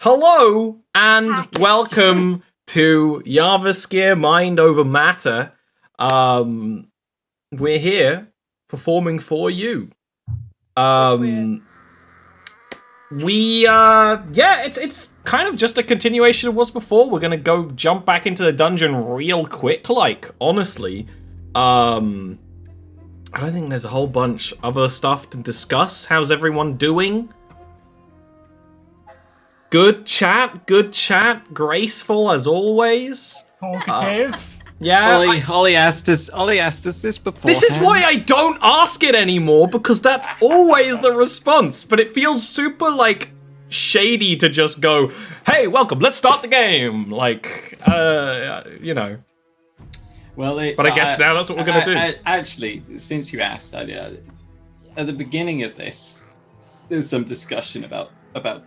Hello and welcome to Jarviskjir Mind Over Matter. We're here performing for you. It's kind of just a continuation of what's before. We're gonna go jump back into the dungeon real quick, honestly. I don't think there's a whole bunch other stuff to discuss. How's everyone doing? Good chat, graceful as always. Talkative. Yeah. Ollie asked us this before. This is why I don't ask it anymore, because that's always the response. But it feels super, shady to just go, hey, welcome, let's start the game. Well, but I guess now that's what we're going to do. Actually, since you asked, at the beginning of this, there's some discussion about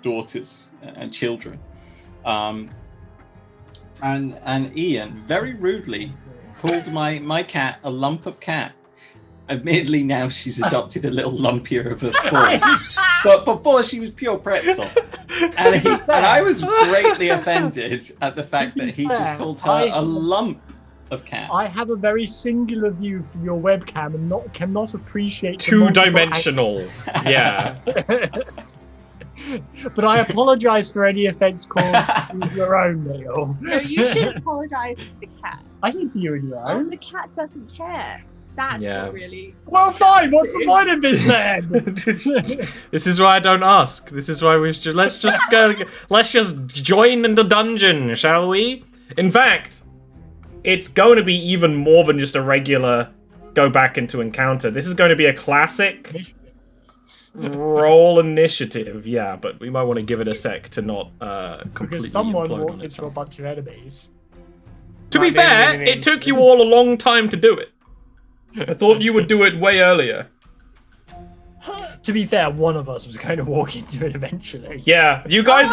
daughters and children. And Ian very rudely called my cat a lump of cat. Admittedly, now she's adopted a little lumpier of a form. But before she was pure pretzel. And I was greatly offended at the fact that he just called her a lump of cat. I have a very singular view from your webcam and cannot appreciate two-dimensional. Yeah. But I apologise for any offence caused your own, Neil. No, you should apologise to the cat. I think to you and your own. The cat doesn't care. That's what really... Well, fine. What's the point of this, then? This is why I don't ask. This is why let's just join in the dungeon, shall we? In fact, it's going to be even more than just a regular go back into encounter. This is going to be a classic roll initiative, yeah, but we might want to give it a sec to not completely because someone implode walked on into a itself. bunch of enemies. To be fair, it took you all a long time to do it. I thought you would do it way earlier. To be fair, one of us was going to walk into it eventually. Yeah, you guys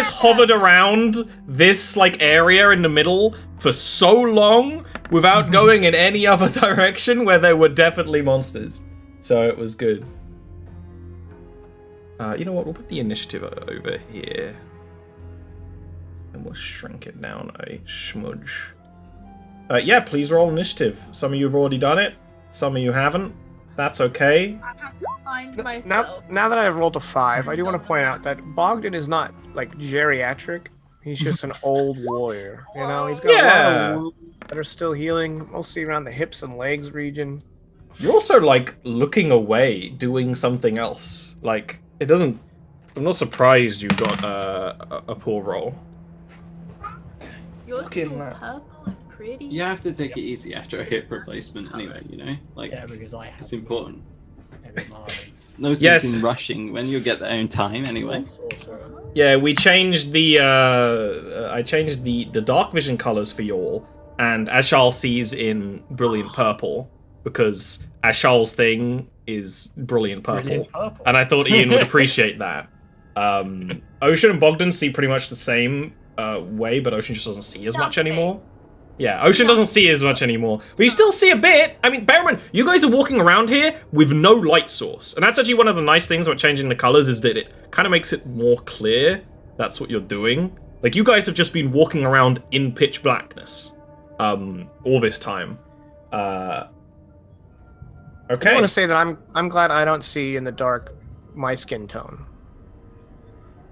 hovered around this area in the middle for so long without going in any other direction where there were definitely monsters. So it was good. You know what, we'll put the initiative over here. And we'll shrink it down a smudge. Yeah, please roll initiative. Some of you have already done it. Some of you haven't. That's okay. I have to find myself. Now that I've rolled a 5, I do want to point out that Bogdan is not, geriatric. He's just an old warrior. You know, he's got a lot of wounds that are still healing, mostly around the hips and legs region. You're also, looking away, doing something else. It doesn't... I'm not surprised you got a poor roll. Yours is all purple and pretty. You have to take it easy after a hip replacement anyway, Yeah, because I have it's important. every morning. No sense in rushing when you'll get their own time anyway. Yeah, we changed the I changed the dark vision colors for y'all, and Ashal sees in brilliant purple because Ashal's thing is brilliant purple. And I thought Ian would appreciate that. Ocean and Bogdan see pretty much the same way, but Ocean just doesn't see as much anymore. Yeah, Ocean doesn't see as much anymore, but you still see a bit. I mean, bear in mind, you guys are walking around here with no light source, and that's actually one of the nice things about changing the colors is that it kind of makes it more clear that's what you're doing. You guys have just been walking around in pitch blackness all this time. Okay. I want to say that I'm glad I don't see in the dark my skin tone.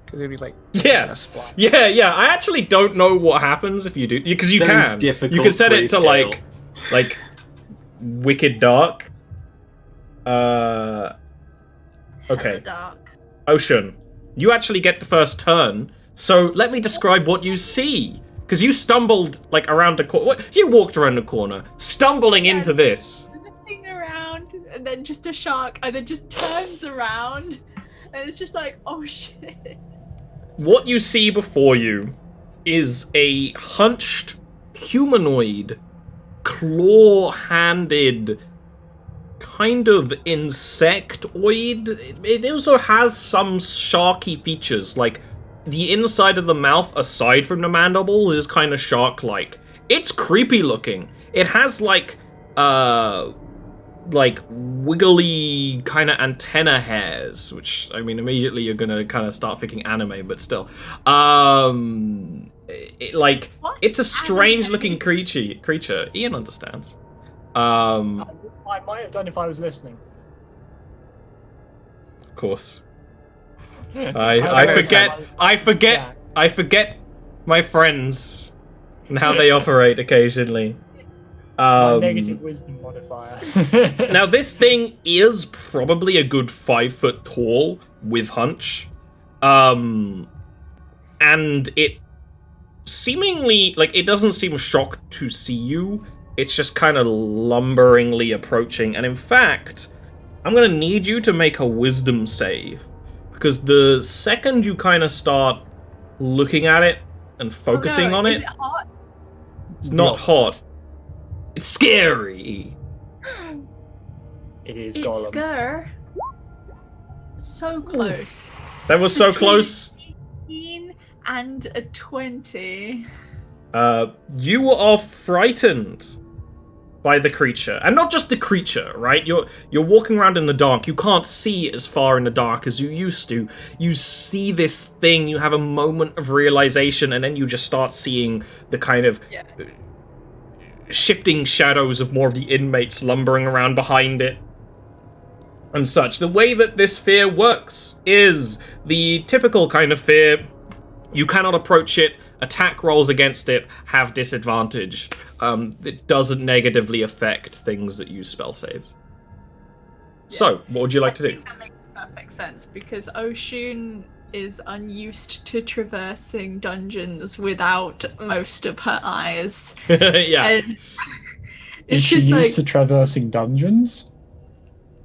Because it'd be yeah, I actually don't know what happens if you do, because you can. You can set it to wicked dark. Okay. Dark. Ocean, you actually get the first turn, so let me describe what you see. Because you stumbled around a corner. You walked around the corner, stumbling into this. Looking around, and then just a shark, and then just turns around, and it's just oh shit. What you see before you is a hunched humanoid, claw-handed, kind of insectoid. It also has some sharky features, the inside of the mouth, aside from the mandibles, is kind of shark-like. It's creepy looking. It has like wiggly kind of antenna hairs, which I mean immediately you're gonna kind of start thinking anime, but still, it's a strange looking creature. Ian understands. I might have done if I was listening. Of course. I forget my friends and how they operate occasionally. Negative wisdom modifier. Now this thing is probably a good 5 foot tall with hunch. And it seemingly, like, it doesn't seem shocked to see you. It's just kind of lumberingly approaching. And in fact, I'm gonna need you to make a wisdom save. Because the second you kind of start looking at it and focusing on Is it, it hot? it's not hot. It's scary. It is It's Gollum. scare. So close. That was so Between close. 18 and a 20. You are frightened by the creature, and not just the creature, right? You're walking around in the dark. You can't see as far in the dark as you used to. You see this thing. You have a moment of realization, and then you just start seeing the kind of shifting shadows of more of the inmates lumbering around behind it and such. The way that this fear works is the typical kind of fear. You cannot approach it. Attack rolls against it have disadvantage. It doesn't negatively affect things that use spell saves. So, what would you like to I do? think that makes perfect sense because Oshun is unused to traversing dungeons without most of her eyes. Yeah. And Is it's she just used like to traversing dungeons?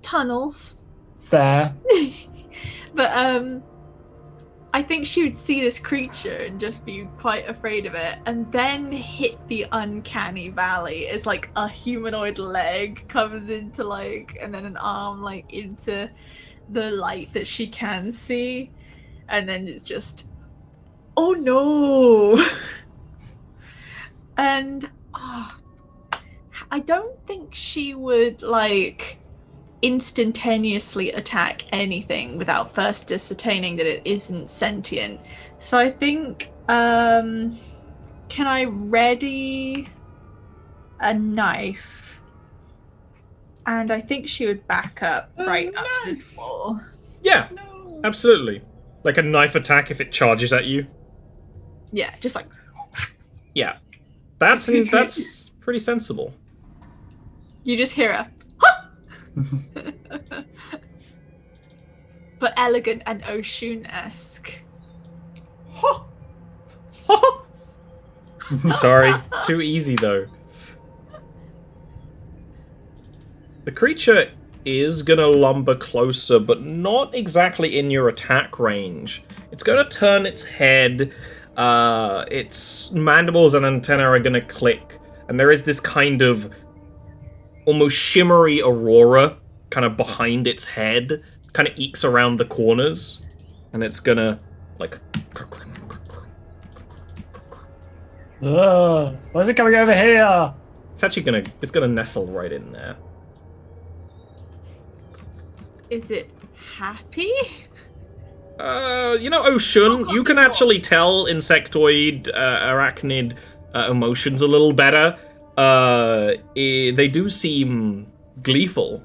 tunnels. Fair. But I think she would see this creature and just be quite afraid of it, and then hit the uncanny valley. It's like a humanoid leg comes into and then an arm into the light that she can see, and then it's just, oh no! And I don't think she would instantaneously attack anything without first ascertaining that it isn't sentient. So I think, can I ready a knife? And I think she would back up up to this wall. Yeah, absolutely. Like a knife attack if it charges at you. Yeah, just Yeah. That's pretty sensible. you just hear her. But elegant and Oshun-esque. Sorry, too easy though. The creature is gonna lumber closer, but not exactly in your attack range. It's gonna turn its head, its mandibles and antennae are gonna click, and there is this kind of almost shimmery aurora kind of behind its head, kind of ekes around the corners, and it's gonna Why is it coming over here? it's gonna nestle right in there. Is it happy? Oshun, you can actually tell insectoid, arachnid emotions a little better. They do seem gleeful.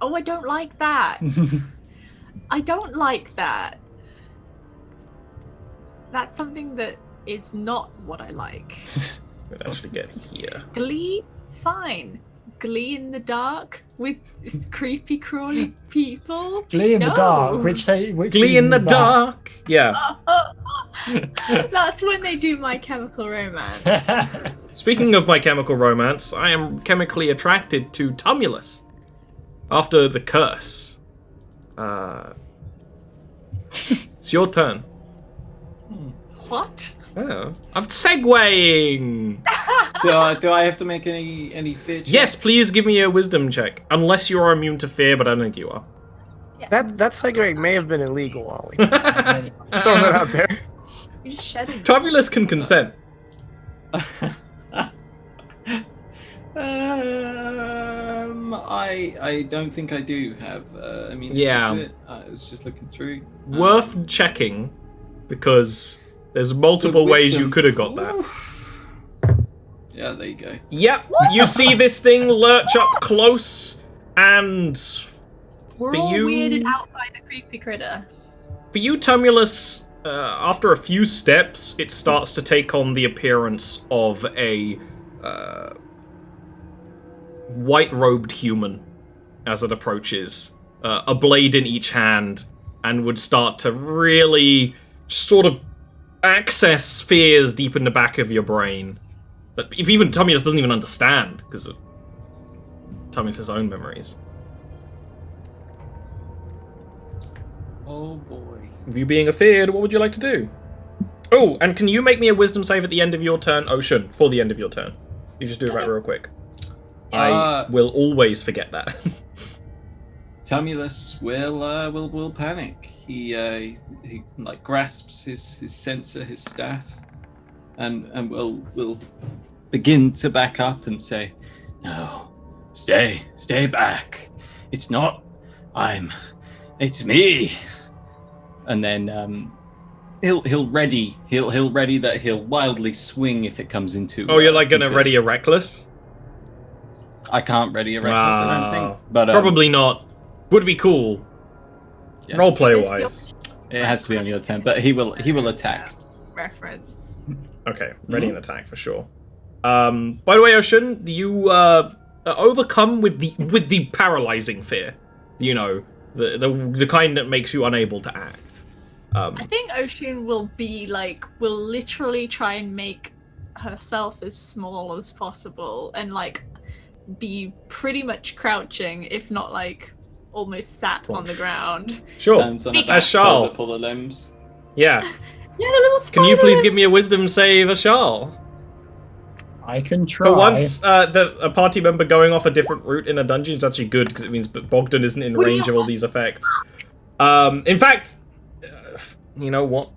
Oh, I don't like that. I don't like that. That's something that is not what I like. We'll actually get here. Glee, fine. Glee in the dark with creepy crawly people. Glee in the No. dark. Which Glee in the dark. Yeah. That's when they do My Chemical Romance. Speaking of My Chemical Romance, I am chemically attracted to Tumulus. After the curse. It's your turn. What? Oh, I'm segueing. Do I have to make any fear checks? Yes, please give me a wisdom check. Unless you are immune to fear, but I don't think you are. That segueing may have been illegal, Ollie. Just throwing that out there. You're just shedding. Tumulus can consent. I don't think I do have. I mean, Yeah. is it? I was just looking through. Worth checking, because there's multiple So ways you wisdom. could have got that. Oof. Yeah, there you go. Yep, you see this thing lurch up close, and We're For all you- weirded out by the creepy critter. for you, Tumulus, after a few steps, it starts to take on the appearance of a white-robed human as it approaches, a blade in each hand, and would start to really sort of access fears deep in the back of your brain. But if even Tumulus doesn't even understand, because of Tumulus' own memories. Oh boy. With you being afeared, what would you like to do? Oh, and can you make me a wisdom save at the end of your turn? Ocean, for the end of your turn. You just do it right real quick. I will always forget that. Tumulus will panic. He like grasps his censer, his staff, and will begin to back up and say, "No, stay back. It's not. It's me." And then he'll ready that he'll wildly swing if it comes into. Oh, you're like gonna into- ready a reckless? I can't ready a reckless, I don't think. But Probably not. Would be cool. yes. Roleplay It's wise. It has to be on your turn, but he will attack. Reference. Okay, ready an attack for sure. By the way, Ocean, you are overcome with the paralyzing fear. You know, the kind that makes you unable to act. I think Ocean will literally try and make herself as small as possible and like be pretty much crouching, if not like almost sat on the ground. Sure. Hands on her As back, Charles. pulls up all the limbs. Yeah. Yeah, the little Can you please give me a spiders! wisdom save, Ashal? I can try. For once, a party member going off a different route in a dungeon is actually good, because it means Bogdan isn't in range of all these effects. In fact, you know what?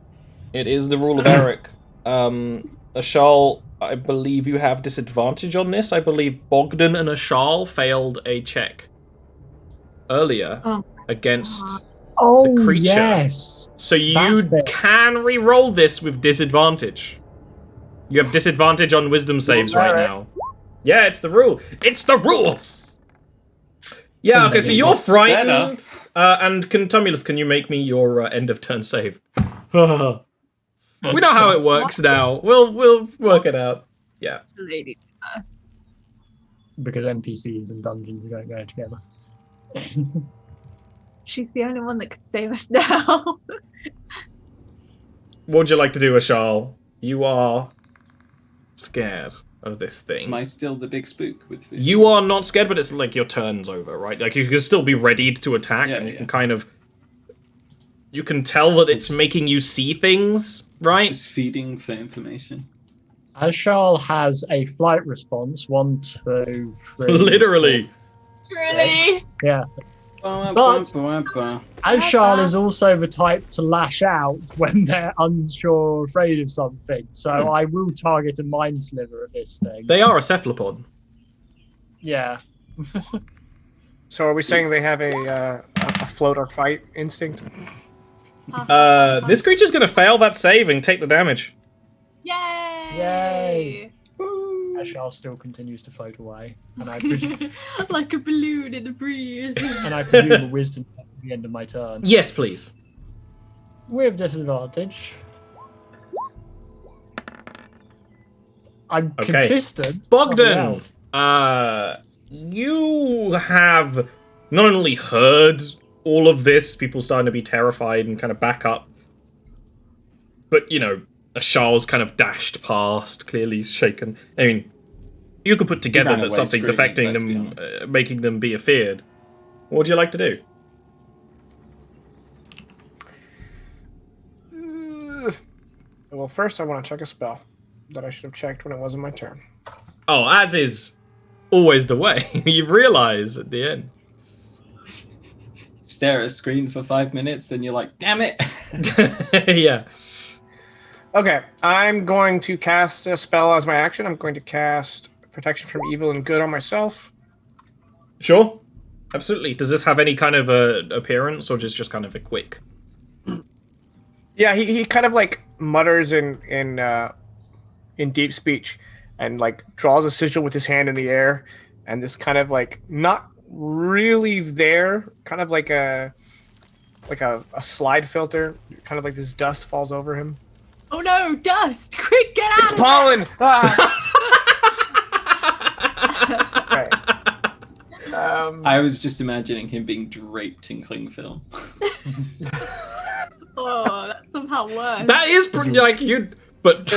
It is the rule of Eric. Ashal, I believe you have disadvantage on this. I believe Bogdan and Ashal failed a check earlier against Oh, the creature. yes. So you That's it. can re-roll this with disadvantage. You have disadvantage on wisdom saves right Alright. now. Yeah, it's the rule. It's the rules! Yeah, okay, so you're What's frightened. And Tumulus, can you make me your end of turn save? We know how it works now. We'll work it out. Yeah. Lady to us. Because NPCs and dungeons don't go together. She's the only one that could save us now. What would you like to do, Ashal? You are scared of this thing. Am I still the big spook with 50? You are not scared, but it's like your turn's over, right? Like you can still be readied to attack, Yeah, and you yeah. can kind of... You can tell that it's making you see things, right? Just feeding for information. Ashal has a flight response. 1, 2, 3. Literally. Really? 6. Yeah. But Ashal is also the type to lash out when they're unsure or afraid of something. So I will target a mind sliver at this thing. They are a cephalopod. Yeah. So are we saying they have a float or fight instinct? This creature's gonna fail that save and take the damage. Yay! Yay! Ashal still continues to float away. And I, Like a balloon in the breeze. and I presume a wisdom at the end of my turn. Yes, please. With disadvantage. I'm Okay. consistent. Bogdan! Nothing You have not only heard all of this, people starting to be terrified and kind of back up, but, you know, Ashal's kind of dashed past, clearly shaken. I mean, you could put together ran that away something's screaming, affecting let's be them, honest. making them be afeared. What would you like to do? Well, first I want to check a spell that I should have checked when it wasn't my turn. Oh, as is always the way. You realise at the end. Stare at a screen for 5 minutes, then you're like, damn it! Yeah. Okay, I'm going to cast a spell as my action. I'm going to cast Protection from Evil and Good on myself. Sure. Absolutely. Does this have any kind of appearance, or just kind of a quick? Yeah, he kind of like mutters in deep speech, and like draws a sigil with his hand in the air, and this kind of like not really there, kind of like a slide filter, kind of like this dust falls over him. Oh no, dust! Quick, get out! It's pollen. Right. I was just imagining him being draped in cling film. Oh, that's somehow worse. That is pretty like you. But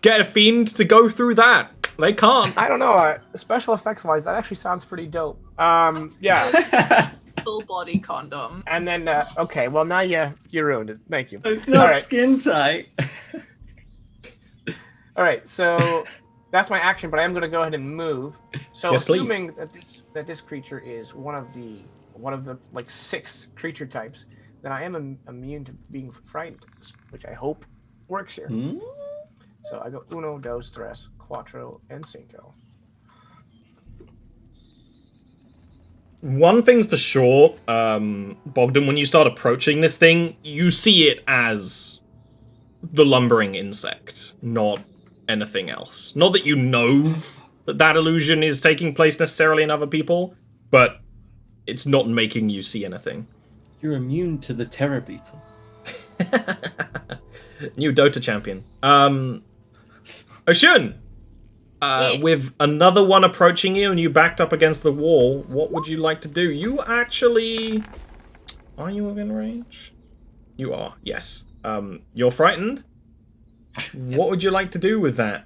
get a fiend to go through that. They can't. I don't know. Special effects wise, that actually sounds pretty dope. Yeah. Full body condom. And then okay, well now you ruined it. Thank you. It's not All right. skin tight. All right, so that's my action, but I am going to go ahead and move. So Yes, please. assuming that this creature is one of the like 6 creature types, then I am immune to being frightened, which I hope works here. Hmm? So I go uno, dos, tres, cuatro, and cinco. One thing's for sure, Bogdan, when you start approaching this thing, you see it as the lumbering insect, not anything else. Not that you know that illusion is taking place necessarily in other people, but it's not making you see anything. You're immune to the terror beetle. New Dota champion. Oshun! Yeah. With another one approaching you and you backed up against the wall, what would you like to do? You actually... Are you within range? You are, yes. You're frightened? What would you like to do with that?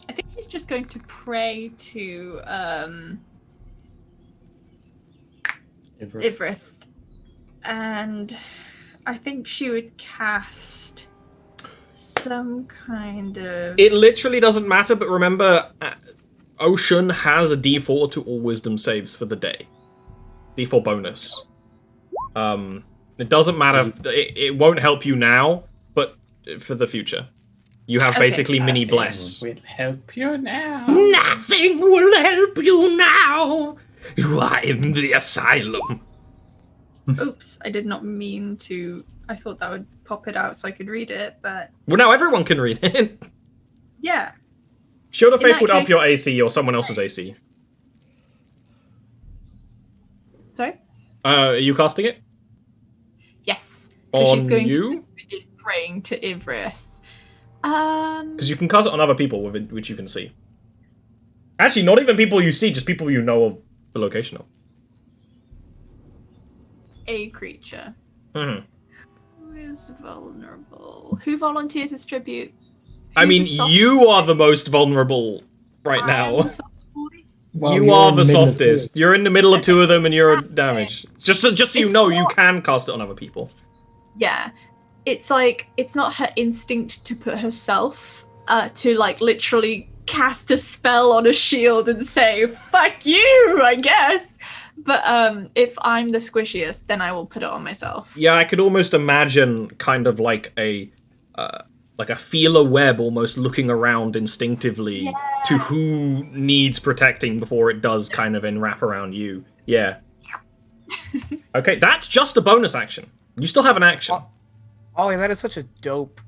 I think he's just going to pray to Ivrith. And I think she would cast some kind of... It literally doesn't matter, but remember, Ocean has a D4 to all wisdom saves for the day. D4 bonus. It doesn't matter. It won't help you now, but for the future. You have basically mini bless. Will help you now. Nothing will help you now. You are in the asylum. Oops, I did not mean to... I thought that would pop it out so I could read it, but... Well, now everyone can read it. Yeah. Shield of In Faith that would up case- your AC or someone else's AC. Sorry? Are you casting it? Yes. Because On she's going you? to begin praying to Ivrith. Because you can cast it on other people, which you can see. Actually, not even people you see, just people you know of the location of. A creature. Mhm. Who is vulnerable? Who volunteers as tribute? I Who's mean, a soft- you are the most vulnerable right I am now. a soft boy. Well, You you're are in the middle of softest. You're in the middle of two of them and you're Okay. damaged. Just so you It's know, you not- can cast it on other people. Yeah. It's like, it's not her instinct to put herself, to like literally cast a spell on a shield and say, fuck you, I guess. But if I'm the squishiest, then I will put it on myself. Yeah, I could almost imagine kind of like a feeler web almost looking around instinctively to who needs protecting before it does kind of wrap around you. Yeah. Okay, that's just a bonus action. You still have an action. Ollie, that is such a dope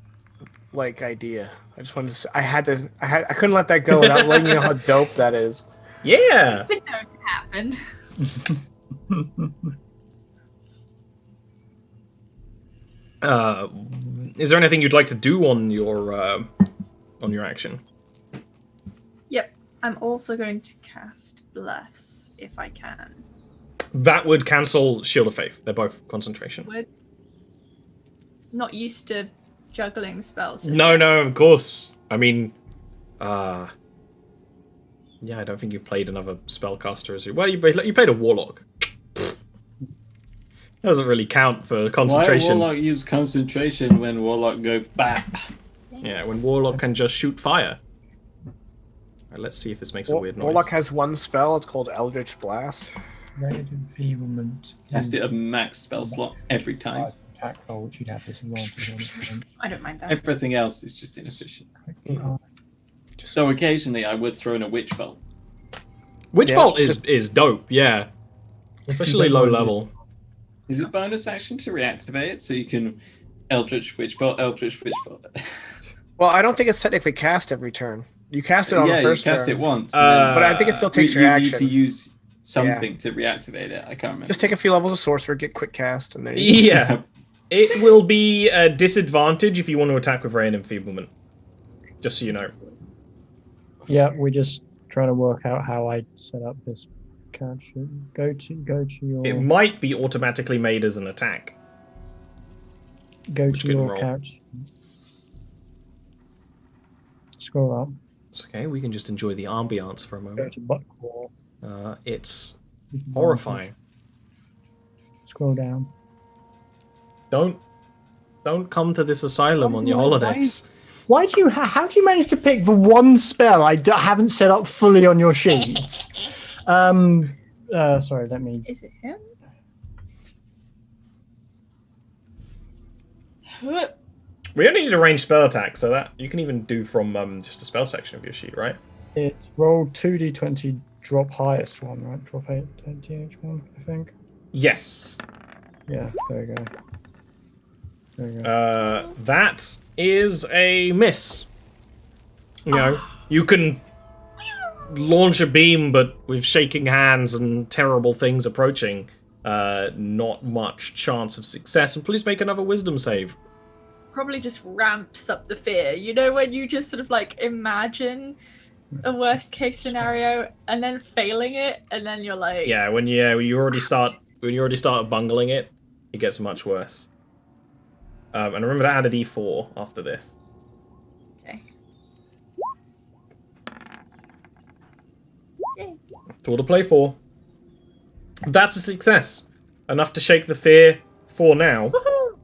like idea. I just wanted to say, I couldn't let that go without letting you know how dope that is. Yeah. It's been known to happen. Is there anything you'd like to do on your action? Yep. I'm also going to cast Bless, if I can. That would cancel Shield of Faith. They're both concentration. Would. Not used to juggling spells. No, of course. I mean, yeah, I don't think you've played another spellcaster as you. Well, you played a warlock. Doesn't really count for concentration. Why Warlock use concentration when Warlock go bap? Yeah, when warlock can just shoot fire. Alright, let's see if this makes a weird noise. Warlock has one spell. It's called Eldritch Blast. Red enfeeblement. Cast it a max spell slot every time. Attack roll, which you'd have this advantage on. I don't mind that. Everything else is just inefficient. Just Though occasionally I would throw in a witch bolt. Witch Yeah, Bolt is dope, yeah. Especially low level. Is it bonus action to reactivate it so you can Eldritch Witch Bolt, Eldritch Witch Bolt? Well, I don't think it's technically cast every turn. You cast it on the first you cast turn. it once. But I think it still takes your you action. need to use something to reactivate it. I can't remember. Just take a few levels of sorcerer, get quick cast, and there you go. Yeah. It will be a disadvantage if you want to attack with Ray and Enfeeblement. Just so you know. Yeah, we're just trying to work out how I set up this couch. Go to your. It might be automatically made as an attack. Go Which to can your roll. couch. Scroll up. It's okay, we can just enjoy the ambiance for a Go moment. to buttcore. It's horrifying. Scroll down. Don't come to this asylum on your holidays. Why do you? How do you manage to pick the one spell I haven't set up fully on your sheets? Sorry, let me. Is it him? We only need a ranged spell attack, so that you can even do from just a spell section of your sheet, right? It's roll 2d20, drop highest one, right? Drop 20 each one, I think. Yes. Yeah, there you go. There you go. That is a miss. You know, you can launch a beam, but with shaking hands and terrible things approaching, not much chance of success. And please make another wisdom save. Probably just ramps up the fear. You know when you just sort of like imagine a worst case scenario and then failing it, and then you're like, Yeah, when you already start bungling it, it gets much worse. And remember to add a d4 after this. okay. Yay. It's all to play for. That's a success. Enough to shake the fear for now. Woohoo!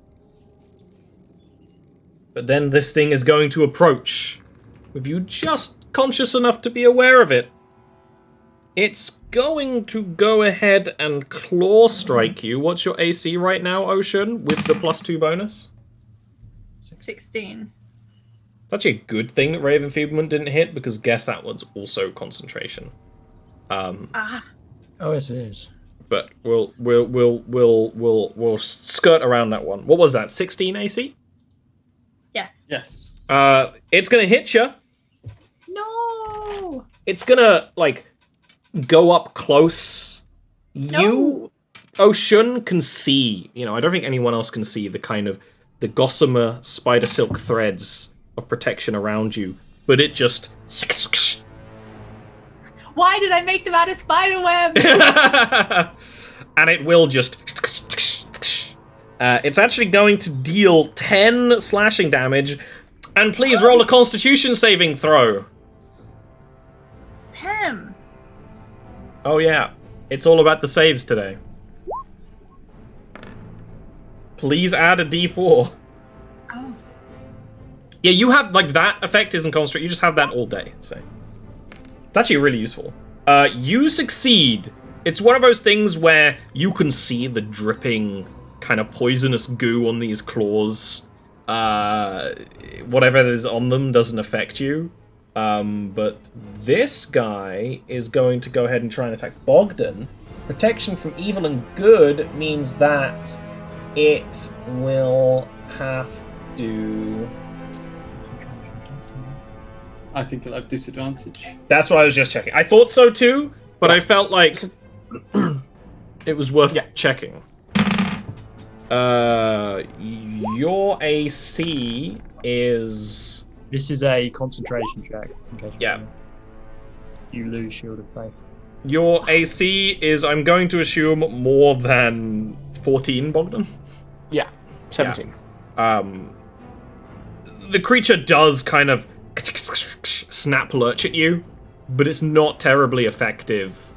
But then this thing is going to approach, with you just conscious enough to be aware of it. It's going to go ahead and claw strike you. What's your AC right now, Ocean, with the +2 bonus? 16. It's actually a good thing that Ray of Enfeeblement didn't hit, because guess that one's also concentration. Ah, Oh, it is. But we'll skirt around that one. What was that? 16 AC? yeah. Yes. It's gonna hit you. No. It's gonna like go up close. You, Ocean, can see. You know, I don't think anyone else can see the kind of the gossamer spider silk threads of protection around you. But it just. Why did I make them out of spider webs? And it will just. It's actually going to deal 10 slashing damage. And please roll a Constitution saving throw. Damn. Oh yeah, it's all about the saves today. Please add a d4. Oh. Yeah, you have, like, that effect isn't constant. You just have that all day, so. It's actually really useful. You succeed. It's one of those things where you can see the dripping kind of poisonous goo on these claws. Whatever is on them doesn't affect you. But this guy is going to go ahead and try and attack Bogdan. Protection from evil and good means that it will have to... I think it'll have disadvantage. That's what I was just checking. I thought so too, but I felt like it was worth checking. Your AC is... This is a concentration check. In case Yeah. you lose Shield of Faith. Your AC is, I'm going to assume, more than 14, Bogdan? Yeah, 17. The creature does kind of snap lurch at you, but it's not terribly effective.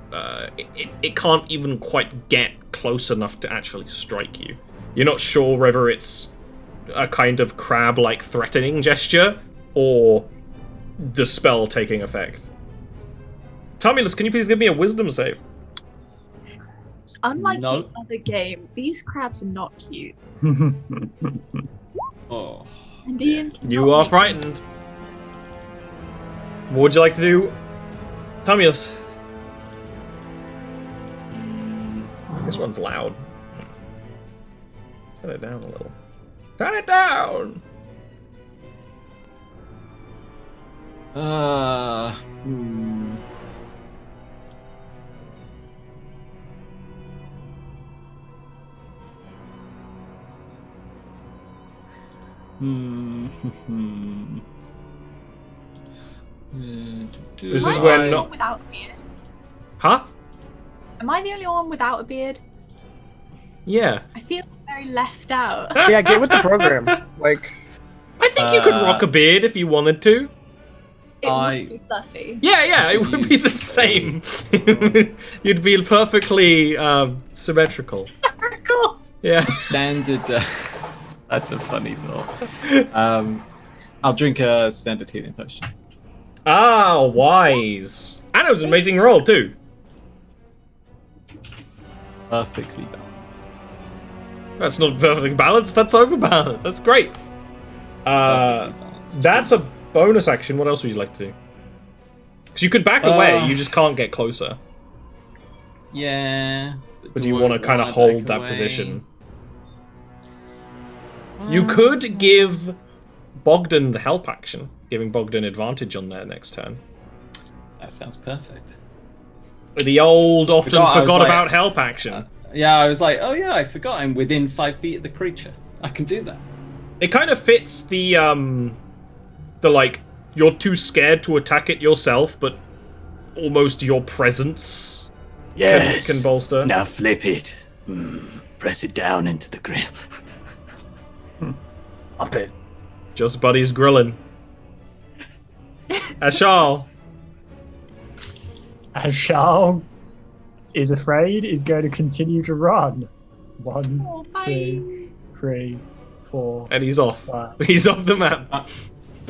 It can't even quite get close enough to actually strike you. You're not sure whether it's a kind of crab-like threatening gesture or the spell taking effect. Tumulus, can you please give me a wisdom save? Unlike No. the other game, these crabs are not cute. Oh. And Ian cannot You are make frightened. What would you like to do, Tamios? This one's loud. Turn it down a little. Turn it down! This is when not... Without a beard. Huh? Am I the only one without a beard? Yeah. I feel very left out. Yeah, get with the program. Like, I think you could rock a beard if you wanted to. It would be fluffy. Yeah, it would be the same. You'd be perfectly symmetrical. Symmetrical. Yeah. Standard. That's a funny thought. I'll drink a standard healing potion. Ah, wise. And it was an amazing roll too. Perfectly balanced. That's not perfectly balanced. That's overbalanced. That's great. Perfectly balanced. That's a bonus action. What else would you like to do? Because you could back away. You just can't get closer. Yeah. But do you want to kind of hold that position? You could give Bogdan the help action, giving Bogdan advantage on their next turn. That sounds perfect. The old often forgot like, about help action. Yeah, I was like, oh yeah, I forgot I'm within 5 feet of the creature. I can do that. It kind of fits the like, you're too scared to attack it yourself, but almost your presence can bolster. Now flip it. Press it down into the grip. up it. Just Buddy's grilling. Ashal. Ashal is afraid, is going to continue to run. 1, 2, 3, 4. And he's off. 5. He's off the map. I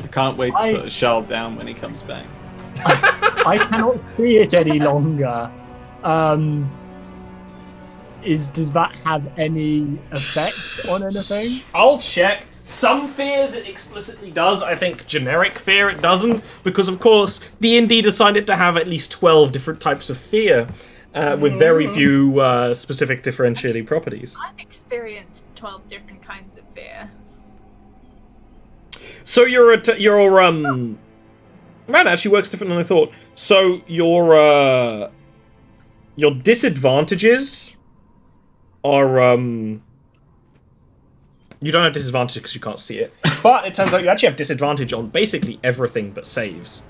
can't wait to put a shell down when he comes back. I cannot see it any longer. Does that have any effect on anything? I'll check. Some fears it explicitly does. I think generic fear it doesn't, because of course D&D decided to have at least 12 different types of fear, with very few specific differentiating properties. I've experienced 12 different kinds of fear. So man, it actually works different than I thought. So your disadvantages are you don't have disadvantage because you can't see it, but it turns out you actually have disadvantage on basically everything but saves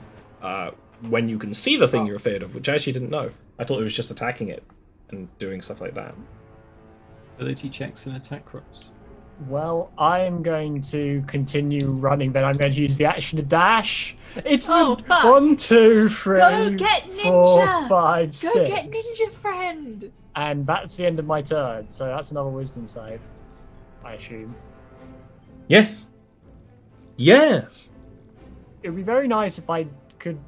when you can see the thing you're afraid of, which I actually didn't know. I thought it was just attacking it and doing stuff like that. Ability checks and attack rolls. Well, I'm going to continue running. Then I'm going to use the action to dash. It's fuck. 1, 2, 3, Go get Ninja! 4, 5, 6. Go get Ninja Friend! And that's the end of my turn. So that's another wisdom save, I assume. Yes. Yes. It would be very nice if I could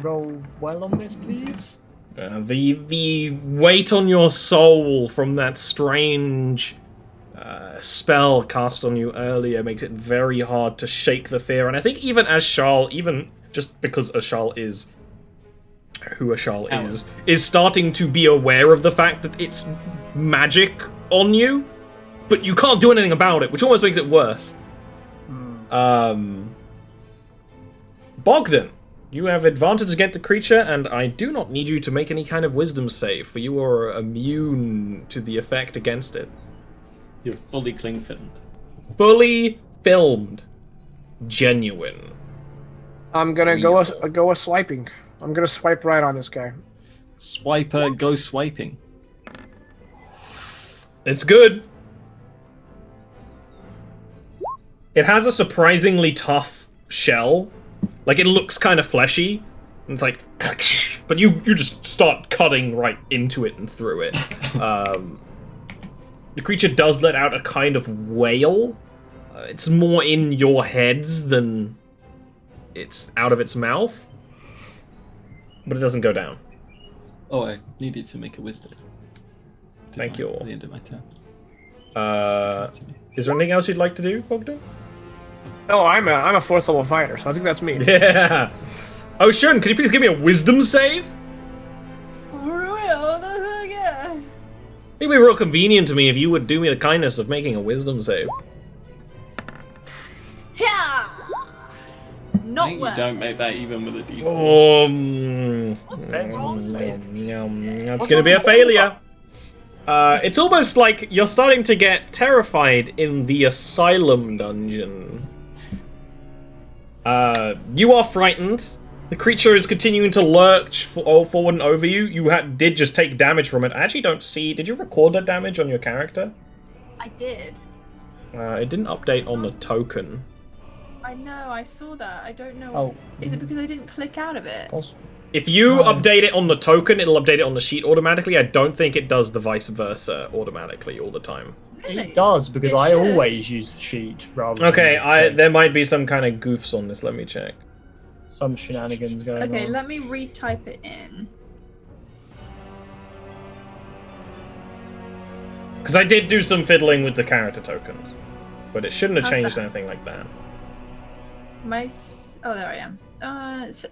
roll well on this, please. The weight on your soul from that strange spell cast on you earlier makes it very hard to shake the fear, and I think even Ashal, even just because Ashal is who Ashal is starting to be aware of the fact that it's magic on you, but you can't do anything about it, which almost makes it worse. Bogdan, you have advantage against the creature, and I do not need you to make any kind of wisdom save, for you are immune to the effect against it. You're fully cling filmed. Fully filmed. Genuine. I'm gonna go a swiping. I'm gonna swipe right on this guy. Swiper, go swiping. It's good. It has a surprisingly tough shell. Like, it looks kind of fleshy. And it's like, but you just start cutting right into it and through it. The creature does let out a kind of wail. It's more in your heads than it's out of its mouth. But it doesn't go down. Oh, I needed to make a wisdom. Thank you all. At the end of my turn. Is there anything else you'd like to do, Bogdan? Oh, I'm a 4th level fighter, so I think that's me. Yeah. Oh, Shun, could you please give me a wisdom save? Yeah. It'd be real convenient to me if you would do me the kindness of making a wisdom save. Yeah. I Not think you well. don't make that even with a D4. That's gonna be a failure. It's almost like you're starting to get terrified in the asylum dungeon. You are frightened. The creature is continuing to lurch forward and over you. You did just take damage from it. I actually don't see... Did you record that damage on your character? I did. It didn't update on the token. I know, I saw that. I don't know. Oh. Is it because I didn't click out of it? If you update it on the token, it'll update it on the sheet automatically. I don't think it does the vice versa automatically all the time. Really? It does, because It I should. always use the sheet rather Okay, than there might be some kind of goofs on this. Let me check. some shenanigans going Okay, on. let me retype it in. Because I did do some fiddling with the character tokens. But it shouldn't have How's changed that? anything like that. Oh, there I am.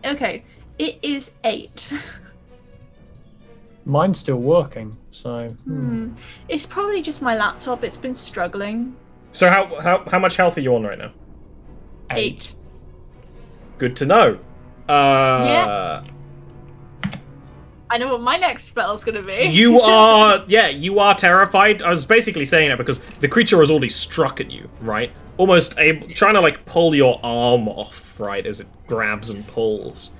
Okay, it is 8. Mine's still working, so... It's probably just my laptop. It's been struggling. So how much health are you on right now? 8. Good to know. Yeah. I know what my next spell's gonna be. You are terrified. I was basically saying that because the creature has already struck at you, right? Almost trying to like pull your arm off, right, as it grabs and pulls.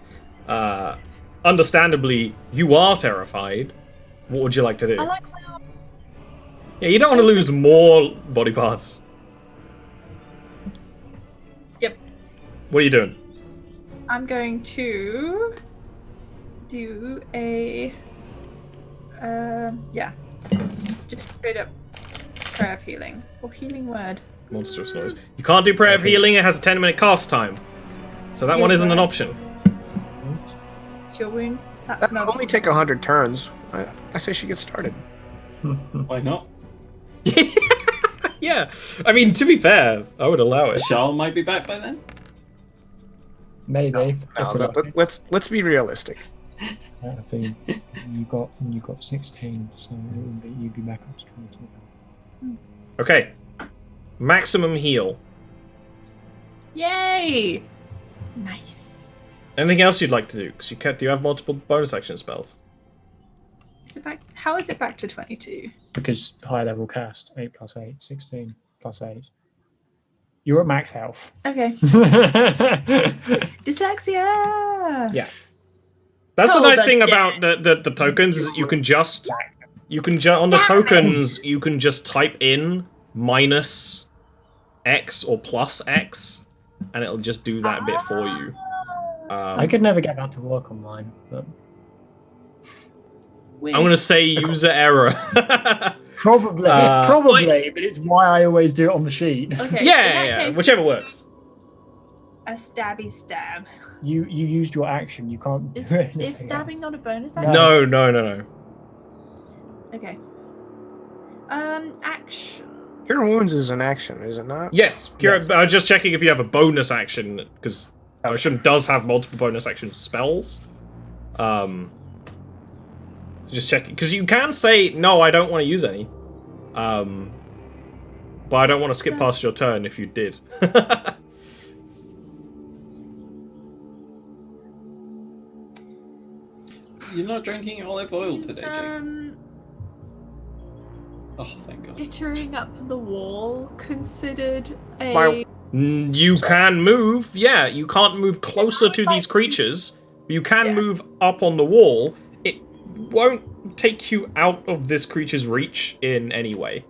Understandably, you are terrified. What would you like to do? I like my arms. Yeah, you don't want to lose more body parts. Yep. What are you doing? I'm going to do a just straight up prayer of healing or healing word. Monstrous noise. You can't do prayer of healing. It has a 10-minute cast time, so that one Healing isn't an word. option. Cure wounds. That's That not. will only take 100 turns. I say she gets started. Why not? Yeah, I mean, to be fair, I would allow it. Charles might be back by then. Maybe. No, let's be realistic. I think you got 16, so you'd be back up to 22. Okay, maximum heal. Yay! Nice. Anything else you'd like to do? Because do you have multiple bonus action spells? Is it back? How is it back to 22? Because high level cast, 8 plus 8, 16 plus 8. You're at max health. Okay. Dyslexia. Yeah. That's the Oh, nice the thing about the tokens is that you can on the tokens you can just type in minus X or plus X, and it'll just do that bit for you. I could never get that to work on mine, but I'm gonna say user error. probably, but it's why I always do it on the sheet. Okay. in yeah, that yeah, case, whichever works. a stabby stab. You used your action. You can't do anything Is stabbing else. not a bonus action? No. Okay. Action. Cure wounds is an action, is it not? Yes, Yes. I was just checking if you have a bonus action because Ocean does have multiple bonus action spells. Just checking because you can say no, I don't want to use any. But I don't want to skip past your turn if you did. You're not drinking olive oil today, Jake. Is, Oh, thank God. littering up the wall considered a... My- You can move. Yeah, you can't move closer to these creatures. You can move up on the wall. It won't take you out of this creature's reach in any way.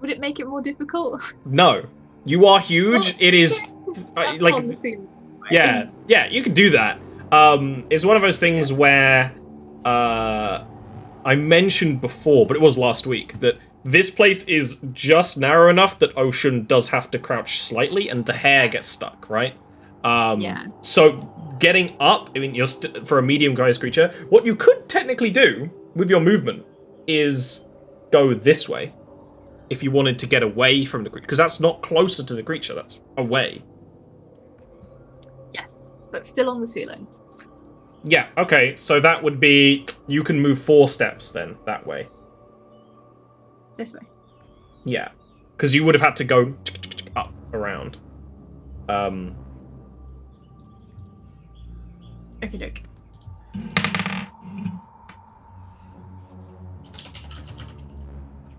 Would it make it more difficult? No, you are huge. Well, It is Up like on the ceiling. yeah, you can do that. It's one of those things where I mentioned before, but it was last week, that this place is just narrow enough that Ocean does have to crouch slightly and the hair gets stuck, right? Yeah. So getting up, I mean, you're for a medium-sized creature, what you could technically do with your movement is go this way if you wanted to get away from the creature, because that's not closer to the creature, that's away. Yes, but still on the ceiling. Yeah, okay, so that would be... You can move 4 steps then, that way. This way. Yeah. Because you would have had to go up, around. Okie doke.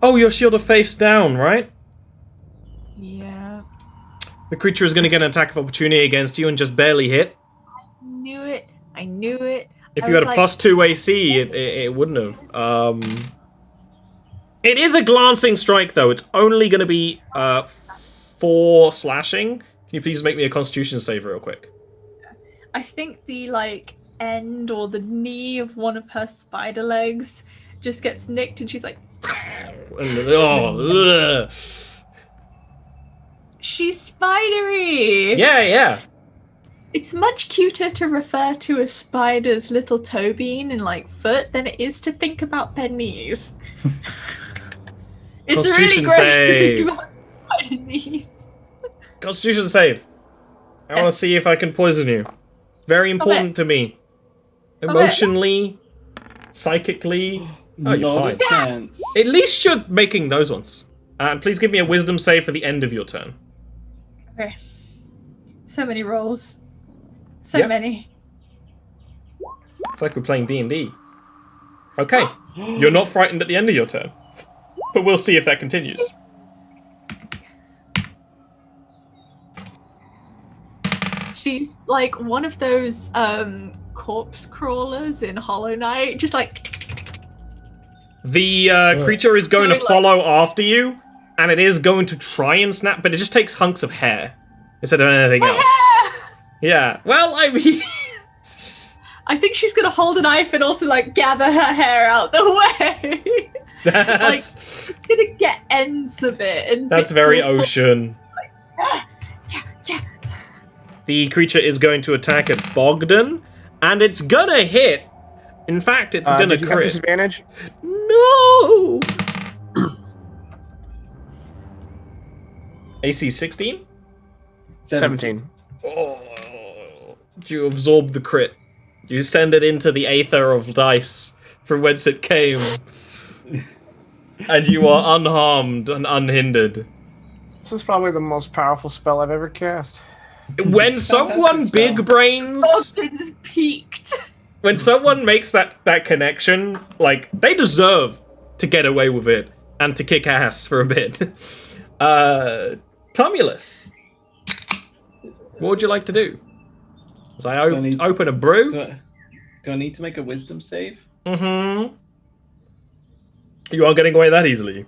Oh, your Shield of Faith's down, right? Yeah. The creature is going to get an attack of opportunity against you and just barely hit. Knew it. I knew it. If I you was had a like, +2 AC, it wouldn't have. It is a glancing strike, though. It's only going to be 4 slashing. Can you please make me a Constitution save real quick? I think the like end or the knee of one of her spider legs just gets nicked, and she's like, Oh, ugh. she's spidery. Yeah. It's much cuter to refer to a spider's little toe bean and like foot than it is to think about their knees. It's really Constitution gross to save. think about spider knees. Constitution save. I want to Yes. see if I can poison you. Very important to me. Stop it. Emotionally, psychically. Oh, you're Not fine. a chance. At least you're making those ones. And please give me a wisdom save for the end of your turn. Okay. So many rolls. So Yep. many. It's like we're playing D&D. Okay. You're not frightened at the end of your turn. But we'll see if that continues. She's like one of those corpse crawlers in Hollow Knight, just like The creature is going to Really? follow after you, and it is going to try and snap, but it just takes hunks of hair instead of anything else. Yeah, well, I mean... I think she's gonna hold a knife and also like gather her hair out the way. That's, She's gonna get ends of it and that's bits very will fall- ocean. Yeah. The creature is going to attack at Bogdan, and it's gonna hit. In fact, it's gonna Did you have crit. disadvantage? No! AC 16? 17. Oh, you absorb the crit. You send it into the aether of dice from whence it came. And you are unharmed and unhindered. This is probably the most powerful spell I've ever cast. When It's a someone fantastic big spell. brains, Boston's peaked. when someone makes that connection, like, they deserve to get away with it and to kick ass for a bit. Tumulus, what would you like to do? As I Do I need- open a brew. Do I need to make a wisdom save? Mm-hmm. You aren't getting away that easily.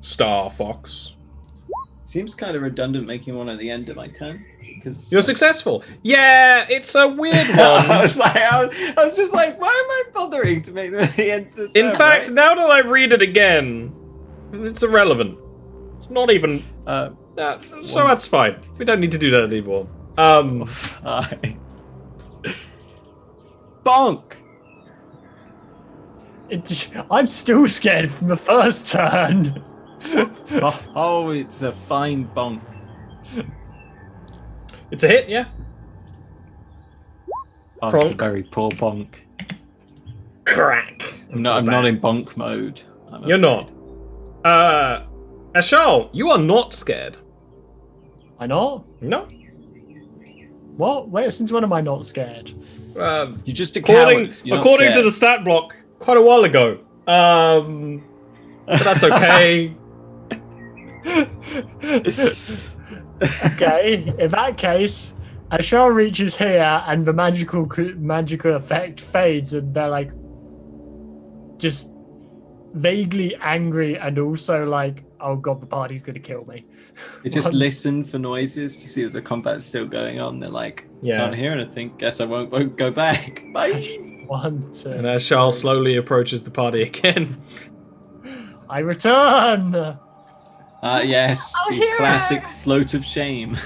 Star Fox. Seems kind of redundant making one at the end of my turn. Because You're successful. Yeah, it's a weird I one. was like, I was just like, why am I bothering to make them at the end of the In turn, fact, right? now that I read it again, it's irrelevant. It's not even... so that's fine. We don't need to do that anymore. Fine. Bonk! I'm still scared from the first turn. Oh, it's a fine bonk. It's a hit, yeah? Oh, it's a Cronk. very poor bonk. Crack. I'm not in bonk mode. You're not. Ashal, you are not scared. I know. No. What? Wait, since when am I not scared? You're just a according coward. You're not according to scared. the stat block, quite a while ago. But that's okay. Okay, in that case, Ashar reaches here and the magical effect fades, and they're like just vaguely angry and also like, oh god, the party's gonna kill me. They just One- listen for noises to see if the combat's still going on. They're like, Yeah. can't hear anything. Guess I won't go back. Bye. 1, 2. And as Charles slowly approaches the party again. I return. Yes, Our the hero! classic float of shame.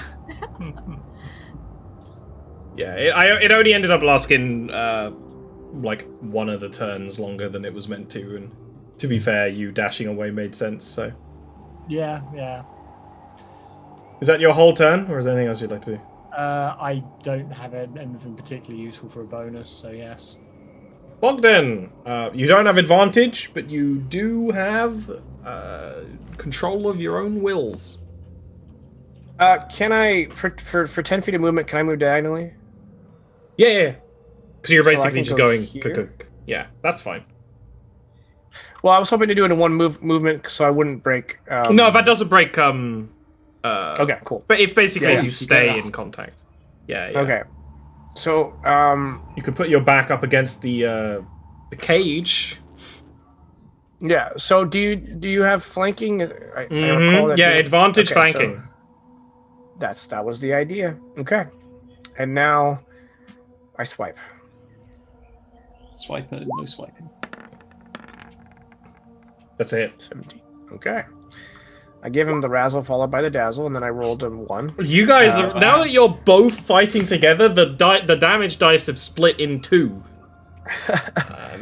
Yeah, it only ended up lasting like one of the turns longer than it was meant to, and to be fair, you dashing away made sense. So, Yeah. is that your whole turn, or is there anything else you'd like to do? I don't have anything particularly useful for a bonus, so yes. Bogdan, you don't have advantage, but you do have control of your own wills. Can I, for 10 feet of movement, can I move diagonally? Yeah. Because you're So I basically can just go going... here? Yeah, that's fine. Well, I was hoping to do it in one movement so I wouldn't break... No, that doesn't break... Okay, cool. But if basically Yeah, you stay in contact. Yeah. Okay. So, You could put your back up against the cage. yeah, so do you have flanking? I recall that Yeah, being- advantage okay, flanking. So that was the idea. Okay. And now I swipe. Swiper, no swiping. That's it. 17. Okay. I give him the razzle followed by the dazzle, and then I rolled him 1. You guys are... Now that you're both fighting together, the damage dice have split in 2.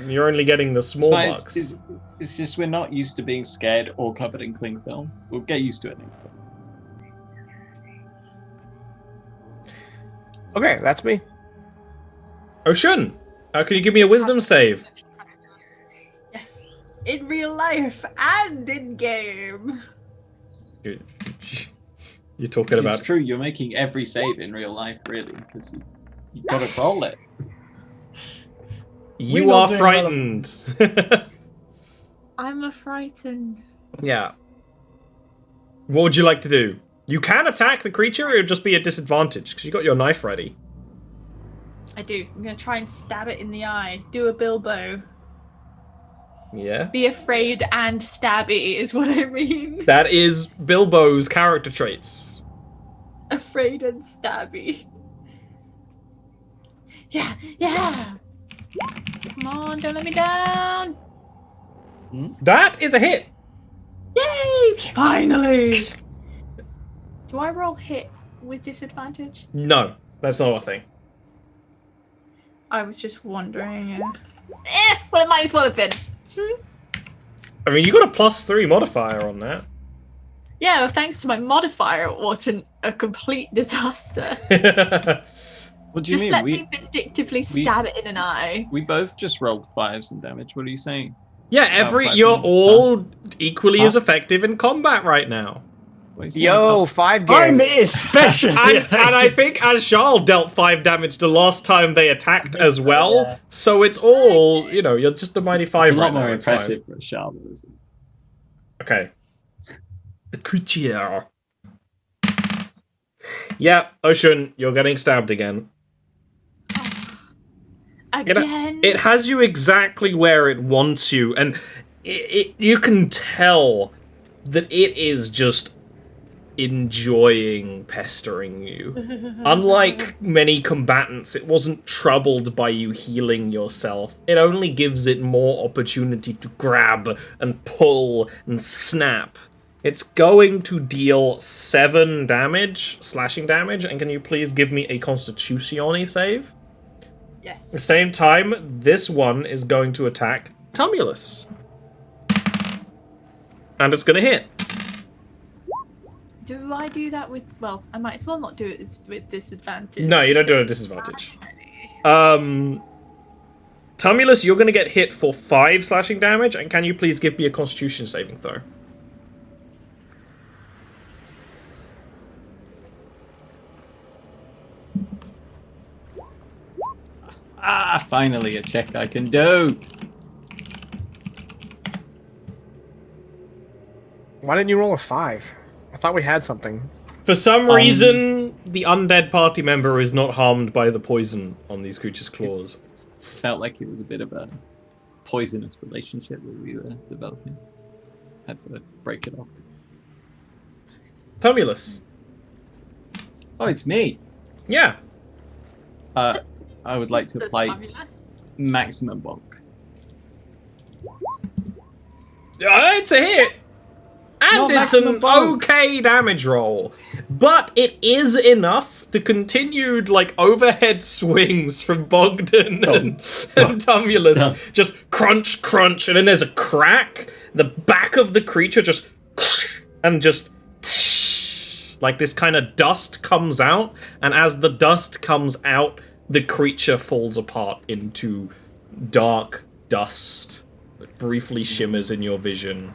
You're only getting the small bucks. It's just we're not used to being scared or covered in cling film. We'll get used to it next time. Okay, that's me. Ocean, can you give me a wisdom save? Yes. In real life and in game. You're talking about... It's true, you're making every save in real life, really, because you got to roll it. You are frightened. I'm a frightened. Yeah. What would you like to do? You can attack the creature, or it would just be a disadvantage, because you got your knife ready. I do. I'm going to try and stab it in the eye. Do a Bilbo. Yeah. Be afraid and stabby is what I mean. That is Bilbo's character traits. Afraid and stabby. Yeah. Come on, don't let me down. That is a hit. Yay! Finally! Do I roll hit with disadvantage? No, that's not a thing. I was just wondering. Well, it might as well have been. I mean, you got a +3 modifier on that. Yeah, well, thanks to my modifier, it wasn't a complete disaster. What do you Just mean? let me vindictively stab it in an eye. We both just rolled 5s in damage. What are you saying? Yeah, you're all equally as effective in combat right now. Yo, 5 game. I'm especially And I think as Charles dealt 5 damage the last time they attacked as well, Yeah. so it's all, you're just a mighty 5 It's a right lot more now, it's fine. impressive for a Charlotte, isn't it? Okay. The creature. Yeah, Ocean, you're getting stabbed again. Again? It has you exactly where it wants you, and you can tell that it is just enjoying pestering you. Unlike many combatants, it wasn't troubled by you healing yourself. It only gives it more opportunity to grab and pull and snap. It's going to deal 7 damage, slashing damage, and can you please give me a Constitutione save? Yes. At the same time, this one is going to attack Tumulus. And it's going to hit. Do I do that with... Well, I might as well not do it with disadvantage. No, you don't do it at disadvantage. Tumulus, you're going to get hit for 5 slashing damage, and can you please give me a Constitution saving throw? Finally a check I can do. Why didn't you roll a 5? I thought we had something. For some reason, the undead party member is not harmed by the poison on these creatures' claws. Felt like it was a bit of a poisonous relationship that we were developing. Had to break it off. Tumulus. Oh, it's me. Yeah. I would like to That's apply fabulous. maximum bonk. It's a hit! And Not it's an maximum bonk. okay damage roll. But it is enough to continued, overhead swings from Bogdan and Tumulus. Just crunch, crunch, and then there's a crack. The back of the creature just... and just... Like this kind of dust comes out, and as the dust comes out, the creature falls apart into dark dust that briefly shimmers in your vision.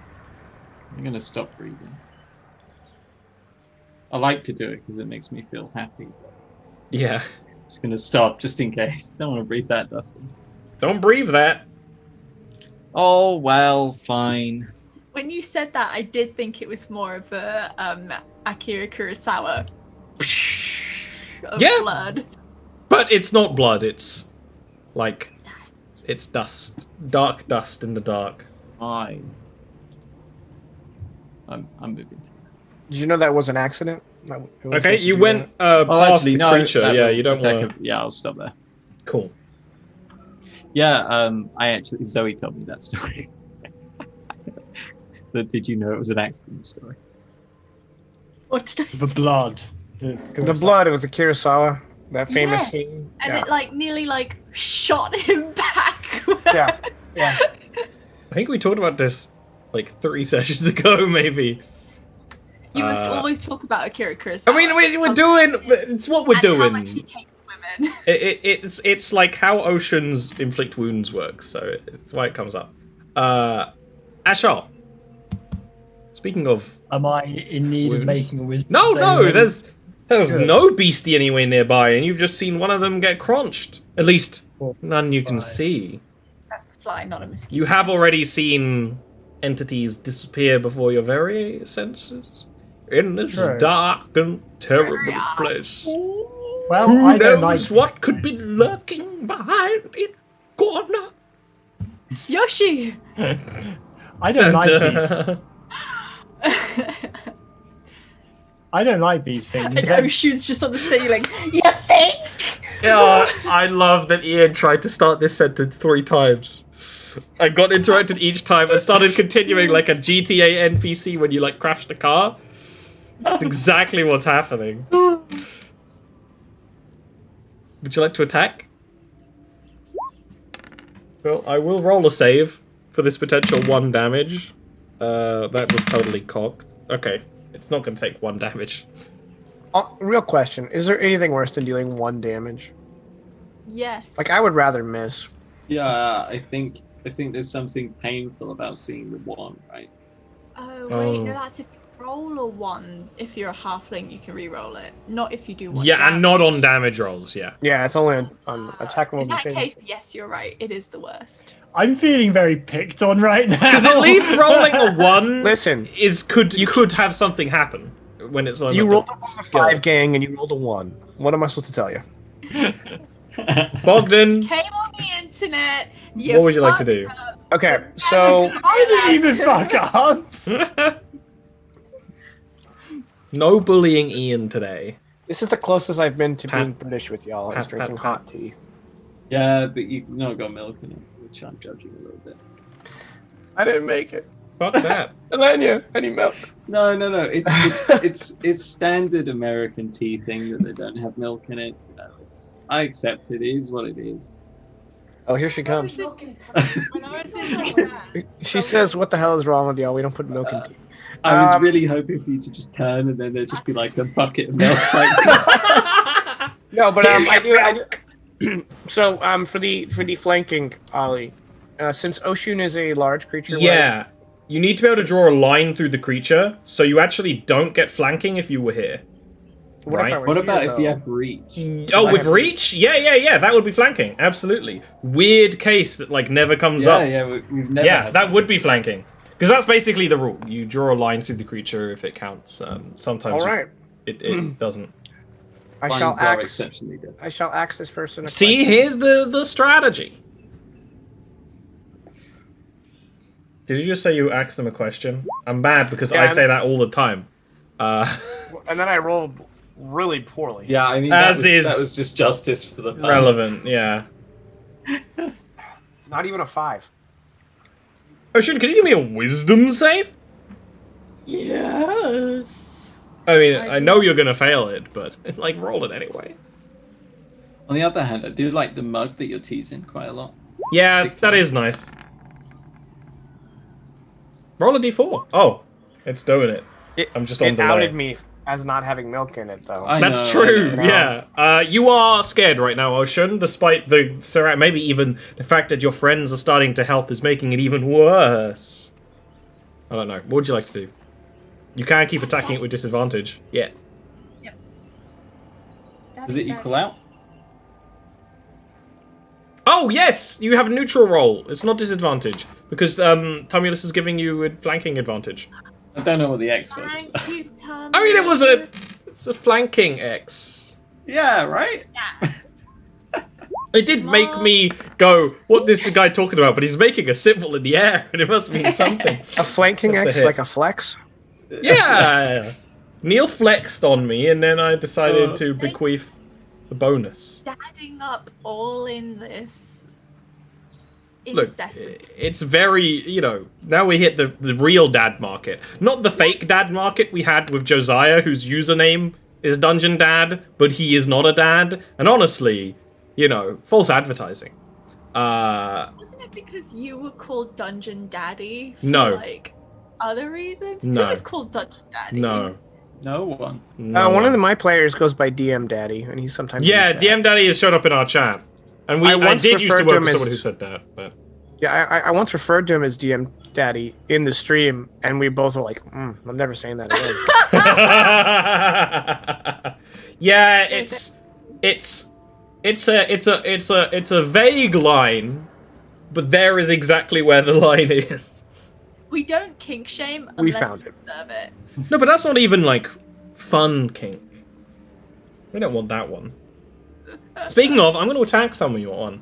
I'm gonna stop breathing. I like to do it because it makes me feel happy. Yeah. Just gonna stop just in case. Don't want to breathe that, Dustin. Don't breathe that. Oh well, fine. When you said that, I did think it was more of a Akira Kurosawa of Yeah. blood. But it's not blood, it's like it's dust. Dark dust in the dark. Fine. I'm moving to. Did you know that was an accident? Okay, you went past the creature. Yeah, you don't want to. Yeah, I'll stop there. Cool. Yeah, Zoe told me that story. But did you know it was an accident story? What did I The say? blood. The blood, it was the Kurosawa, that famous Yes. scene. And Yeah. it like nearly like shot him back. Yeah. Yeah. I think we talked about this like 3 sessions ago, maybe. You must always talk about Akira Kurosawa. I mean, we're doing. It's what we're and how doing. much he hates women. It's like how oceans inflict wounds works, so it's why it comes up. Ashal. Speaking of, Am I in need wounds. of making a wisdom? no, saving? there's Good. no beastie anywhere nearby, and you've just seen one of them get crunched. At least Cool. none you can Right. see. That's a fly, not a mosquito. You have already seen entities disappear before your very senses in this True. dark and terrible place. Well, Who I don't knows like what could be lurking behind it corner? Yoshi! I don't like Dun, these. dun. I don't like these things. And They're- Oshu's just on the ceiling. You think? Yeah, I love that Ian tried to start this sentence 3 times. I got interrupted each time and started continuing like a GTA NPC when you like crash the car. That's exactly what's happening. Would you like to attack? Well, I will roll a save for this potential 1 damage. That was totally cocked. Okay, it's not going to take 1 damage. Real question: is there anything worse than dealing 1 damage? Yes. Like, I would rather miss. Yeah, I think there's something painful about seeing the 1, right? Oh, wait, Oh. no, that's if you roll a 1. If you're a halfling, you can re-roll it. Not if you do 1. Yeah, and not on damage rolls, yeah. Yeah, it's only on attack rolls In and that save. case, yes, you're right. It is the worst. I'm feeling very picked on right now. Because at least rolling a 1 Listen, could have something happen when it's on you the rolled a skill. 5 gang and you rolled a 1. What am I supposed to tell you? Bogdan, Came on the internet. You what would you like to do? fucked up. Okay, so I didn't even fuck up. No bullying Ian today. this is the closest I've been to Pat- being British with y'all. Pat- Is drinking Pat- hot tea. Yeah, but you've not got milk in it, which I'm judging a little bit. I didn't make it. Fuck that. Elenia, I need milk. No. It's standard American tea thing that they don't have milk in it. You know, I accept it. It is what it is. Oh, here she comes. When I was in Japan, She says, "What the hell is wrong with y'all? We don't put milk in tea." I was really hoping for you to just turn and then there'd just be like a bucket of milk like this. No, but I do. So, for the flanking, Ollie, since Oshun is a large creature, Yeah. You need to be able to draw a line through the creature, so you actually don't get flanking if you were here. what if I right. were What here, about if you though? have reach? Oh, I with have- reach? Yeah, that would be flanking. Absolutely. Weird case that, like, never comes up. We've never Yeah, had that would be flanking. Because that's basically the rule. You draw a line through the creature if it counts. Sometimes All right, it doesn't. I shall Lines are axe. exceptionally good. I shall axe this person. a See, question. here's the strategy. Did you just say you asked them a question? I'm mad because Yeah, I I'm- say that all the time. And then I rolled really poorly. Yeah, I mean As is that was just justice for the relevant, yeah. Not even a 5. Oh, shit, can you give me a wisdom save? yes. I mean, I know you're gonna fail it, but, like, roll it anyway. On the other hand, I do like the mug that you're teasing quite a lot. Yeah, Big that fan. is nice. Roll a d4. Oh, it's doing it. I'm just on It delay. outed me as not having milk in it, though. That's true. Yeah. You are scared right now, Ocean, despite the maybe even the fact that your friends are starting to help is making it even worse. I don't know. What would you like to do? You can keep attacking it with disadvantage. Yeah. Yep. Does it equal out? Oh yes, you have a neutral roll. It's not disadvantage because Tumulus is giving you a flanking advantage. I don't know what the X was. Thank you, Tom. I mean, it's a flanking X. Yeah, right? Yeah. It did make me go, what this guy talking about? But he's making a symbol in the air, and it must mean something. A flanking That's a X, hit. like a flex? Yeah. Neil flexed on me, and then I decided to bequeath the bonus. Dadding up all in this. Look, Incessant. it's very, now we hit the real dad market. Not the fake dad market we had with Josiah, whose username is Dungeon Dad, but he is not a dad. And honestly, false advertising. Wasn't it because you were called Dungeon Daddy? For, No. Other reasons? No. Who was called Dungeon Daddy? No. No one. One of my players goes by DM Daddy, and he's sometimes Yeah, in chat. DM Daddy has showed up in our chat. And I once did used to referred to work him with as- someone who said that, but... Yeah, I once referred to him as DM Daddy in the stream, and we both were like, I'm never saying that again. Yeah, it's a vague line, but there is exactly where the line is. We don't kink shame We unless found we it. deserve it. No, but that's not even fun kink. We don't want that one. Speaking of, I'm going to attack someone.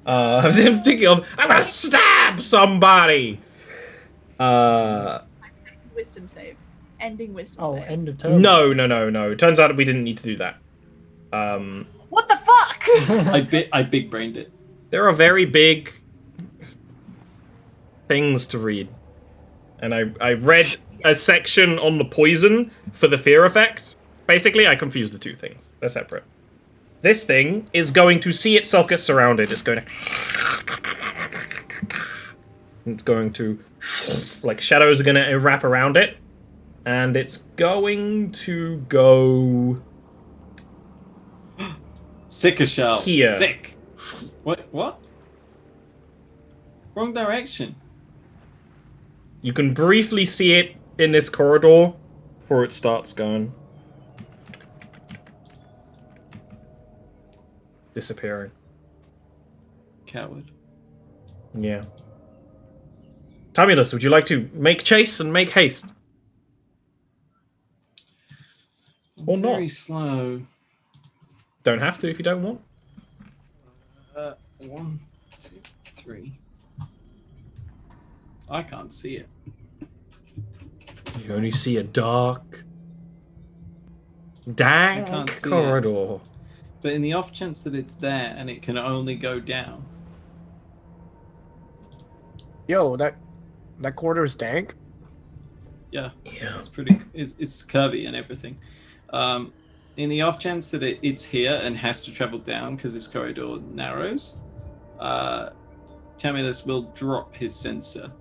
I was thinking of, I'm going to stab somebody. I'm saying wisdom save. Ending wisdom save. End of turn. No. It turns out we didn't need to do that. What the fuck? I big brained it. There are very big things to read. And I read a section on the poison for the fear effect. Basically, I confused the two things. They're separate. This thing is going to see itself get surrounded. It's going to... It's going to... shadows are going to wrap around it. And it's going to go... Sicker shell. Here. Sick. What? Wrong direction. You can briefly see it in this corridor before it starts going. Disappearing. Coward. Yeah. Tumulus, would you like to make chase and make haste? Or not? Very slow. Don't have to if you don't want. 1, 2, 3. I can't see it. You only see a dark, I dank can't see corridor. But in the off chance that it's there and it can only go down. Yo, that corridor is dank? Yeah. Yeah. It's pretty. It's curvy and everything. In the off chance that it's here and has to travel down because this corridor narrows, Tamulus will drop his sensor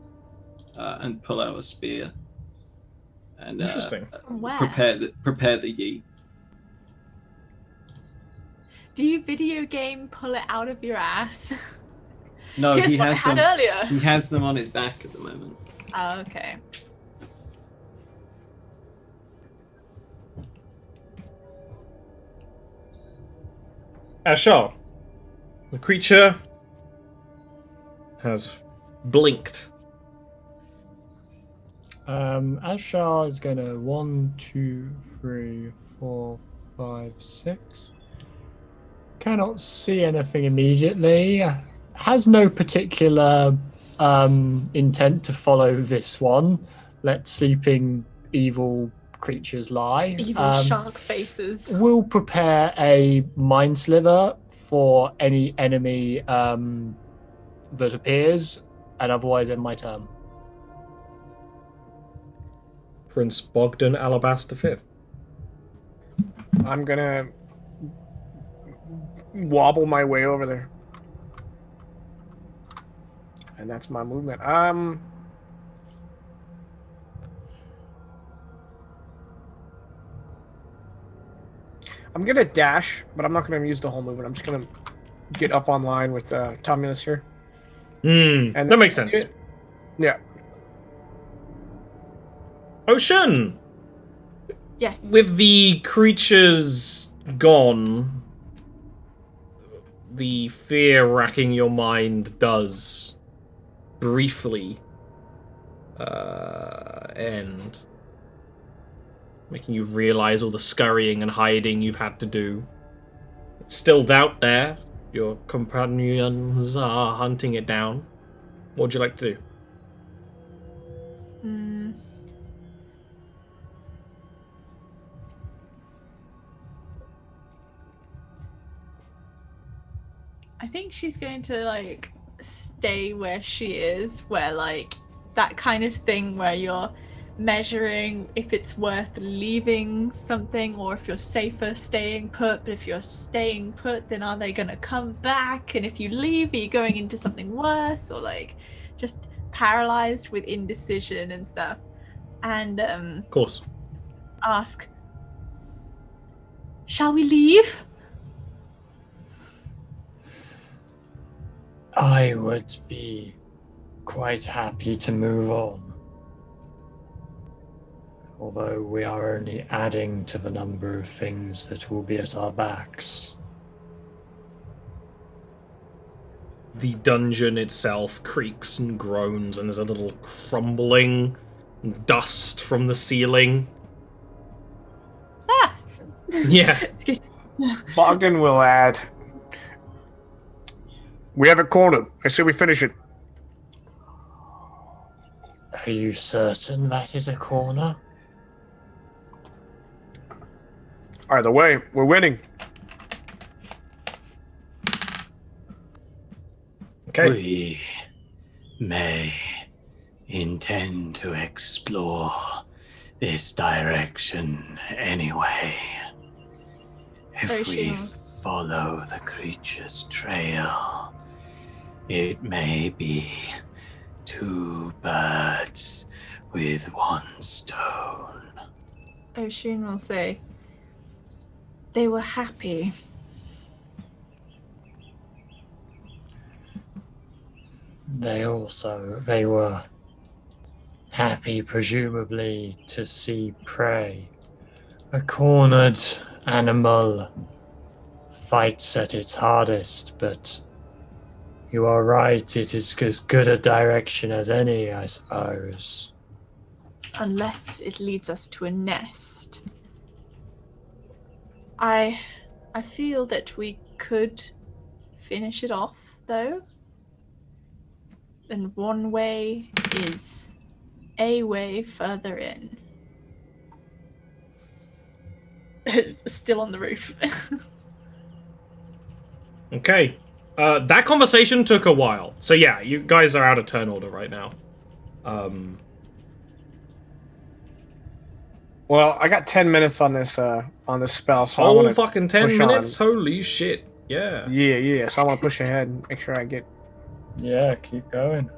and pull out a spear. And Interesting. Where? prepare the yeet. Do you video game pull it out of your ass? No, Here's he what I has had them. earlier. He has them on his back at the moment. Oh, okay. Ashar, the creature has blinked. Ashar is going to 1, 2, 3, 4, 5, 6. Cannot see anything immediately. Has no particular intent to follow this one. Let sleeping evil creatures lie. Evil shark faces. Will prepare a mind sliver for any enemy that appears, and otherwise end my turn. Prince Bogdan Alabaster V. I'm gonna wobble my way over there. And that's my movement. I'm gonna dash, but I'm not gonna use the whole movement. I'm just gonna get up online with Tommulus here. And that makes sense. Yeah. Ocean! Yes. With the creatures gone, the fear racking your mind does briefly end, making you realize all the scurrying and hiding you've had to do. It's still out there. Your companions are hunting it down. What would you like to do? I think she's going to like stay where she is, where like that kind of thing where you're measuring if it's worth leaving something or if you're safer staying put. But if you're staying put, then are they gonna come back? And if you leave, are you going into something worse, or like just paralyzed with indecision and stuff? And Of course. ask, shall we leave? I would be quite happy to move on. Although we are only adding to the number of things that will be at our backs. The dungeon itself creaks and groans, and there's a little crumbling dust from the ceiling. Ah! Yeah. It's good. Bogdan will add. We have it cornered. I say we finish it. Are you certain that is a corner? Either way, we're winning. Okay. We may intend to explore this direction anyway. If we follow the creature's trail, it may be 2 birds with 1 stone. Oshun will say, they were happy. They were happy, presumably, to see prey. A cornered animal fights at its hardest, but you are right, it is as good a direction as any, I suppose. Unless it leads us to a nest. I feel that we could finish it off, though. And one way is a way further in. Still on the roof. Okay. That conversation took a while. So yeah, you guys are out of turn order right now. Well, I got 10 minutes on this spell, so I Whole want fucking 10 push minutes? on. Holy shit. Yeah. Yeah. So I want to push ahead and make sure I get. Yeah, keep going.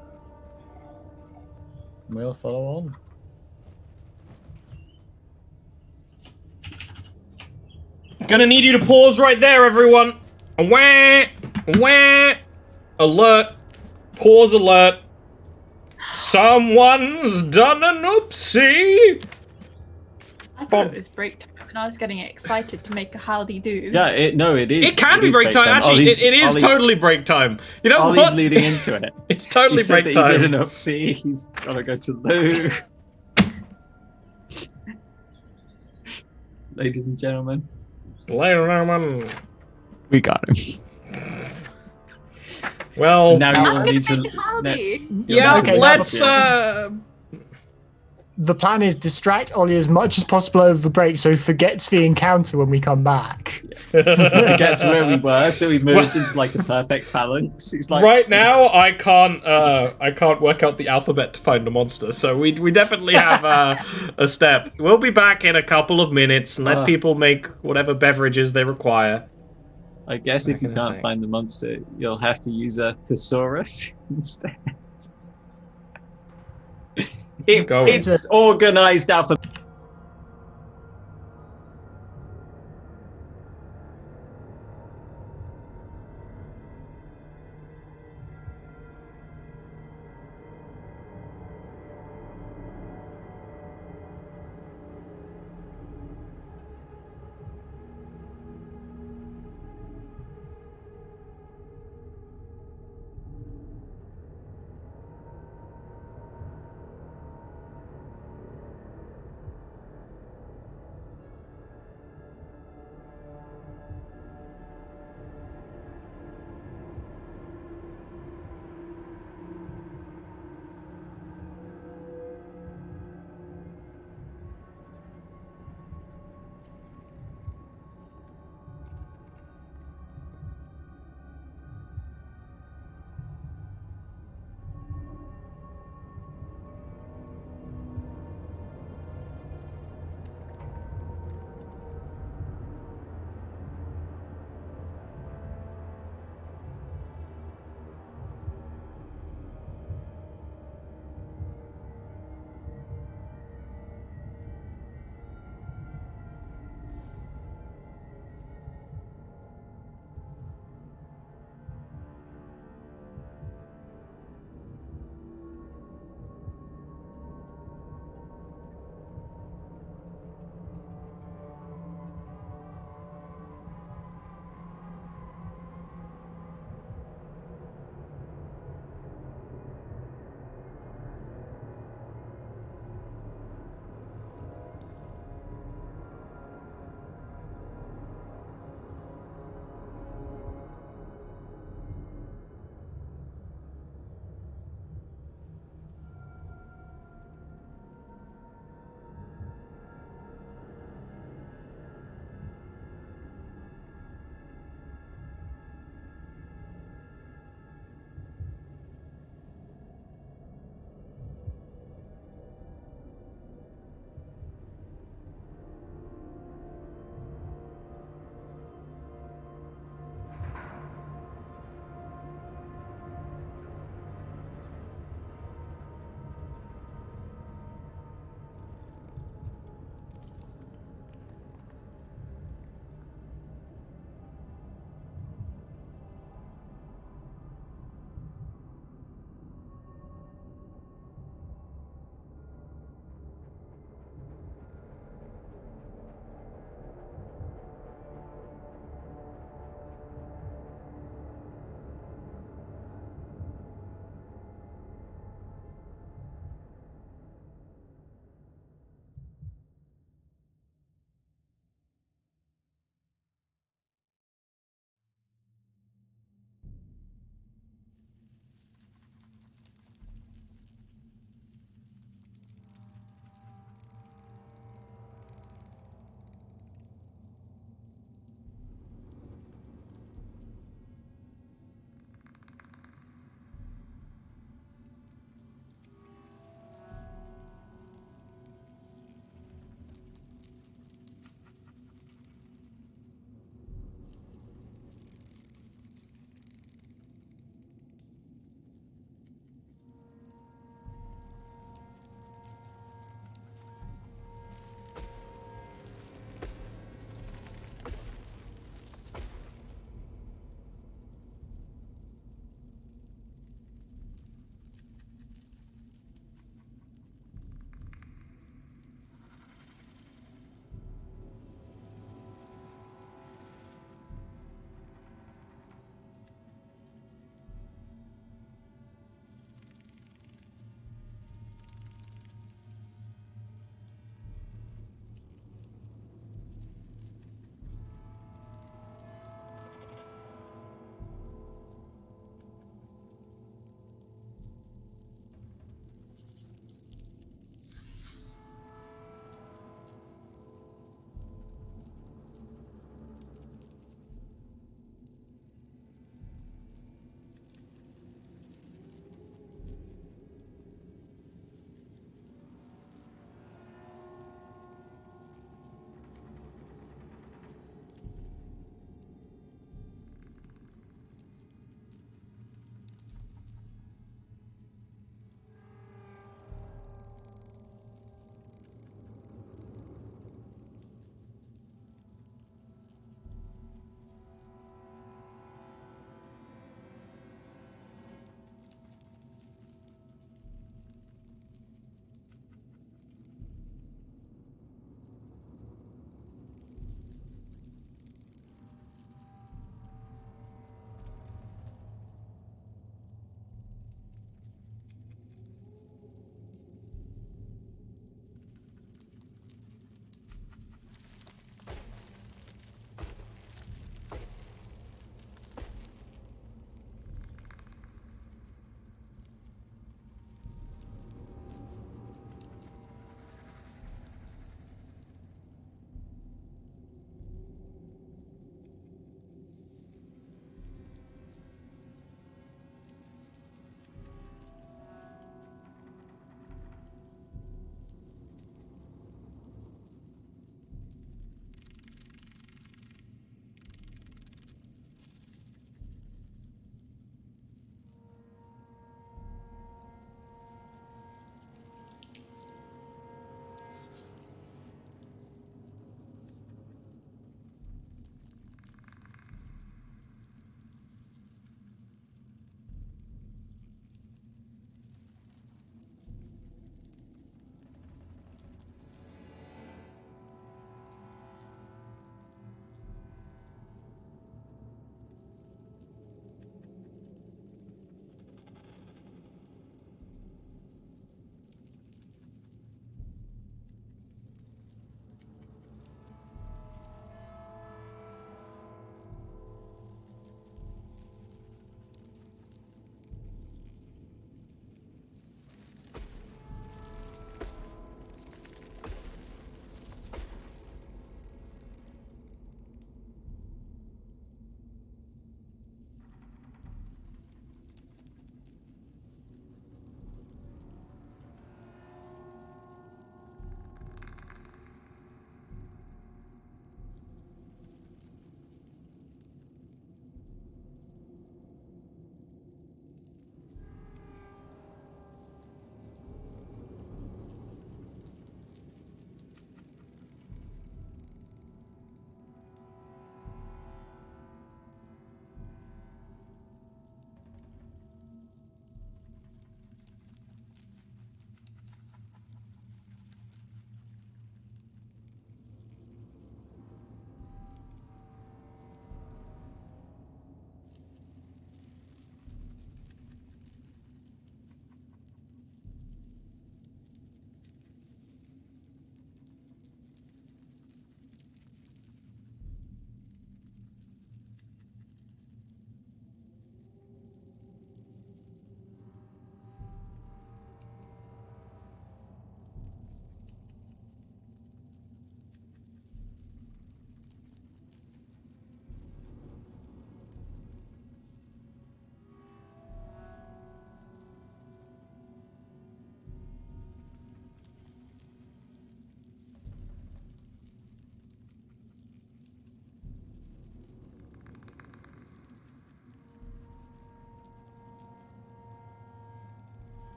We'll follow on. Gonna need you to pause right there, everyone. Wah, wah. Alert. Pause alert. Someone's done an oopsie. I thought it was break time, and I was getting excited to make a howdy-do. Yeah, it is. It can be break time. Actually, it is totally break time. You know Ollie's what? leading into it. It's totally He said break that he did time. an upsie. He's gotta go to loo. Ladies and gentlemen, Later, man. we got him. Well, Now I'm you all gonna need to. make a howdy. yeah, Okay, let's The plan is distract Ollie as much as possible over the break so he forgets the encounter when we come back. Forgets where we were, so we moved into like a perfect phalanx. It's like right now I can't work out the alphabet to find a monster, so we definitely have a step. We'll be back in a couple of minutes and let people make whatever beverages they require. I guess if you gonna can't say. find the monster, you'll have to use a thesaurus instead. Go. It's organized alphabet.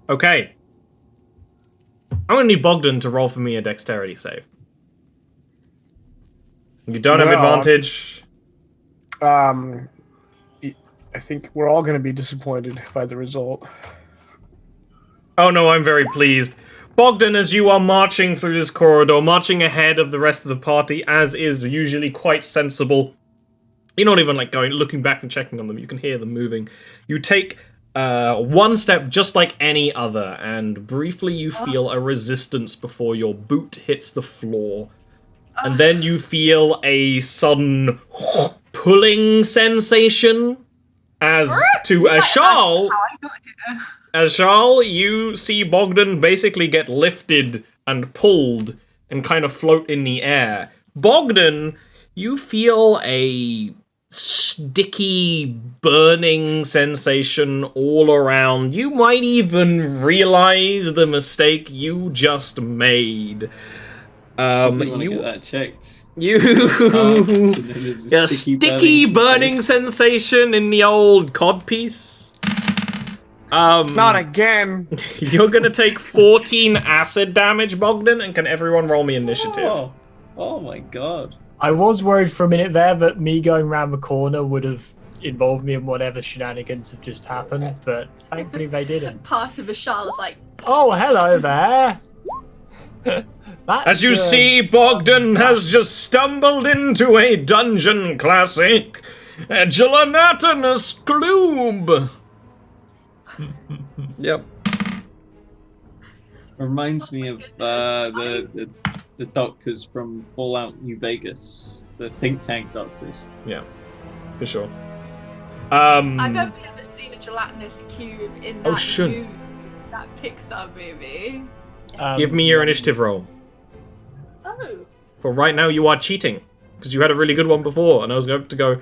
Okay. I'm gonna need Bogdan to roll for me a dexterity save. You don't have advantage. I think we're all going to be disappointed by the result. Oh no, I'm very pleased. Bogdan, as you are marching through this corridor, marching ahead of the rest of the party, as is usually quite sensible. You're not even like looking back and checking on them. You can hear them moving. You take one step just like any other, and briefly you feel a resistance before your boot hits the floor. And then you feel a sudden pulling sensation as to Ashal. Ashal, you see Bogdan basically get lifted and pulled and kind of float in the air. Bogdan, you feel a sticky, burning sensation all around. You might even realize the mistake you just made. Probably want to get that checked. A sticky burning sensation in the old codpiece. Not again. You're gonna take 14 acid damage, Bogdan, and can everyone roll me initiative? Oh my god. I was worried for a minute there that me going round the corner would have involved me in whatever shenanigans have just happened, but thankfully they didn't. Part of Ashal is like, Oh, hello there. As you see, Bogdan has just stumbled into a dungeon classic, a gelatinous gloom. Yep. Reminds me of the doctors from Fallout New Vegas, the think tank doctors. Yeah, for sure. I've only ever seen a gelatinous cube in that movie, that Pixar movie. Give me your initiative roll. Oh. For right now, you are cheating because you had a really good one before, and I was going to go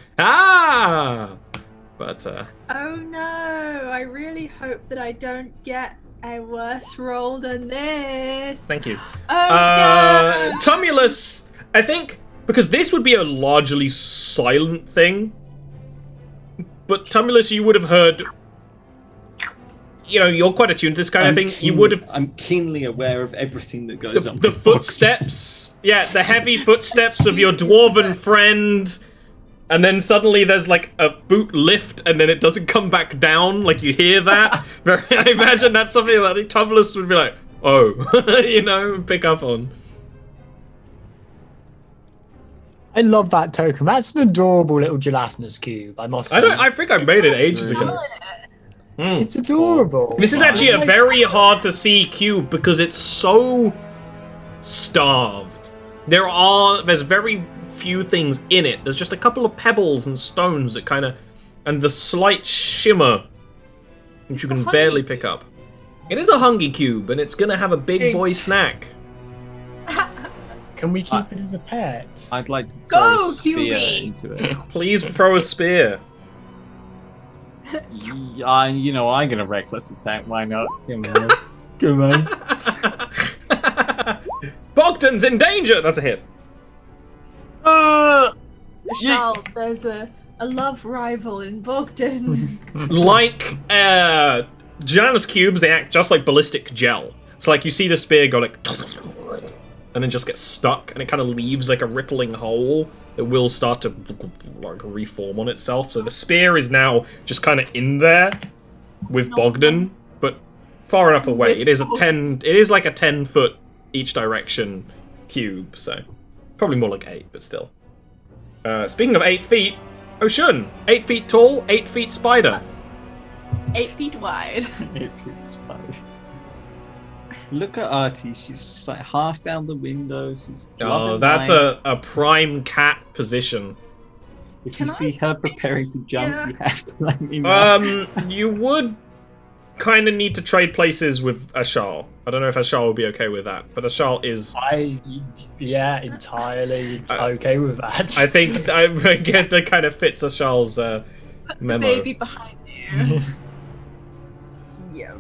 but Oh no! I really hope that I don't get a worse roll than this. Thank you. Oh no! Tumulus, I think because this would be a largely silent thing, but Tumulus, you would have heard. You know, you're quite attuned to this kind of thing. You would have. I'm keenly aware of everything that goes on. The footsteps. Yeah, the heavy footsteps of your dwarven friend. And then suddenly there's like a boot lift and then it doesn't come back down. Like you hear that. I imagine that's something that the Tumulus would be like, oh, you know, pick up on. I love that token. That's an adorable little gelatinous cube, I must say. I think I made it ages ago. It's adorable. This is actually a very hard to see cube because it's so starved. There's very few things in it. There's just a couple of pebbles and stones that kind of, and the slight shimmer, which you can barely pick up. It is a hungry cube, and it's gonna have a big boy snack. Can we keep it as a pet? I'd like to throw a spear QB. into it. Please throw a spear. Yeah, you know, I'm gonna reckless attack. Why not? Come on. Come on. Bogdan's in danger! That's a hit. Ashal, there's a love rival in Bogdan. Like Janus cubes, they act just like ballistic gel. So like you see the spear go like and then just get stuck, and it kind of leaves like a rippling hole that will start to like reform on itself. So the spear is now just kind of in there with Bogdan, but far enough away. It is like a 10-foot each direction cube, so probably more like 8, but still. Speaking of 8 feet, Oshun, 8 feet tall, 8 feet spider. 8 feet wide. 8 feet spider. Look at Artie. She's just like half down the window. She's just Oh, that's a prime cat position. If you see her preparing to jump, you have to let me know. You would kind of need to trade places with Ashal. I don't know if Ashal will be okay with that, but Ashal is... entirely okay with that. I think I get that kind of fits Ashal's memo. The baby behind you. Yeah.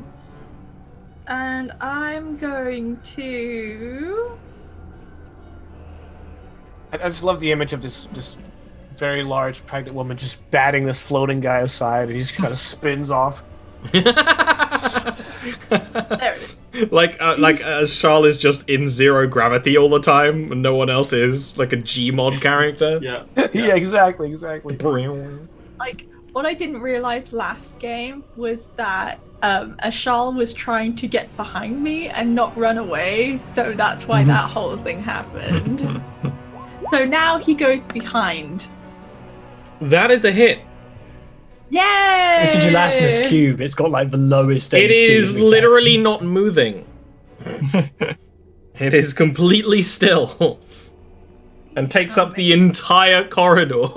And I'm going to... I just love the image of this very large pregnant woman just batting this floating guy aside, and he just kind of spins off. like Charles is just in zero gravity all the time, and no one else is, like a Gmod character. Yeah. Yeah, exactly. Like, what I didn't realize last game was that Ashal was trying to get behind me and not run away, so that's why that whole thing happened. So now he goes behind. That is a hit. Yay! It's a gelatinous cube. It's got like the lowest It AC is we can. literally not moving. It is completely still. And takes up the entire corridor.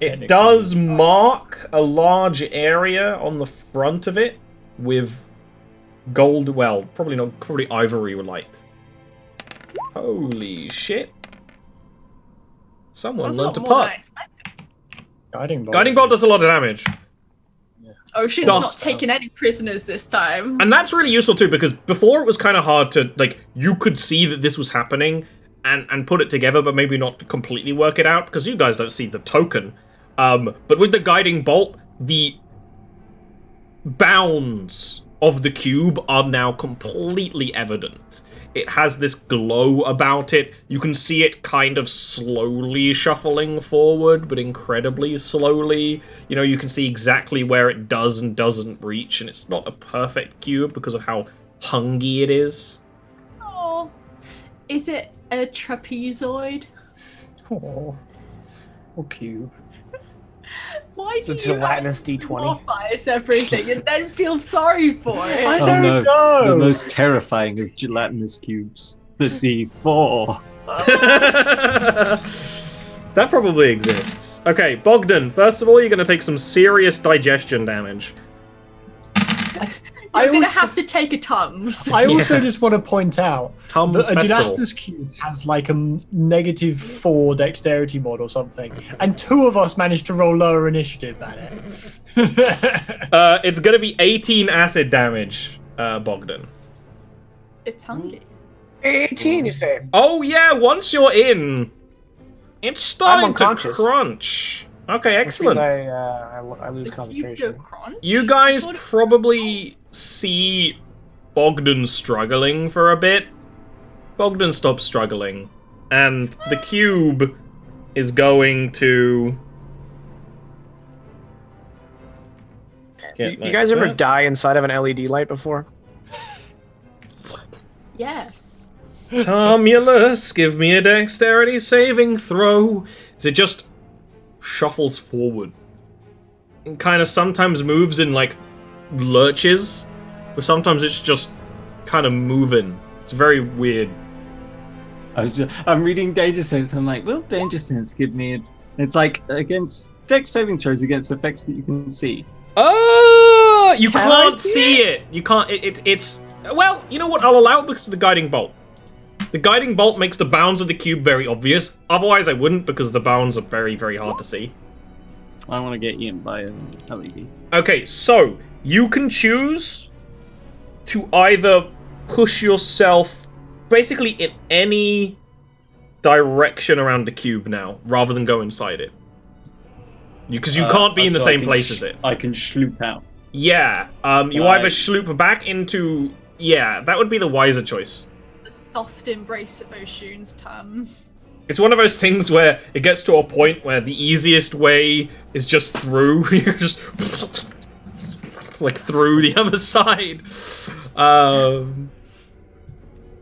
It does mark a large area on the front of it with gold, well, probably ivory light. Holy shit. Someone learned to putt. Guiding bolt. Guiding bolt does a lot of damage. Ocean's Stuff. not taking any prisoners this time. And that's really useful too, because before it was kind of hard to, like, you could see that this was happening and put it together, but maybe not completely work it out, because you guys don't see the token. But with the guiding bolt, the bounds of the cube are now completely evident. It has this glow about it. You can see it kind of slowly shuffling forward, but incredibly slowly. You know, you can see exactly where it does and doesn't reach, and it's not a perfect cube because of how hungy it is. Oh, is it a trapezoid? Oh, cube. Why It's do a you gelatinous have to D20. morphize everything and then feel sorry for it? I Oh don't no, know. the most terrifying of gelatinous cubes, the D4. That probably exists. Okay, Bogdan, first of all, you're going to take some serious digestion damage. You're gonna also- have to take a Tums. I also Yeah. just want to point out Tums that a Festival. gelatinous cube has like a -4 dexterity mod or something, and 2 of us managed to roll lower initiative than it. It's going to be 18 acid damage, Bogdan. It's hungry. 18, you say? Oh yeah, once you're in, it's starting to unconscious. crunch. Okay, Which means excellent. I lose You go concentration. crunch. You guys probably see Bogdan struggling for a bit. Bogdan stops struggling, and the cube is going to... You guys ever die inside of an LED light before? Yes. Tumulus, give me a dexterity saving throw. Is it just shuffles forward? And kind of sometimes moves in like lurches, but sometimes it's just kind of moving. It's very weird. I'm reading Danger Sense. I'm like, will Danger Sense give me? It's like against dex saving throws against effects that you can see. Oh, you Can I can't see see it. You can't. It's well. You know what? I'll allow it because of the guiding bolt. The guiding bolt makes the bounds of the cube very obvious. Otherwise, I wouldn't because the bounds are very, very hard to see. I want to get eaten by an LED. Okay, so you can choose to either push yourself basically in any direction around the cube now, rather than go inside it. Because you can't be in the So I same can place as it. I can sloop out. Yeah, you Right. either sloop back into... Yeah, that would be the wiser choice. The soft embrace of Oshun's Tum. It's one of those things where it gets to a point where the easiest way is just through. You're just... like, through the other side.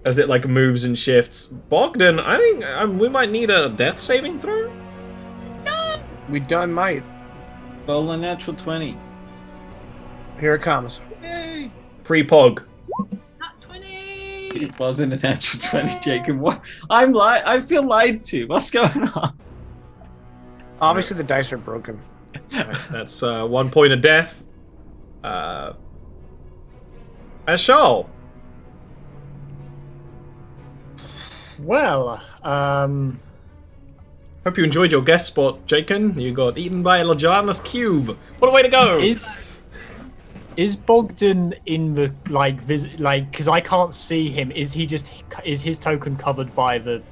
As it, like, moves and shifts. Bogdan, I think we might need a death saving throw? We done might. Roll a natural 20. Here it comes. Yay! Pre-pog. Nat 20! It wasn't a natural 20, Jacob. What? I feel lied to. What's going on? Obviously, the dice are broken. Alright, that's 1 point of death. Ashal. Well, Hope you enjoyed your guest spot, Jaken. You got eaten by a Lajanus cube. What a way to go! is Bogdan in the because I can't see him. Is his token covered by the?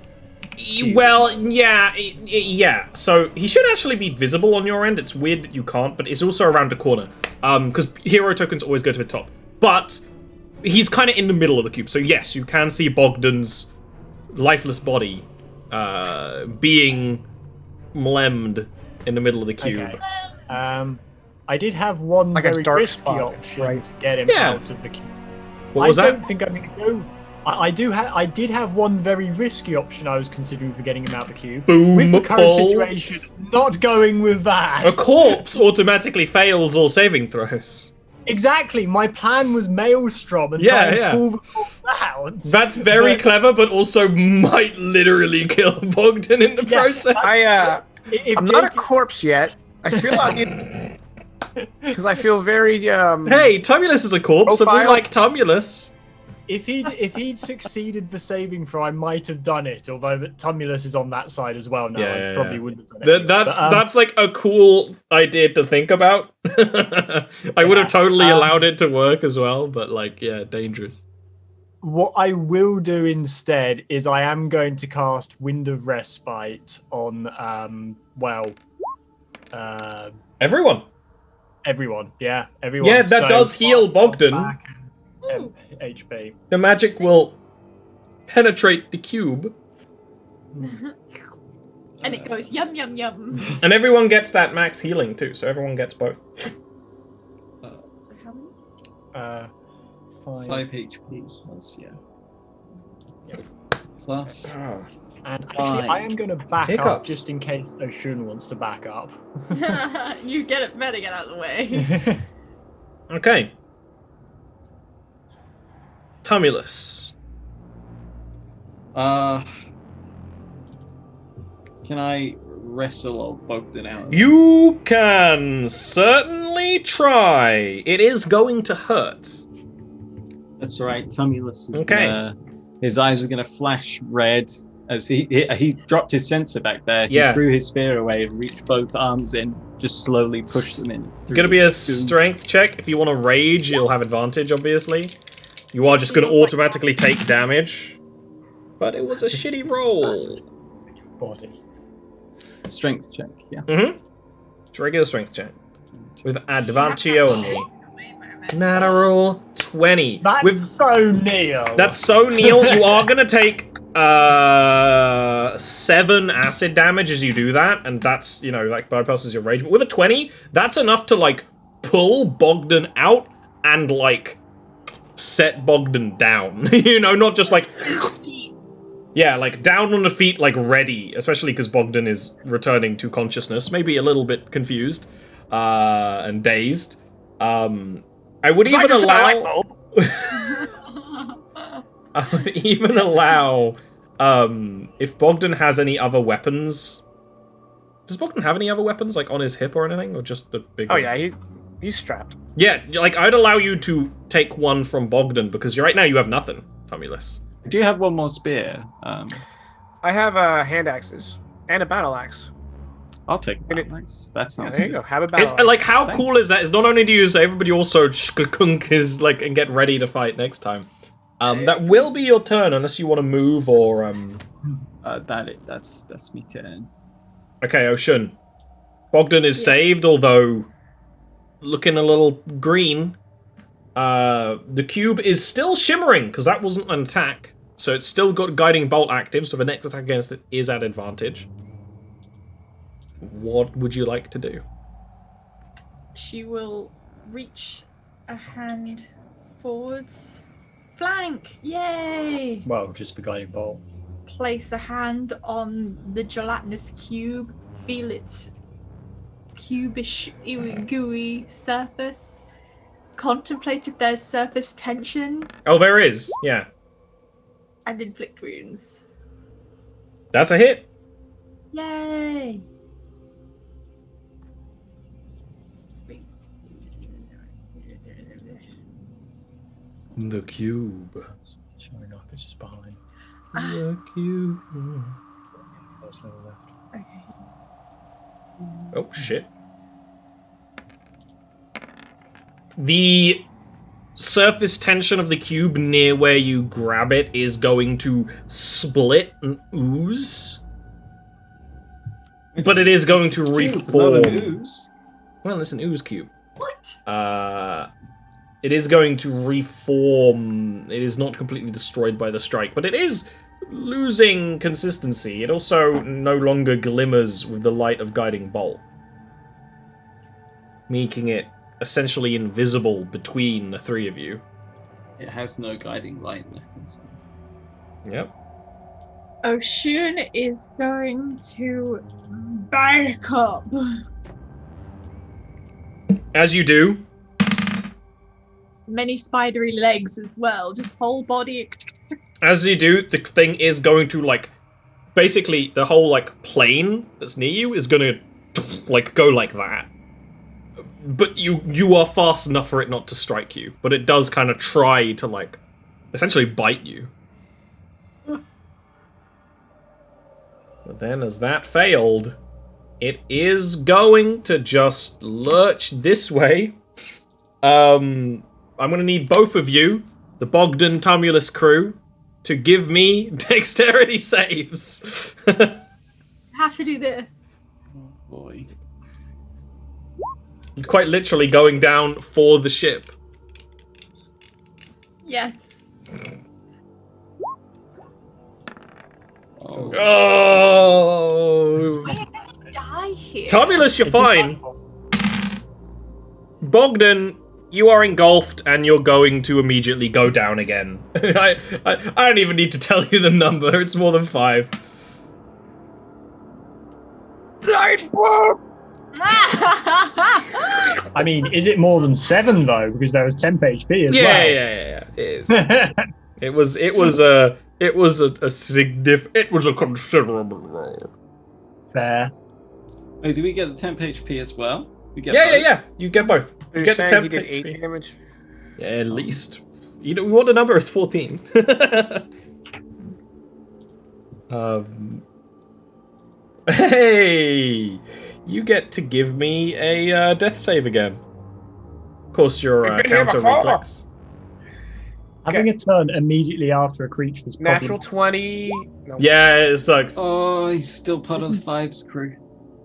Well, yeah, yeah. So he should actually be visible on your end. It's weird that you can't, but it's also around the corner. Because hero tokens always go to the top. but he's kind of in the middle of the cube. So yes, you can see Bogdan's lifeless body being mlemmed in the middle of the cube. Okay. I did have one Like a very dark risky spot, option right? to get him Yeah. out of the cube. What was I that? don't think I'm going to go. I did have one very risky option I was considering for getting him out of the cube. Boom, With the current Paul. situation, not going with that. A corpse automatically fails all saving throws. Exactly. My plan was Maelstrom and Yeah, try and yeah. pull the corpse out. That's very But clever, but also might literally kill Bogdan in the Yeah, process. if I'm not a Jake- corpse yet. I feel like because I feel very Hey, Tumulus is a corpse, and we Profile. like Tumulus. If he'd succeeded the saving throw, I might have done it. Although that Tumulus is on that side as well now, Yeah, I probably yeah. wouldn't have done it. That's like a cool idea to think about. I would have totally allowed it to work as well, but like, yeah, dangerous. What I will do instead is I am going to cast Wind of Respite on Everyone. everyone. Yeah, everyone. Yeah, that does heal Bogdan. back and 10 HP. The magic will penetrate the cube, And it goes yum yum yum. and everyone gets that max healing too. So everyone gets both. How many? 5 HP plus, yeah. Plus. And actually, I am going to back up Hiccups. just in case Oshun wants to back up. You better get out of the way. Okay. Tumulus. Can I wrestle old Bogdan out? You can certainly try. It is going to hurt. That's right. Tumulus is Okay. his eyes are gonna flash red as he dropped his sensor back there. He Yeah. threw his spear away and reached both arms in, just slowly pushed them in. It's gonna be a strength check. If you want to rage, you'll have advantage, obviously. You are just gonna automatically take damage. But it was a shitty roll. Body. Strength check, yeah. Mm-hmm. It's a regular strength check. With advantage only. Natural 20. That's so Neil. That's so Neil. You are gonna take 7 acid damage as you do that, and that's, you know, like bypasses your rage. But with a 20, that's enough to like pull Bogdan out and like set Bogdan down. You know, not just like yeah, like down on the feet, like ready, especially because Bogdan is returning to consciousness, maybe a little bit confused and dazed. I would even allow. I would even allow if Bogdan has any other weapons. Does Bogdan have any other weapons, like on his hip or anything, or just the big? Oh one? yeah, he's strapped. Yeah, like I'd allow you to take one from Bogdan because right now you have nothing, Tumulus. I do have one more spear. I have hand axes and a battle axe. I'll take And that. it- Nice. That Yeah, sounds there you good. go. Have a battle It's axe. like how Thanks. cool is that? It's not only do you save, but you also skunk is like and get ready to fight next time. That will be your turn unless you want to move or That's me turn. Okay, Ocean. Bogdan is saved, although looking a little green. The cube is still shimmering because that wasn't an attack, so it's still got guiding bolt active. So the next attack against it is at advantage. What would you like to do? She will reach a hand forwards. Flank! Yay! Well, just for guiding bolt. Place a hand on the gelatinous cube. Feel its cubish, gooey surface. Contemplate if there's surface tension. Oh, there is. Yeah, And inflict wounds. that's a hit. Yay! The cube. Showing up, it's just behind. The cube. First level left. Okay. Oh shit. The surface tension of the cube near where you grab it is going to split and ooze. But it is going to Not reform. an ooze. Well, it's an ooze cube. What? It is going to reform. It is not completely destroyed by the strike, but it is losing consistency. It also no longer glimmers with the light of guiding bolt, making it essentially invisible between the three of you. It has no guiding light left inside. Yep. Oshun is going to back up. As you do, Many spidery legs as well, just whole body. the thing is going to, like, basically the whole, like, plane that's near you is gonna, like, go like that. But you are fast enough for it not to strike you, but it does kind of try to, like, essentially bite you. But then as that failed, it is going to just lurch this way. I'm going to need both of you, the Bogdan Tumulus crew, to give me dexterity saves. I have to do this. Oh boy. You're quite literally going down for the ship. Yes. Oh. Oh! We're gonna die here. Tumulus, you're fine. Bogdan, you are engulfed and you're going to immediately go down again. I don't even need to tell you the number, it's more than 5. I mean, is it more than 7 though? Because there was temp HP as well. Yeah, it is. It was a considerable roll. Fair. Oh, do we get the temp HP as well? We get Yeah. both? You get both. You're get the saying he temp did 8 HP. damage? Yeah, at least. You know what the number is? 14. Hey, you get to give me a death save again. Of course, your We've been here counter before. reflex. Having a turn immediately after a creature was probably... Natural 20. No. Yeah, it sucks. Oh, he's still part of the Fives crew.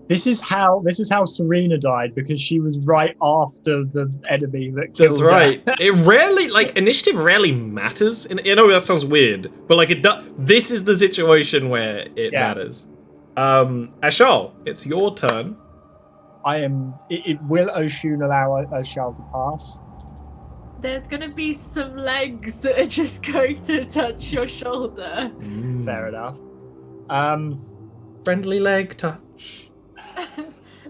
This is how Serena died, because she was right after the enemy that killed That's her. right. It rarely, like, initiative rarely matters. And I know that sounds weird, but like this is the situation where it matters. Ashal, it's your turn. Will Oshun allow Ashal to pass? There's gonna be some legs that are just going to touch your shoulder. Fair enough. Friendly leg touch.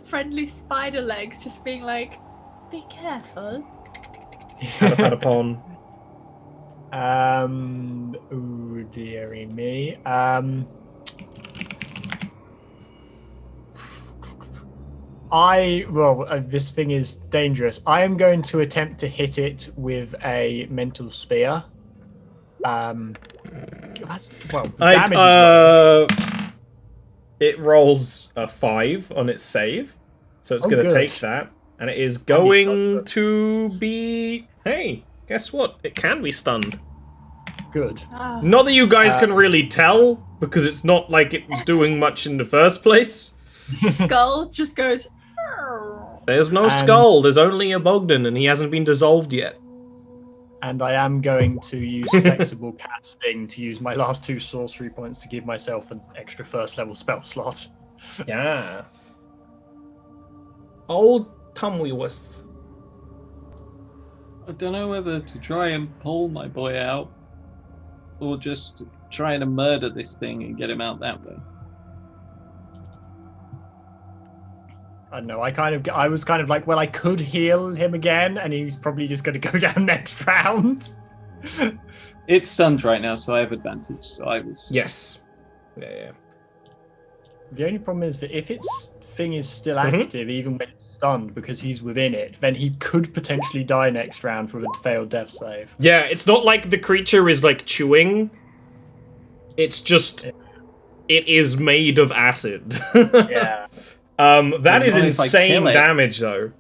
Friendly spider legs just being like, be careful. Pat upon. Ooh, dearie me. This thing is dangerous. I am going to attempt to hit it with a mental spear. The damage is low. It rolls a 5 on its save, so it's going to take that, and it is going to be... Hey, guess what? It can be stunned. Good. Not that you guys can really tell, because it's not like it was doing much in the first place. Skull just goes. There's no skull, there's only a Bogdan, and he hasn't been dissolved yet. And I am going to use flexible casting to use my last 2 sorcery points to give myself an extra first level spell slot. Yeah. Old Tumulus. I don't know whether to try and pull my boy out or just try and murder this thing and get him out that way. I don't know. I was kind of like, well, I could heal him again, and he's probably just going to go down next round. It's stunned right now, so I have advantage. So I was. Yes. Yeah. The only problem is that if its thing is still active, even when it's stunned, because he's within it, then he could potentially die next round with a failed death save. Yeah, it's not like the creature is like chewing. It's just, it is made of acid. Yeah. That is insane damage, though.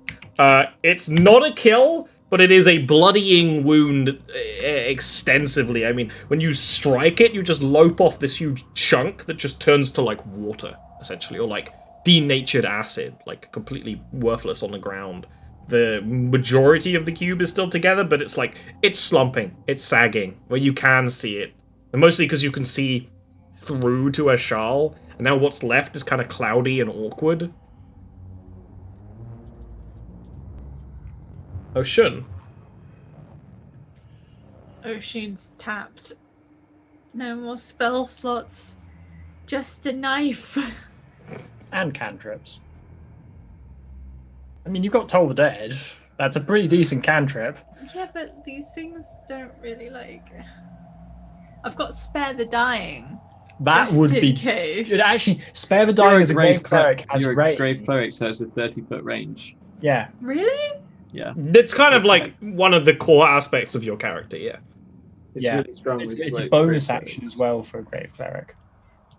It's not a kill, but it is a bloodying wound extensively. I mean, when you strike it, you just lope off this huge chunk that just turns to, like, water, essentially, or, like, denatured acid, like, completely worthless on the ground. the majority of the cube is still together, but it's like, it's slumping, it's sagging, where you can see it. And mostly because you can see through to a Ashal, and now what's left is kind of cloudy and awkward. Ocean. Ocean's tapped. No more spell slots. Just a knife. And cantrips. I mean, you've got Toll the Dead. That's a pretty decent cantrip. Yeah, but these things don't really like. I've got Spare the Dying. That just would in be. case. Actually, Spare the Dying as a grave cleric has You're a range. grave cleric, so it's a 30-foot range. Yeah. Really? Yeah. It's kind of like one of the core aspects of your character, yeah. It's Yeah. really strong. It's a bonus action as well for a grave cleric.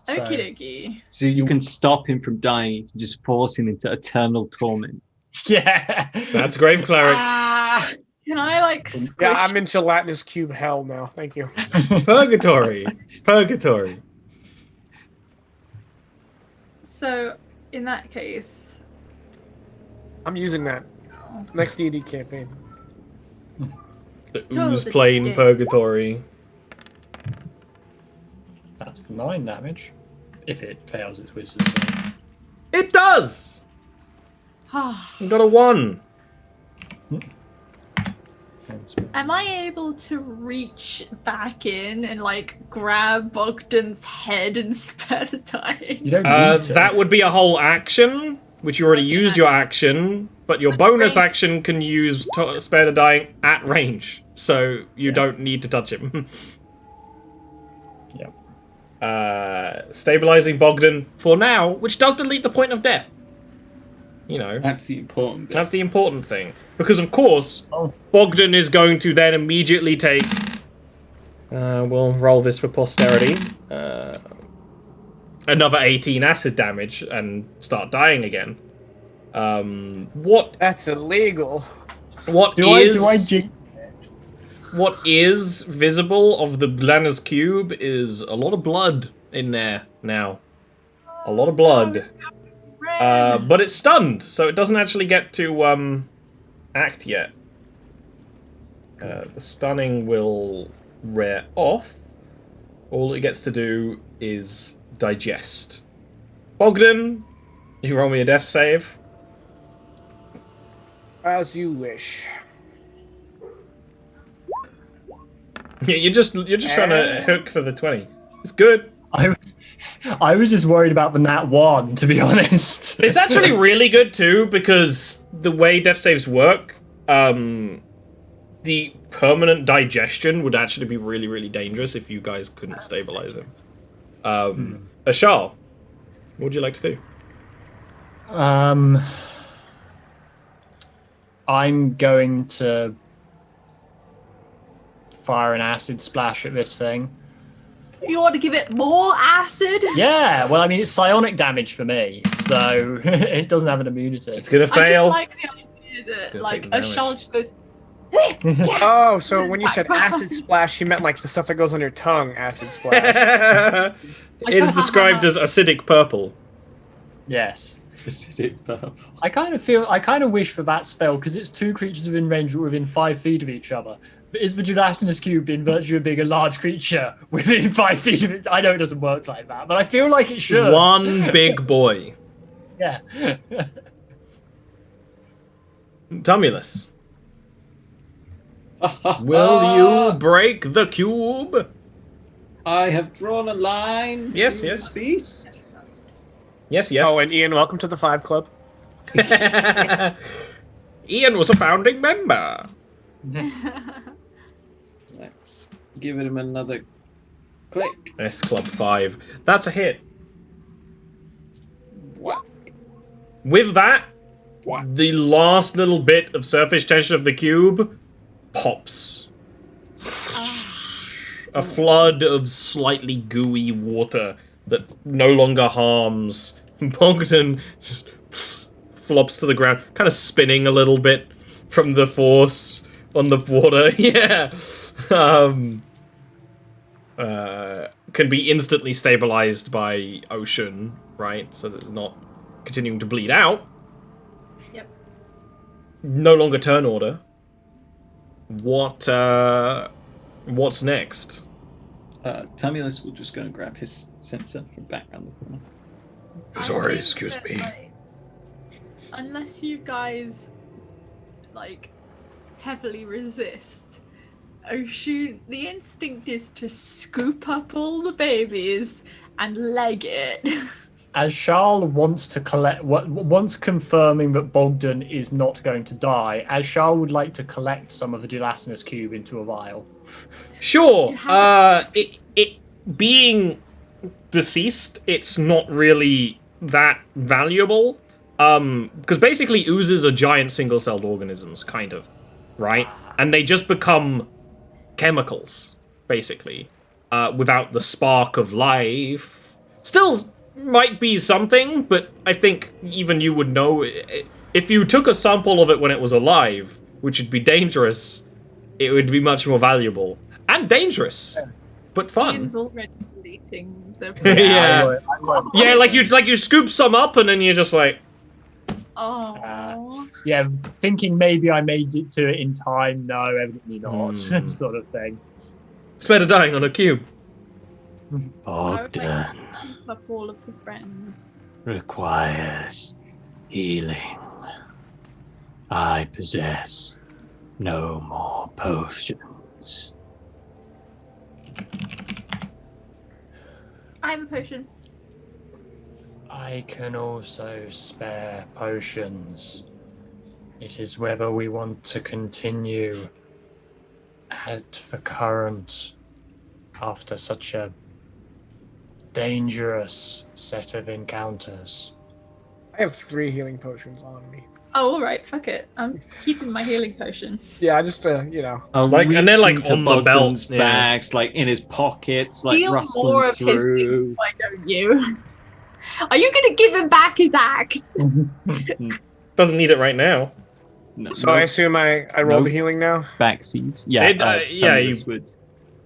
So- Okie dokie. So you can stop him from dying. You can just force him into eternal torment. Yeah. That's grave clerics. Can I like squish? Yeah, I'm in gelatinous cube hell now. Thank you. Purgatory. Purgatory. So in that case, I'm using that next D&D campaign. The Oh, ooze the plane dead. purgatory. That's for 9 damage. If it fails its wisdom. It does! Ah, You got a 1. am I able to reach back in and like grab Bogdan's head and spare the dying? You don't need to. That would be a whole action, which you already used your action, but your bonus action can use Spare the Dying at range, so you don't need to touch him. Yep. Stabilizing Bogdan for now, which does delete the point of death. You know, That's the important bit. that's the important thing. Because, of course, Oh. Bogdan is going to then immediately take... we'll roll this for posterity. Another 18 acid damage and start dying again. What That's illegal. Do I jinx? What is visible of the Blanner's cube is a lot of blood in there now. A lot of blood. But it's stunned, so it doesn't actually get to act yet. The stunning will wear off. All it gets to do is digest. Bogdan, you roll me a death save. As you wish. Yeah, you're just trying to hook for the 20. It's good. I was just worried about the nat 1, to be honest. It's actually really good too, because the way death saves work, the permanent digestion would actually be really, really dangerous if you guys couldn't stabilize him. Ashal, what would you like to do? I'm going to fire an acid splash at this thing. You want to give it more acid? Yeah, well, I mean, it's psionic damage for me, so it doesn't have an immunity. It's gonna I just fail. like the idea that Gonna like take the a shell damage. just goes. Oh, so when you said acid splash, you meant like the stuff that goes on your tongue, acid splash. It's described as acidic purple. Yes. Acidic purple. I kind of wish for that spell, because it's 2 creatures within range within 5 feet of each other. But is the gelatinous cube in virtue of being a large creature within 5 feet of it? I know it doesn't work like that, but I feel like it should. One big boy. Yeah. Tumulus. Will you break the cube? I have drawn a line. Yes, to yes. the beast. Yes, yes. Oh, and Ian, welcome to the 5 Club. Ian was a founding member. Let's give him another click. S Club 5. That's a hit. What? With that, What? the last little bit of surface tension of the cube pops. A flood of slightly gooey water that no longer harms. Bogdan just flops to the ground, kind of spinning a little bit from the force on the water. Yeah. Can be instantly stabilized by ocean, right? So that it's not continuing to bleed out. Yep. no longer turn order. What's next? Tamulus will just go and grab his sensor from back around the corner. Sorry, I think excuse that, me. like, unless you guys like heavily resist, Oshun, the instinct is to scoop up all the babies and leg it. As Charles wants to collect, once confirming that Bogdan is not going to die, as Charles would like to collect some of the gelatinous cube into a vial. Sure. You have It being deceased, it's not really that valuable. Because basically oozes are giant single-celled organisms, kind of, right? And they just become chemicals, basically, without the spark of life. Still might be something, but I think even you would know if you took a sample of it when it was alive, which would be dangerous. It would be much more valuable and dangerous, but fun. Ian's already deleting the. Yeah. I won't. Yeah, like you scoop some up and then you're just like, Oh. Yeah, thinking maybe I made it to it in time. No, evidently not. Hmm. Sort of thing. it's better dying on a cube. Bogdan Keep up all of the friends. requires healing. I possess no more potions. I have a potion. I can also spare potions. It is whether we want to continue at the current after such a dangerous set of encounters. I have 3 healing potions on me. Oh, all right. Fuck it. I'm keeping my healing potion. Yeah, I just you know. I'll Like- and they're, like, reach into on the belt, Bogdan's yeah. bags, like in his pockets, like Steal more rustling of his through. things, why don't you? Are you going to give him back his axe? Doesn't need it right now. No, So I assume I rolled No. a healing now. backseats. Yeah, Yeah, Tamulus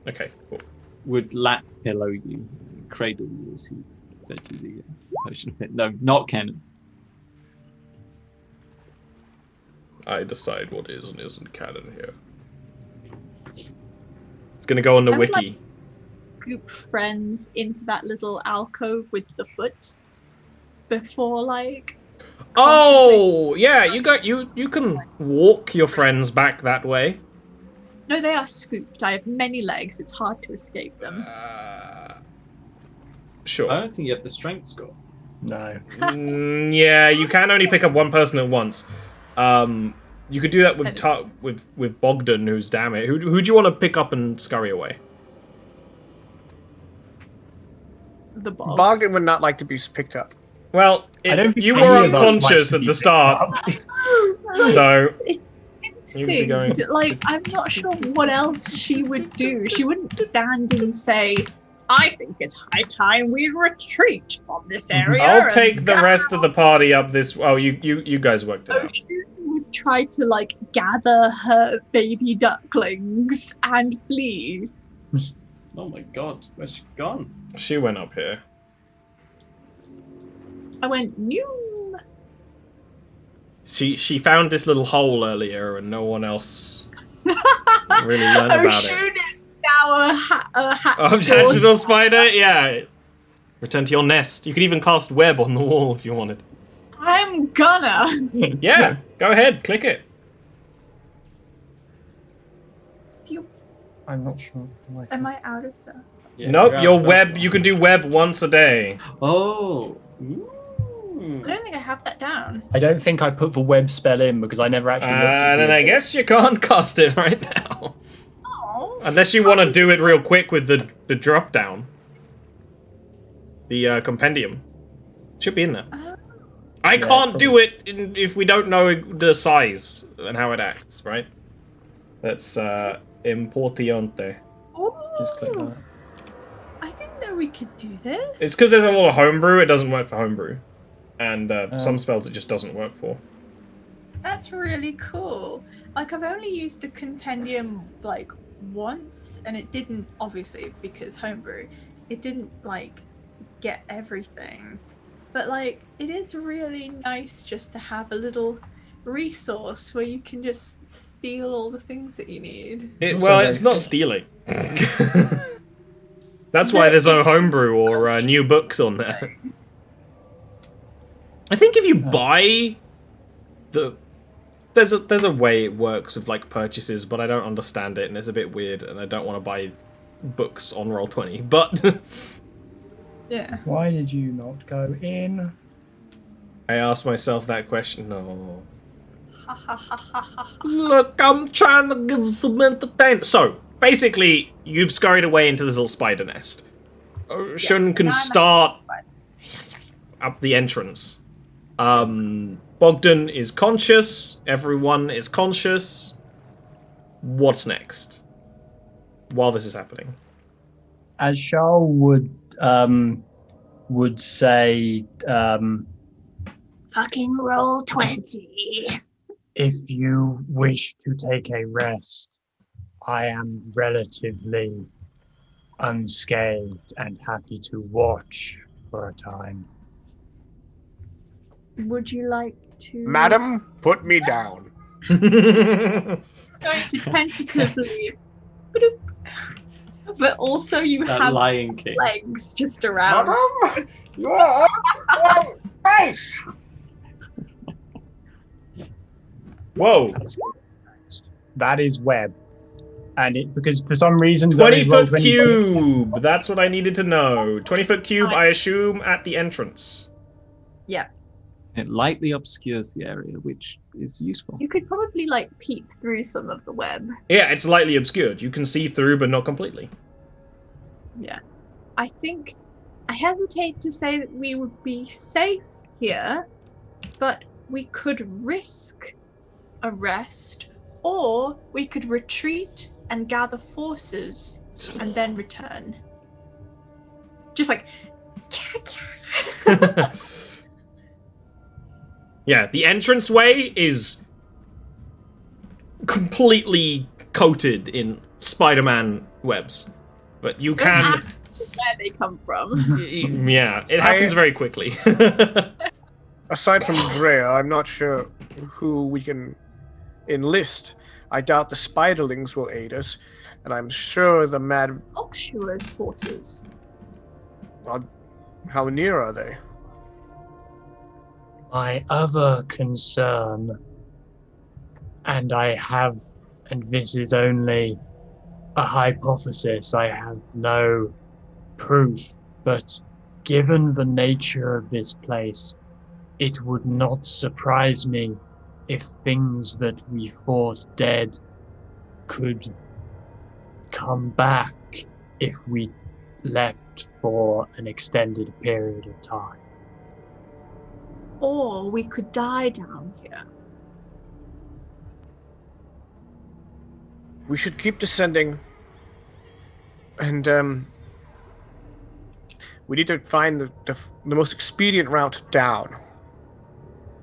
Okay, cool. would lap pillow you, cradle you as he fed you the potion. No, not canon. I decide what is and isn't canon here. It's gonna go on the I would wiki. Group friends into that little alcove with the foot before, like. Oh, yeah, you can walk your friends back that way. No, they are scooped. I have many legs. It's hard to escape them. Sure. I don't think you have the strength score. No. Yeah, you can only pick up one person at once. You could do that with Bogdan, who's damn it. Who do you want to pick up and scurry away? The bog. Bogdan would not like to be picked up. Well, I don't think you any were of us unconscious like to at be the picked start, up. so It's You'd be going- instinct. Like, I'm not sure what else she would do. She wouldn't stand and say, I think it's high time we retreat from this area. I'll and take the rest of the party up this. Oh, you guys worked it out. Ocean would try to, like, gather her baby ducklings and flee. Oh my god, where's she gone? She went up here. I went, noom. She found this little hole earlier, and no one else really learned about it. Ocean is now a Oh, Hatchable spider? Yeah. Return to your nest. You could even cast web on the wall if you wanted. I'm gonna. Yeah, go ahead, click it. I'm not sure. Am I out of that? Yeah, Nope, you're your supposed web, to. you can do web once a day. Oh. I don't think I have that down. I don't think I put the web spell in because I never actually looked at Then the- I guess you can't cast it right now. Oh. Unless you want to do it real quick with the drop down. The compendium. Should be in there. I Yeah, can't do it if we don't know the size and how it acts, right? That's importante. Just click Oh, that. I didn't know we could do this. It's because there's a lot of homebrew, it doesn't work for homebrew. And some spells it just doesn't work for. That's really cool. Like, I've only used the compendium, like, once, and it didn't, obviously, because homebrew, it didn't, like, get everything. But, like, it is really nice just to have a little resource where you can just steal all the things that you need. It's not stealing. That's why there's no homebrew or new books on there. I think if you buy there's a way it works with like purchases, but I don't understand it and it's a bit weird, and I don't want to buy books on Roll20. But Yeah. Why did you not go in? I asked myself that question. No. Look, I'm trying to give some entertainment. So basically, you've scurried away into this little spider nest. Shun can start up the entrance. Bogdan is conscious. Everyone is conscious. What's next? While this is happening, As Charl would say, Fucking roll 20. if you wish to take a rest, I am relatively unscathed and happy to watch for a time. Would you like to... Madam, put me down. Going to tentatively... But also you That have Lion King. legs just around. Madam, you are face. whoa! That is web. And it, because for some reason... 20-foot cube! That's what I needed to know. 20-foot cube, I assume, at the entrance. Yeah. It lightly obscures the area, which is useful. You could probably like peek through some of the web. Yeah, it's lightly obscured. You can see through, but not completely. Yeah. I hesitate to say that we would be safe here, but we could risk a rest, or we could retreat and gather forces and then return. Just like... Yeah, the entranceway is completely coated in Spider-Man webs. But you can... where they come from. Yeah, it happens very quickly. Aside from Drea, I'm not sure who we can enlist. I doubt the spiderlings will aid us, and I'm sure the mad... Oxshua's forces. How near are they? My other concern, and I have, and this is only a hypothesis, I have no proof, but given the nature of this place, it would not surprise me if things that we thought dead could come back if we left for an extended period of time. Or we could die down here. We should keep descending, and we need to find the most expedient route down.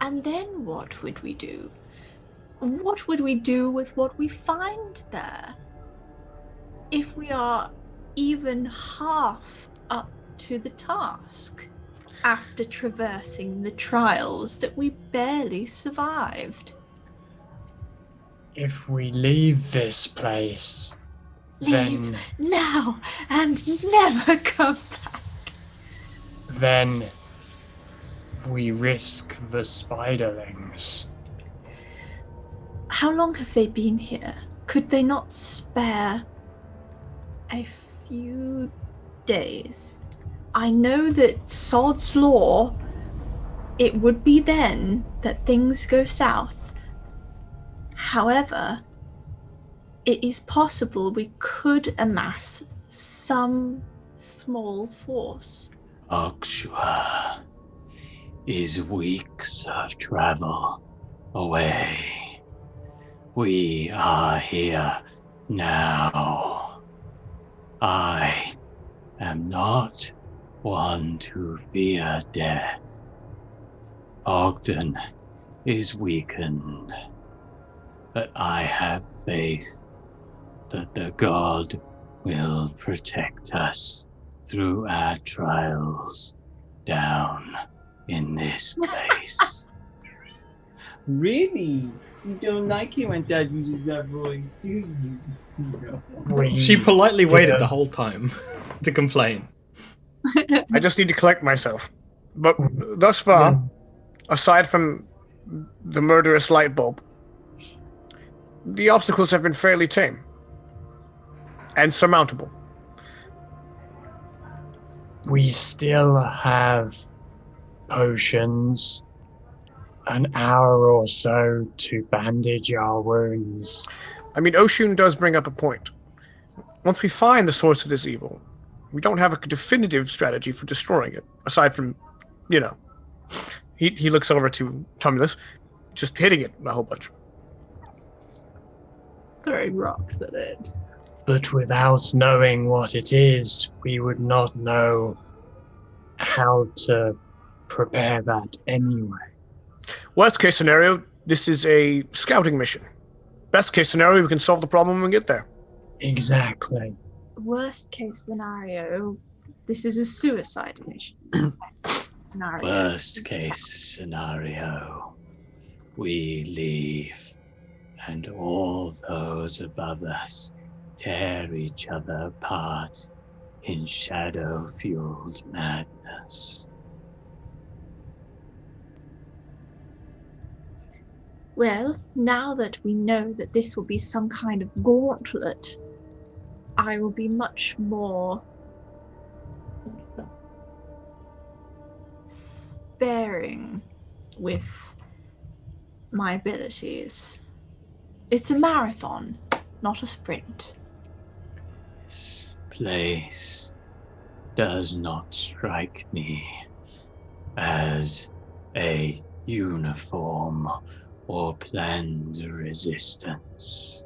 And then what would we do? What would we do with what we find there? If we are even half up to the task, after traversing the trials that we barely survived. If we leave this place, Leave then, now and never come back. then we risk the spiderlings. How long have they been here? Could they not spare a few days? I know that Sod's Law, it would be then that things go south. However, it is possible we could amass some small force. Oxshua is weeks of travel away. We are here now. I am not one to fear death. Ogden is weakened, but I have faith that the God will protect us through our trials down in this place. Really? You don't like it when Dad uses that voice, do you? No. She politely waited still- the whole time to complain. I just need to collect myself. But thus far, aside from the murderous light bulb, the obstacles have been fairly tame and surmountable. We still have potions, an hour or so to bandage our wounds. I mean, Oshun does bring up a point. Once we find the source of this evil, we don't have a definitive strategy for destroying it, aside from, he looks over to Tumulus, just hitting it a whole bunch. Throwing rocks at it. But without knowing what it is, we would not know how to prepare that anyway. Worst case scenario, this is a scouting mission. Best case scenario, we can solve the problem when we get there. Exactly. Worst case scenario, this is a suicide mission. Scenario. Worst case scenario, we leave, and all those above us tear each other apart in shadow-fueled madness. Well, now that we know that this will be some kind of gauntlet, I will be much more sparing with my abilities. It's a marathon, not a sprint. This place does not strike me as a uniform or planned resistance.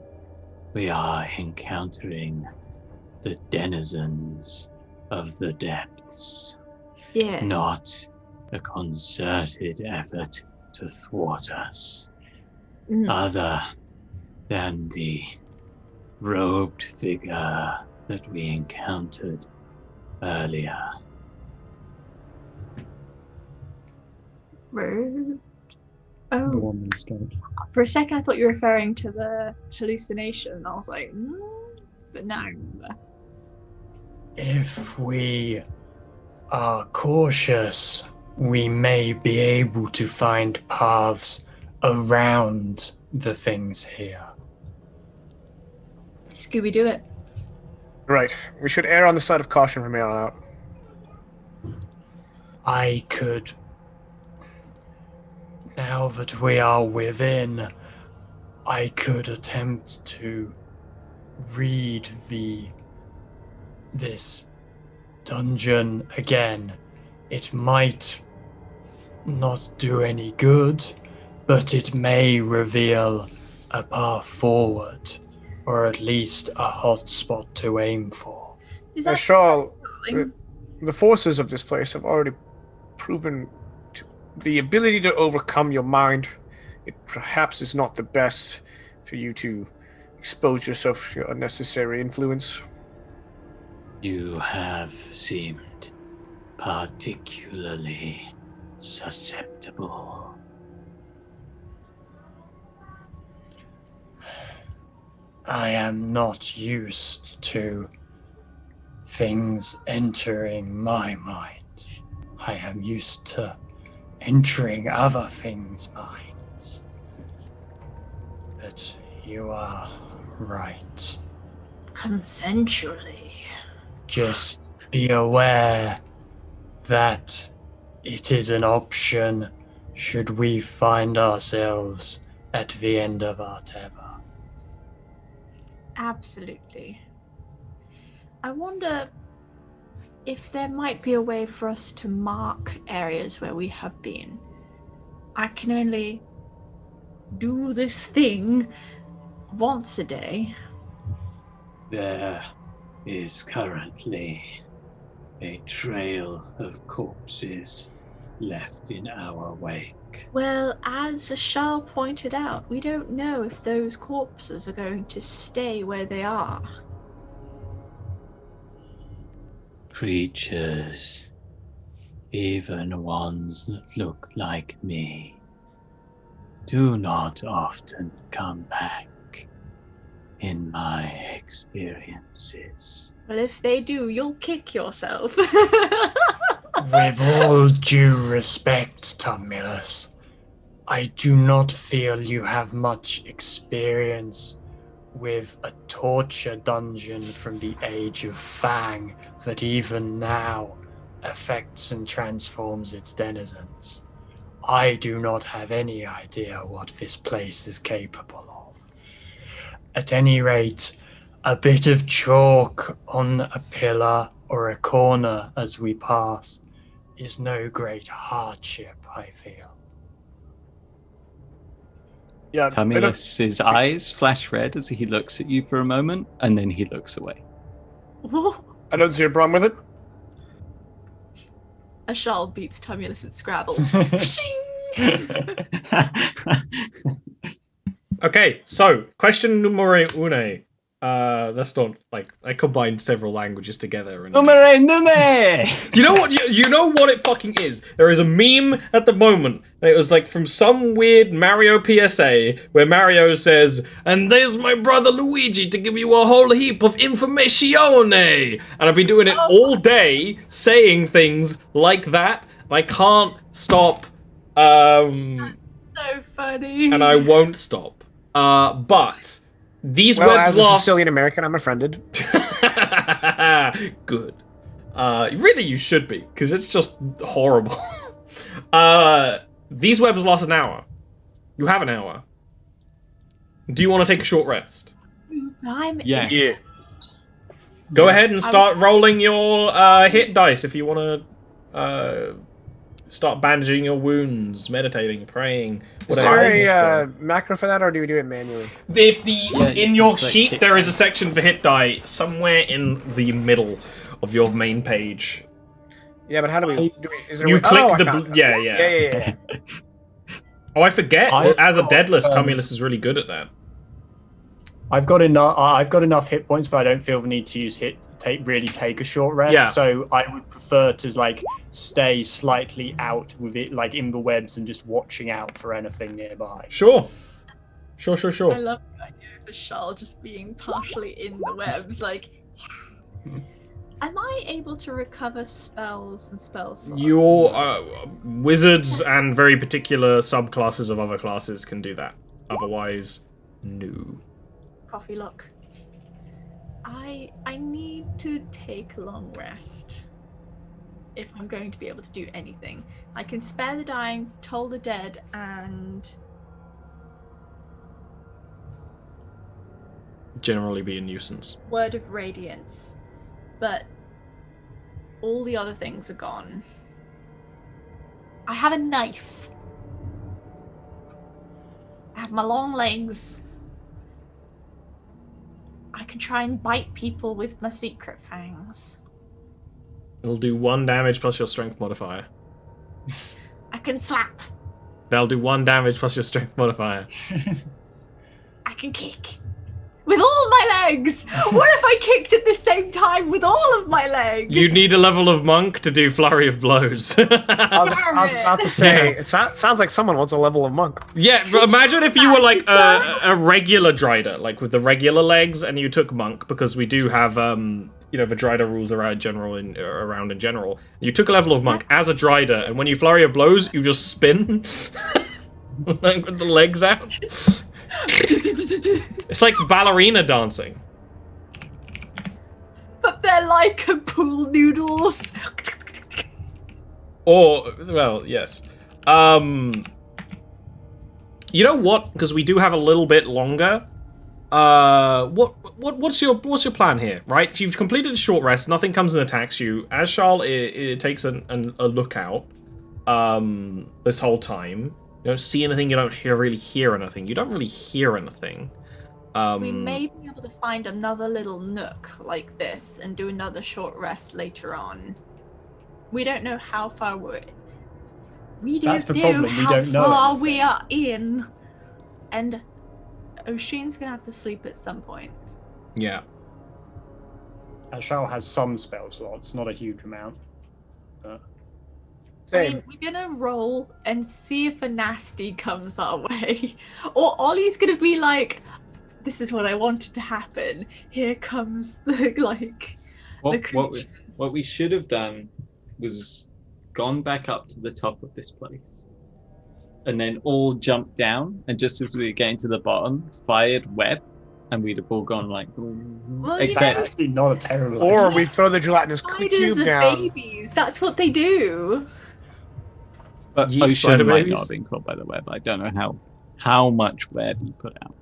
We are encountering the denizens of the depths, Yes. not a concerted effort to thwart us, other than the robed figure that we encountered earlier. Rude. The Oh, woman's dead. for a second I thought you were referring to the hallucination. I was like, but no. If we are cautious, we may be able to find paths around the things here. Scooby do it. Right. We should err on the side of caution from here on out. I could, now that we are within, I could attempt to read this dungeon again. It might not do any good, but it may reveal a path forward, or at least a hot spot to aim for. Is that Shal, something? the forces of this place have already proven the ability to overcome your mind. It perhaps is not the best for you to expose yourself to unnecessary influence. You have seemed particularly susceptible. I am not used to things entering my mind. I am used to entering other things' minds. But you are right. Consensually. Just be aware that it is an option should we find ourselves at the end of our tether. Absolutely. I wonder if there might be a way for us to mark areas where we have been. I can only do this thing once a day. There is currently a trail of corpses left in our wake. Well, as Ashal pointed out, we don't know if those corpses are going to stay where they are. do not often come back in my experiences. Well, if they do, you'll kick yourself. With all due respect, Tumulus, I do not feel you have much experience with a torture dungeon from the Age of Fang that even now affects and transforms its denizens. I do not have any idea what this place is capable of. At any rate, a bit of chalk on a pillar or a corner as we pass is no great hardship, I feel. Yeah, Tumulus's eyes flash red as he looks at you for a moment, and then he looks away. I don't see a problem with it. Ashal beats Tumulus at Scrabble. Okay, so question numero uno. That's not like I combined several languages together. And you know what? You know what it fucking is. There is a meme at the moment. It was like from some weird Mario PSA where Mario says, "And there's my brother Luigi to give you a whole heap of informazione." And I've been doing it all day, saying things like that. And I can't stop. So funny. And I won't stop. But these Well, webs as a last. Sicilian American, I'm offended. Good. Really, you should be, because it's just horrible. These webs last an hour. You have an hour. Do you want to take a short rest? I'm Yeah. Go ahead and start rolling your hit dice if you want to start bandaging your wounds, meditating, praying, Is whatever. there a macro for that, or do we do it manually? If in your it's like sheet hit there is die. a section for hit die somewhere in the middle of your main page. Yeah, but how do we do it? Is there You a way- click oh, I the found it. yeah. Yeah. Oh, I forget. I've As a got, deadless, Tumulus is really good at that. I've got enough hit points, but I don't feel the need to use take a short rest. Yeah. So I would prefer to like stay slightly out with it, like in the webs, and just watching out for anything nearby. Sure. I Sure. love the idea of Ashal just being partially in the webs. Like, am I able to recover spells and spell slots? Your wizards and very particular subclasses of other classes can do that. Otherwise, no. Coffee look. I need to take a long rest if I'm going to be able to do anything. I can spare the dying, toll the dead, and Generally be a nuisance. word of radiance, but all the other things are gone. I have a knife. I have my long legs. I can try and bite people with my secret fangs. It'll do 1 damage plus your strength modifier. I can slap. That'll do 1 damage plus your strength modifier. I can kick. With all my legs! What if I kicked at the same time with all of my legs? You'd need a level of monk to do flurry of blows. I was about to say, it sounds like someone wants a level of monk. Yeah, but imagine if you were like a regular Drider, like with the regular legs, and you took monk, because we do have the Drider rules around in general. You took a level of monk as a Drider, and when you flurry of blows, you just spin like with the legs out. It's like ballerina dancing. But they're like pool noodles. Or, well, yes. You know what? Because we do have a little bit longer. What's your plan here? Right, you've completed a short rest. Nothing comes and attacks you. As Charles it takes a lookout. This whole time, you don't see anything. You don't really hear anything. You don't really hear anything. We may be able to find another little nook like this and do another short rest later on. We don't know how far we That's don't the know problem, we how don't know far anything. we are in. And Oshin's gonna have to sleep at some point. Yeah. Ashal has some spell slots, not a huge amount. But I Same. mean, we're gonna roll and see if a nasty comes our way. Or Ollie's gonna be like, this is what I wanted to happen. Here comes the, like, the creatures. What we should have done was gone back up to the top of this place and then all jumped down, and just as we were getting to the bottom, fired web, and we'd have all gone like, Well, except That's actually not a terrible Or idea. we throw the gelatinous spiders cube are down. babies. That's what they do. but Yeet spider Ocean might babies? not have been caught by the web. I don't know how much web you put out.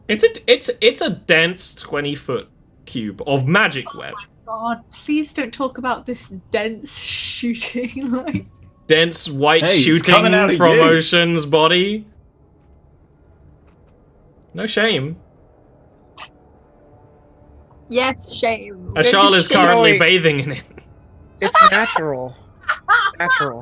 It's a dense 20-foot cube of magic web. God, please don't talk about this dense shooting. Like, Dense white Hey, it's shooting coming out of from you. Ocean's body. No shame. yes, shame. Ashal is shame. currently Zoe. bathing in it. It's natural. It's natural.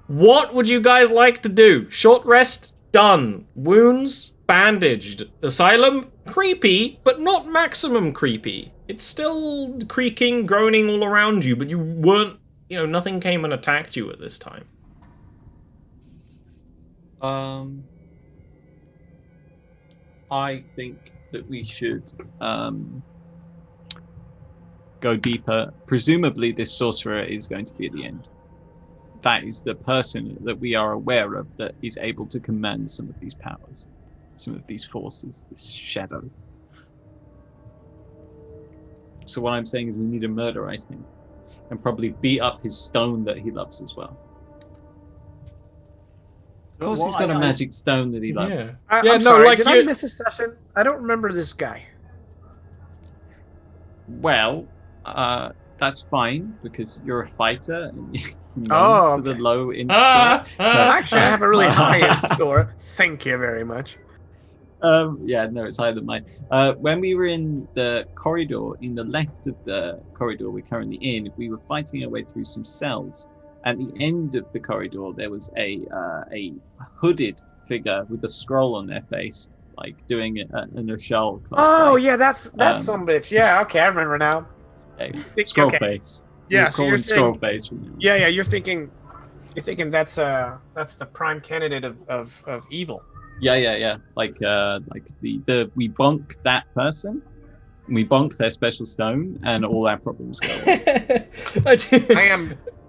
What would you guys like to do? Short rest? Done. Wounds? Bandaged. Asylum? Creepy, but not maximum creepy. It's still creaking, groaning all around you, but you weren't, nothing came and attacked you at this time. I think that we should go deeper. Presumably, this sorcerer is going to be at the end. That is the person that we are aware of that is able to command some of these powers, some of these forces, this shadow. So what I'm saying is we need to murderize him and probably beat up his stone that he loves as well. Of course, he's got a magic stone that he loves. Yeah. I'm no, sorry. like Did you- I miss a session? I don't remember this guy. Well, that's fine because you're a fighter and you Oh, to the okay. low in score. Actually, I have a really high in score. Thank you very much. Yeah, no, it's higher than mine. When we were in the corridor, in the left of the corridor we're currently in, we were fighting our way through some cells. At the end of the corridor, there was a hooded figure with a scroll on their face, like doing an Urshel cosplay. Oh yeah, that's some Um, bitch. Yeah, okay, I remember now. Okay. Scroll Okay. face. Yeah, We'll so call you're him scroll saying, face from now on. yeah, you're thinking that's the prime candidate of evil. Yeah. Like the we bonk that person, we bonk their special stone, and all our problems go away.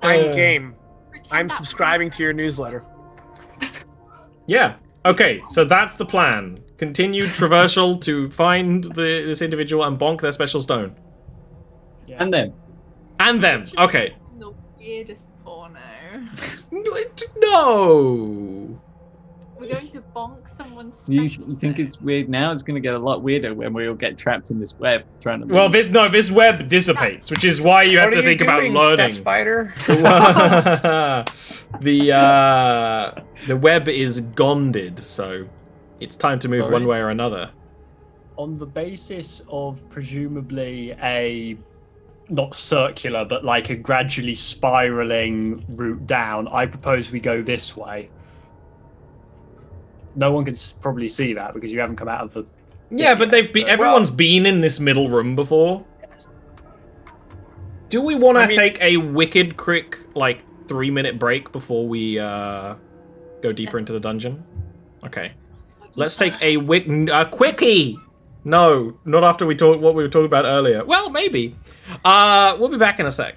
I'm game. pretend I'm that- subscribing to your newsletter. Yeah. Okay, so that's the plan. Continued traversal to find this individual and bonk their special stone. And then And them. Okay. The weirdest porno. No. We're going to bonk someone's you special think stone. it's weird now? It's going to get a lot weirder when we all get trapped in this web trying to. Well, leave. this web dissipates, which is why you have What to are think you about doing, learning. Step Spider? The web is gonded, so it's time to move Sorry? one way or another. On the basis of presumably a not circular but like a gradually spiraling route down, I propose we go this way. No one can probably see that because you haven't come out of the. Yeah, but everyone's been in this middle room before. Do we want to take a wicked quick 3-minute break before we go deeper Yes. into the dungeon? Okay. Let's take a quickie. No, not after we talk what we were talking about earlier. Well, maybe. We'll be back in a sec.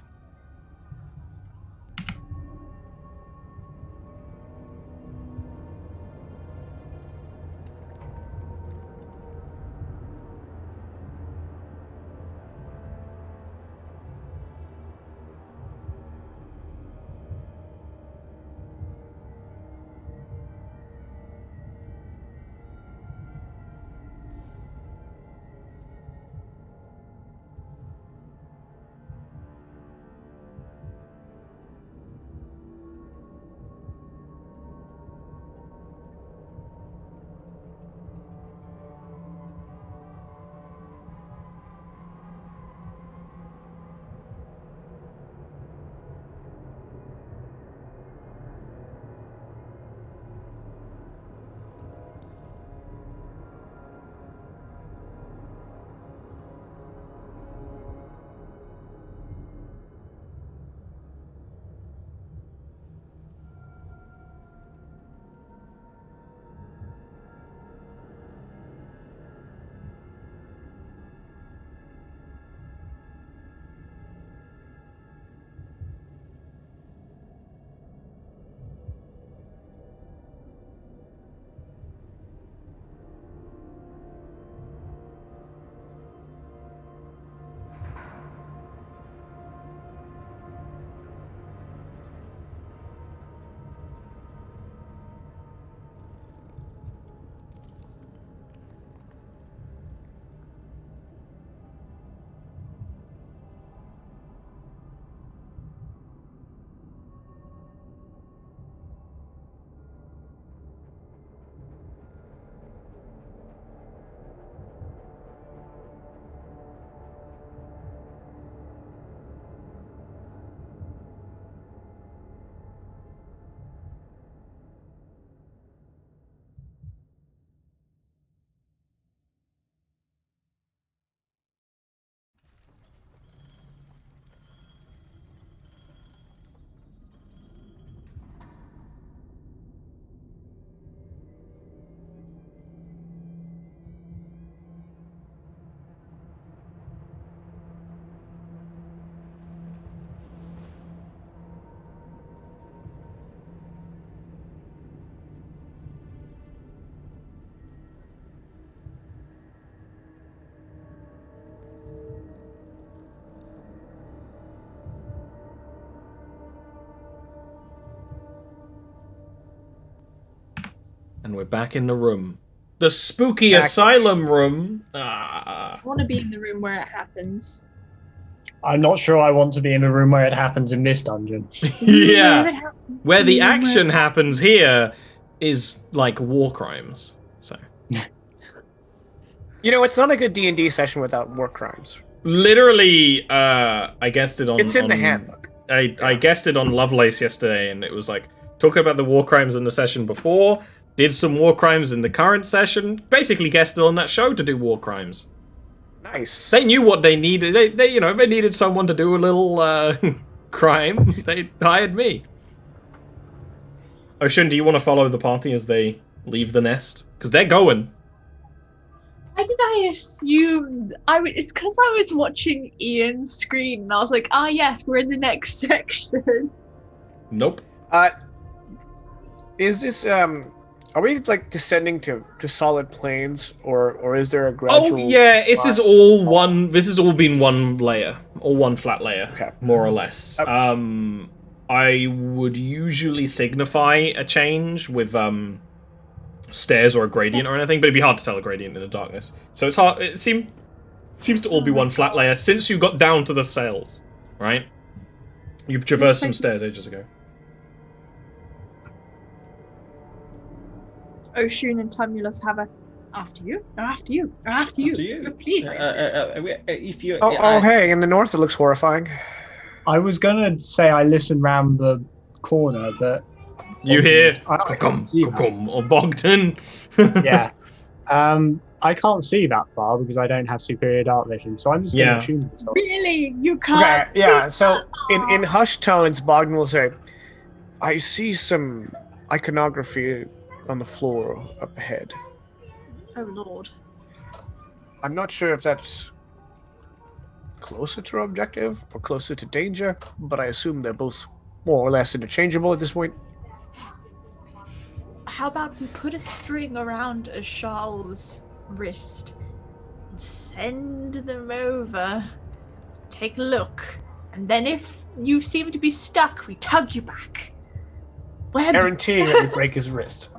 And we're back in the room. The spooky Back. asylum room. Ah. I want to be in the room where it happens. I'm not sure I want to be in a room where it happens in this dungeon. Yeah. Where the action happens here is like war crimes. So You know, it's not a good D&D session without war crimes. literally, I guessed it on. It's in the on- handbook. I guessed it on Lovelace yesterday, and it was like talk about the war crimes in the session before. Did some war crimes in the current session. Basically, guessed it on that show to do war crimes. Nice. They knew what they needed. They needed someone to do a little crime. They hired me. Ocean, do you want to follow the party as they leave the nest? Because they're going. Why did I assume it's because I was watching Ian's screen and I was like, ah yes, we're in the next section. Nope. Is this are we like descending to solid planes, or is there a gradual? Oh yeah, this is all one. This has all been one layer, or one flat layer, Okay. more or less. I would usually signify a change with stairs or a gradient or anything, but it'd be hard to tell a gradient in the darkness. So it's hard. It seems to all be one flat layer since you got down to the cells, right? You traversed some stairs ages ago. Oshun and Tumulus have a after you. Please. If you, Hey, in the north it looks horrifying. I was gonna say I listened round the corner, but You hear I can't see that. Kukum or Bogdan. Yeah. I can't see that far because I don't have superior dark vision, so I'm just Yeah. gonna assume it's all. Really? You Okay, can't. yeah. So in hushed tones, Bogdan will say, "I see some iconography on the floor up ahead. Oh lord. I'm not sure if that's closer to our objective or closer to danger, but I assume they're both more or less interchangeable at this point." How about we put a string around a Charles' wrist and send them over? Take a look. And then if you seem to be stuck, we tug you back. Where Guaranteeing that we break his wrist.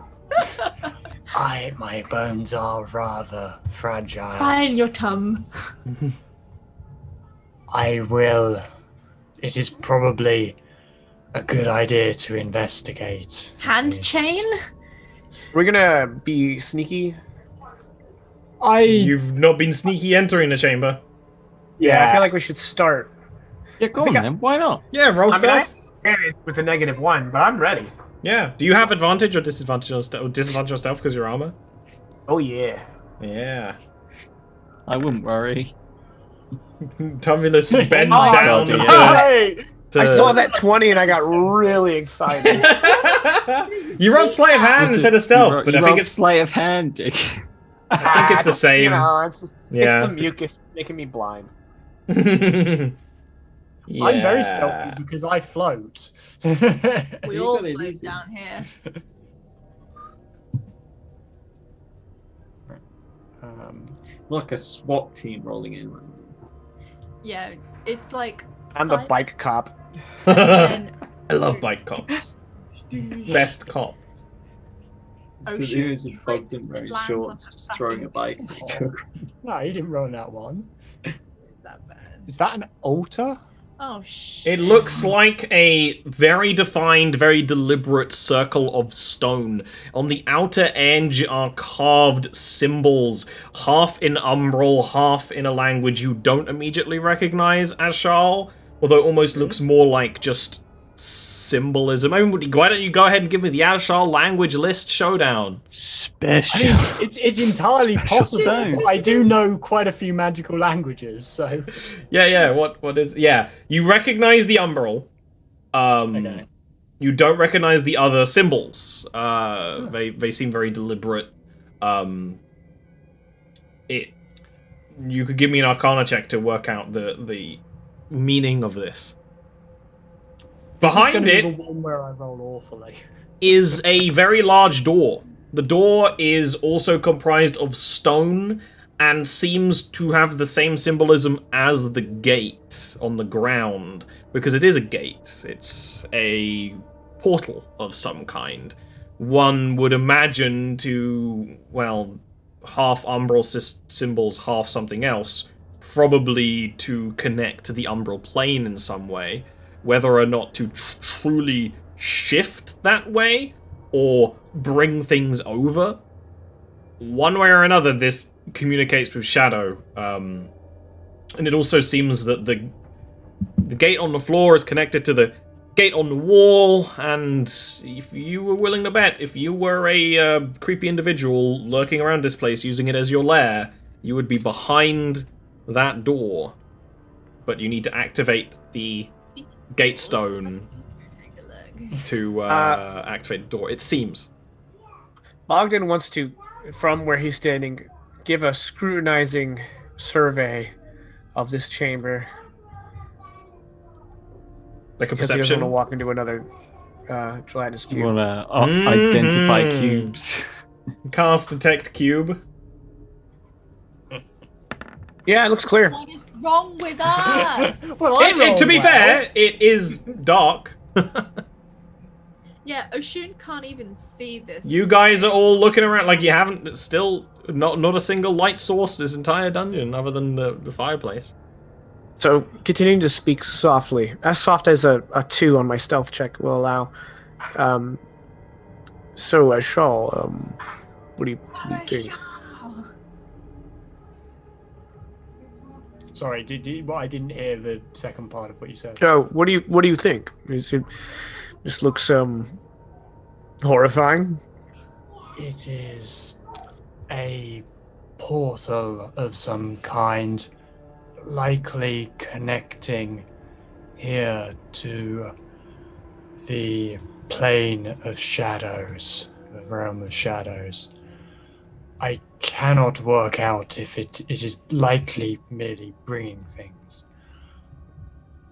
My bones are rather fragile. Fine your tum. I will. It is probably a good idea to investigate. Hand this. chain? We're gonna be sneaky. You've not been sneaky entering the chamber. Yeah, I feel like we should start. Yeah, go on then. Why not? Yeah, roll I mean, I stealth. started with a -1, but I'm ready. Yeah. Do you have advantage or disadvantage on stealth because your armor? Oh yeah. Yeah. I wouldn't worry. Tumulus bends Oh, down. Hey! to- I saw that 20 and I got really excited. You rolled sleight of hand instead of stealth, but I think it's sleight of hand, Dick. I think it's the same. You know, it's Yeah. the mucus making me blind. Yeah. I'm very stealthy because I float. We You all got it float easy. down here. Like a SWAT team rolling in. Yeah, it's like I'm the bike cop. I love bike cops. Best cop. So Oh, there shoot. is a Bogdan wearing Lands on shorts the just throwing a bike. No, you didn't roll that one. Is that bad? Is that an altar? Oh shit. It looks like a very defined, very deliberate circle of stone. On the outer edge are carved symbols, half in Umbral, half in a language you don't immediately recognize as Shal, although it almost looks more like just symbolism. I mean, why don't you go ahead and give me the Ashal language list showdown? Special. I mean, it's entirely Special possible. stone. But I do know quite a few magical languages, so Yeah, what is... Yeah, you recognize the Umbral. Okay. You don't recognize the other symbols. They seem very deliberate. You could give me an Arcana check to work out the meaning of this. Behind this is it gonna be the one where I roll awfully. is a very large door. The door is also comprised of stone and seems to have the same symbolism as the gate on the ground, because it is a gate. It's a portal of some kind. one would imagine to, well, half umbral symbols, half something else, probably to connect to the umbral plane in some way. Whether or not to truly shift that way, or bring things over, one way or another, this communicates with Shadow. And it also seems that the gate on the floor is connected to the gate on the wall, and if you were willing to bet, if you were a creepy individual lurking around this place using it as your lair, you would be behind that door. But you need to activate the gate stone to activate the door, it seems. Bogdan wants to, from where he's standing, give a scrutinizing survey of this chamber. Like a Because he doesn't perception? want to walk into another gelatinous You cube. want to identify cubes. Cast detect cube. Yeah, it looks clear. What is wrong with us? Well, I rolled To be well. fair, it is dark. Yeah, Oshun can't even see this. You guys are all looking around like you haven't, still, not a single light source this entire dungeon other than the fireplace. So, continuing to speak softly, as soft as a 2 on my stealth check will allow. So, Ashal, what do you think? Sorry, I didn't hear the second part of what you said. Oh, what do you think? This looks horrifying. It is a portal of some kind, likely connecting here to the plane of shadows, the realm of shadows. I cannot work out if it is likely merely bringing things.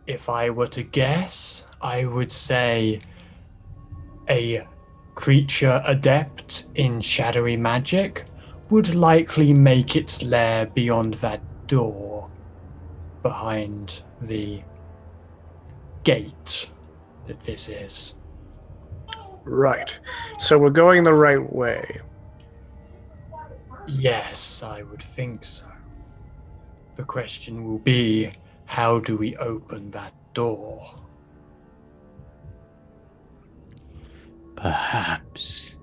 If I were to guess, I would say a creature adept in shadowy magic would likely make its lair beyond that door behind the gate that this is. Right. So we're going the right way. Yes, I would think so. The question will be, how do we open that door? Perhaps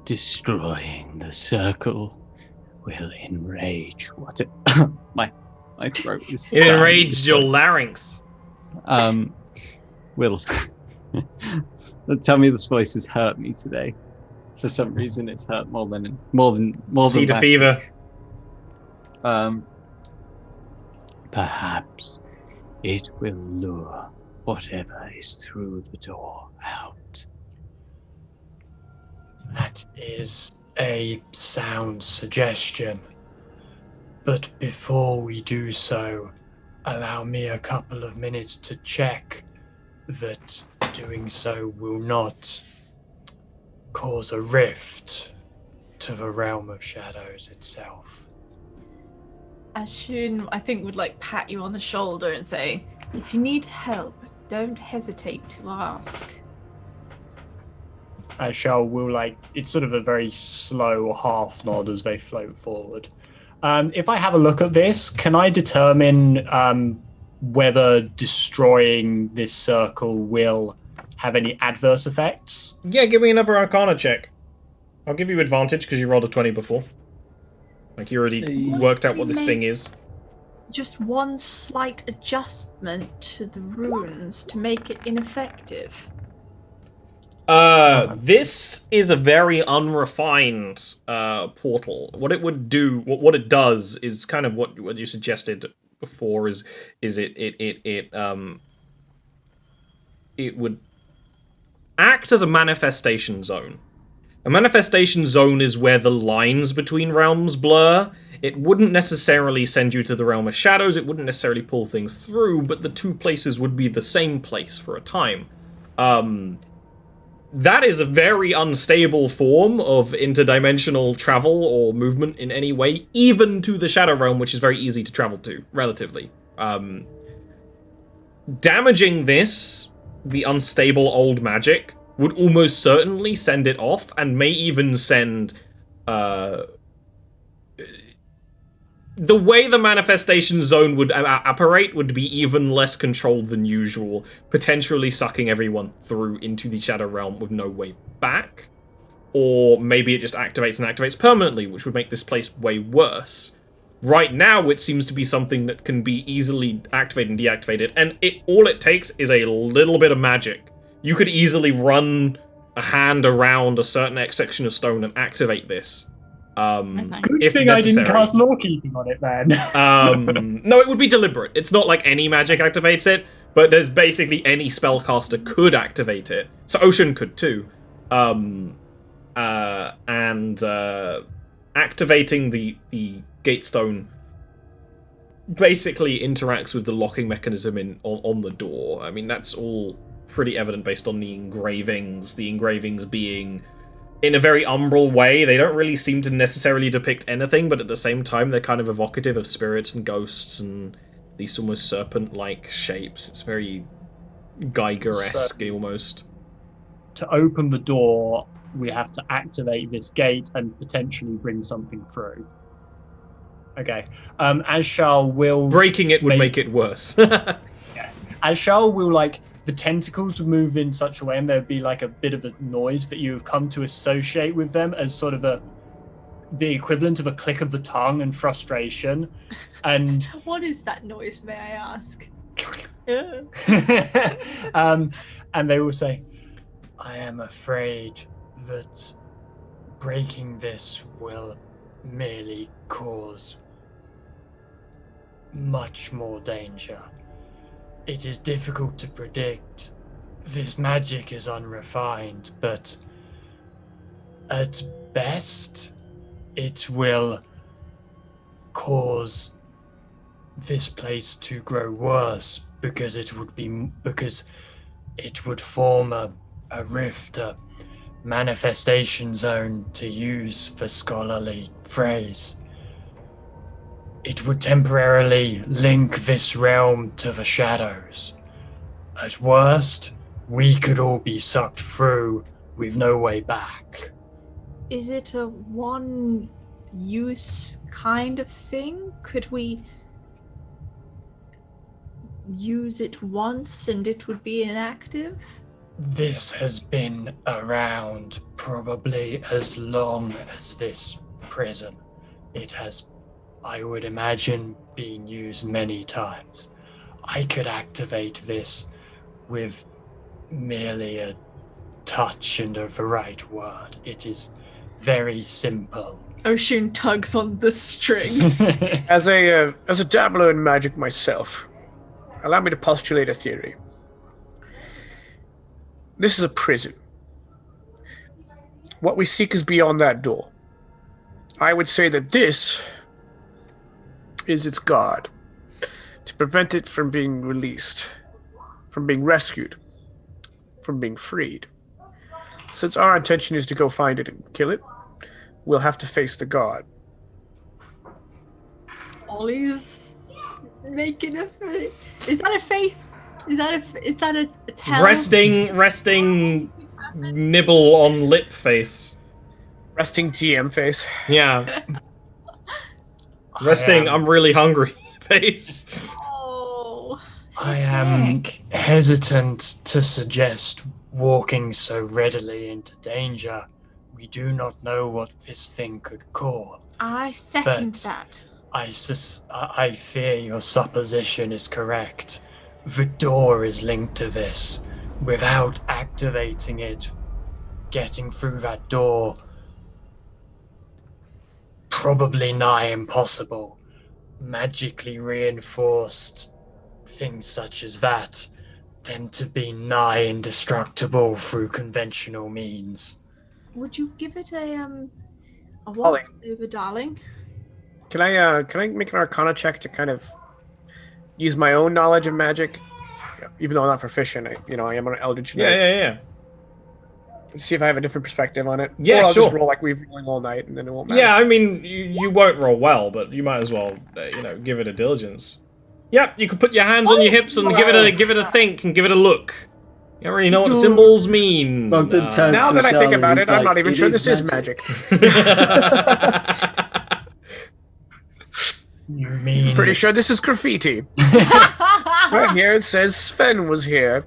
destroying the circle will enrage what it... My throat is... It enraged your larynx. Will. Tell me this voice has hurt me today. For some reason, it's hurt more than Cedar last fever. week. Perhaps it will lure whatever is through the door out. That is a sound suggestion. But before we do so, allow me a couple of minutes to check that doing so will not cause a rift to the realm of shadows itself. Ashun, I think, would like pat you on the shoulder and say, if you need help, don't hesitate to ask. Ashal will it's sort of a very slow half nod as they float forward. If I have a look at this, can I determine whether destroying this circle will have any adverse effects? Yeah, give me another Arcana check. I'll give you advantage because you rolled a 20 before. Like you already worked out what this thing is. Just one slight adjustment to the runes to make it ineffective. This is a very unrefined portal. What it would do, what it does, is kind of what you suggested before. Is it would act as a manifestation zone. A manifestation zone is where the lines between realms blur. It wouldn't necessarily send you to the realm of shadows. It wouldn't necessarily pull things through, but the two places would be the same place for a time. That is a very unstable form of interdimensional travel or movement in any way, even to the Shadow Realm, which is very easy to travel to, relatively. Damaging this, the unstable old magic, would almost certainly send it off, and may even send the way the manifestation zone would operate would be even less controlled than usual, potentially sucking everyone through into the Shadow Realm with no way back. Or maybe it just activates and activates permanently, which would make this place way worse. Right now, it seems to be something that can be easily activated and deactivated, and all it takes is a little bit of magic. You could easily run a hand around a certain section of stone and activate this. Good if thing necessary. I didn't cast law keeping on it, man. No, it would be deliberate. It's not like any magic activates it, but there's basically any spellcaster could activate it. So Ocean could too. Activating the gatestone basically interacts with the locking mechanism on the door. I mean, that's all pretty evident based on the engravings. The engravings being in a very umbral way. They don't really seem to necessarily depict anything, but at the same time, they're kind of evocative of spirits and ghosts and these almost serpent-like shapes. It's very Geiger-esque almost. To open the door, we have to activate this gate and potentially bring something through. Okay. Ashal will... Breaking it would make it worse. Yeah. Ashal will, like, the tentacles will move in such a way and there'd be, like, a bit of a noise that you've come to associate with them as sort of the equivalent of a click of the tongue and frustration. And... What is that noise, may I ask? And they will say, I am afraid that breaking this will merely cause much more danger. It is difficult to predict. This magic is unrefined, but at best, it will cause this place to grow worse because it would form a rift, a manifestation zone, to use the scholarly phrase. It would temporarily link this realm to the shadows. At worst, we could all be sucked through with no way back. Is it a one-use kind of thing? Could we use it once and it would be inactive? This has been around probably as long as this prison. It has, I would imagine, been used many times. I could activate this with merely a touch and the right word. It is very simple. Oshun tugs on the string. As a dabbler in magic myself, allow me to postulate a theory. This is a prison. What we seek is beyond that door. I would say that this is its guard, to prevent it from being released, from being rescued, from being freed. Since our intention is to go find it and kill it, we'll have to face the guard. Ollie's making a face. Is that a face? Is that a tell? Resting nibble on lip face. Resting GM face. Yeah. Resting I'm really hungry face. Oh. I am hesitant to suggest walking so readily into danger. We do not know what this thing could cause. I second that. I fear your supposition is correct. The door is linked to this. Without activating it, getting through that door, probably nigh impossible. Magically reinforced things such as that tend to be nigh indestructible through conventional means. Would you give it a once over, darling? Can I make an Arcana check to kind of use my own knowledge of magic, even though I'm not proficient? I am an Eldritch Knight. Yeah. See if I have a different perspective on it. Yeah, or I'll sure. just roll like we've been rolling all night, and then it won't matter. Yeah, I mean, you won't roll well, but you might as well, give it a diligence. Yep, you could put your hands on your hips and give it a think and give it a look. don't really know what the symbols mean. Bogdan turns Now to that I think Charlotte, about he's it, I'm like, not even "It sure is this is magic. You mean Pretty sure this is graffiti. Right here it says Sven was here.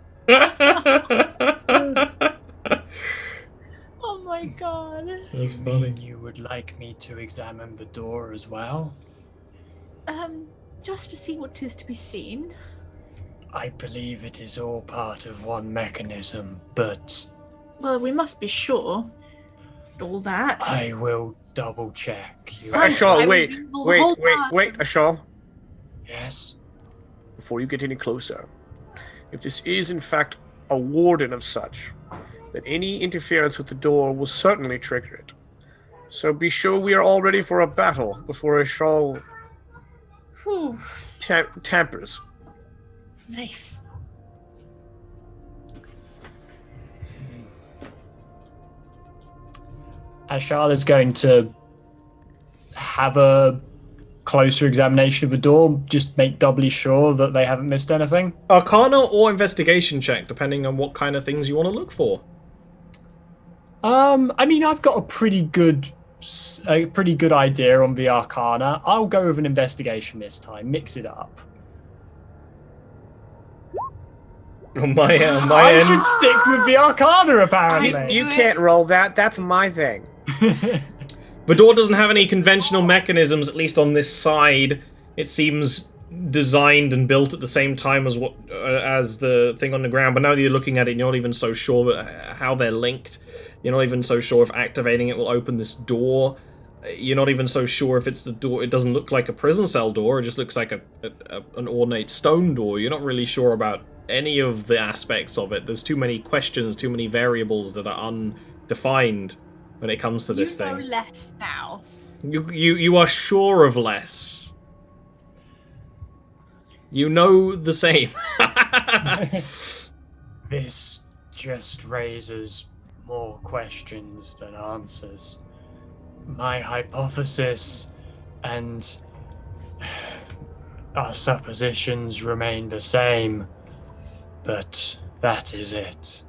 Oh my god. That's you funny. mean you would like me to examine the door as well? Just to see what is to be seen. I believe it is all part of one mechanism, but Well, we must be sure. All that. I will double check. Son- Ashal, I wait, was in the wait, whole wait, time. wait, Ashal. Yes. Before you get any closer, if this is in fact a warden of such, then any interference with the door will certainly trigger it. So be sure we are all ready for a battle before Ashal Whew. tampers. Nice. Ashal is going to have a closer examination of the door, just make doubly sure that they haven't missed anything. Arcana or investigation check, depending on what kind of things you want to look for. I mean, I've got a pretty good idea on the Arcana. I'll go with an investigation this time. Mix it up. On my I end. should stick with the Arcana, apparently. You can't roll that. That's my thing. The door doesn't have any conventional mechanisms, at least on this side. It seems designed and built at the same time as as the thing on the ground. But now that you're looking at it, you're not even so sure how they're linked. You're not even so sure if activating it will open this door. You're not even so sure if it's the door. It doesn't look like a prison cell door. It just looks like an ornate stone door. You're not really sure about any of the aspects of it. There's too many questions, too many variables that are undefined when it comes to this You know thing. less now. You are sure of less. You know the same. This just raises more questions than answers. My hypothesis and our suppositions remain the same, but that is it.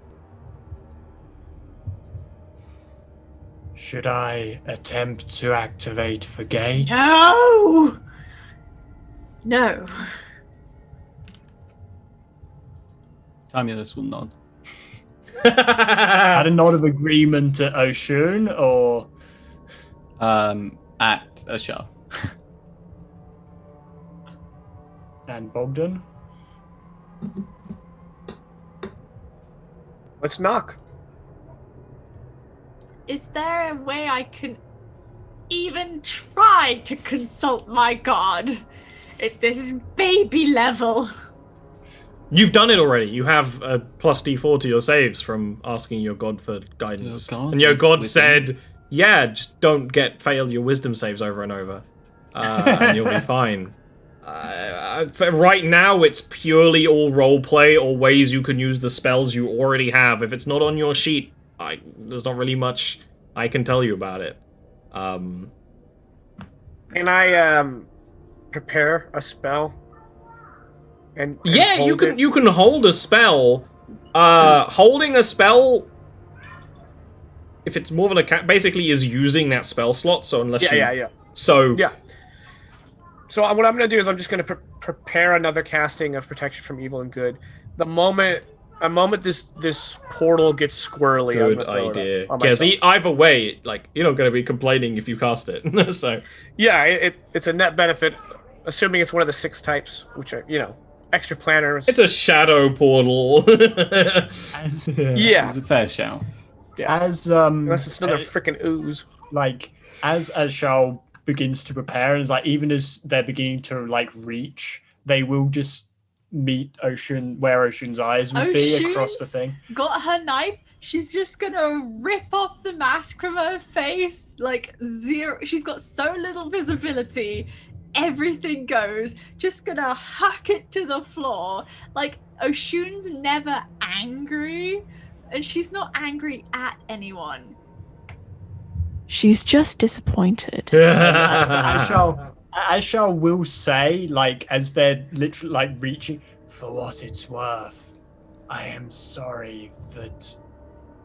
Should I attempt to activate the gate? No! No. Timulus will nod. Had a nod of agreement at Oshun, or At a show. and Bogdan? Let's knock. Is there a way I can even try to consult my god at this baby level? You've done it already. You have a plus D4 to your saves from asking your god for guidance. Your god and your is god with said, yeah, just don't fail your wisdom saves over and over. And you'll be fine. For right now, it's purely all roleplay or ways you can use the spells you already have. If it's not on your sheet, there's not really much I can tell you about it. Can I prepare a spell? And Yeah, you hold can. it? You can hold a spell. Holding a spell, if it's more than basically is using that spell slot. So unless Yeah. So Yeah. So what I'm going to do is I'm just going to prepare another casting of protection from evil and good. The moment this portal gets squirrely, I'm good gonna throw idea. it on Yeah, myself. see, either way, like you're not going to be complaining if you cast it. So Yeah, it's a net benefit, assuming it's one of the 6 types, which are extra planners. it's a shadow portal. As, yeah, It's a fair shout. as unless it's another freaking ooze. like as Shao begins to prepare, and it's like even as they're beginning to like reach, they will just meet where Ocean's eyes would be across the Ocean's thing. Got her knife. She's just gonna rip off the mask from her face. Like zero. She's got so little visibility. Everything goes. Just gonna hack it to the floor. Like Oshun's never angry, and she's not angry at anyone. She's just disappointed. Ashal will say, like, as they're literally like reaching, for what it's worth, I am sorry that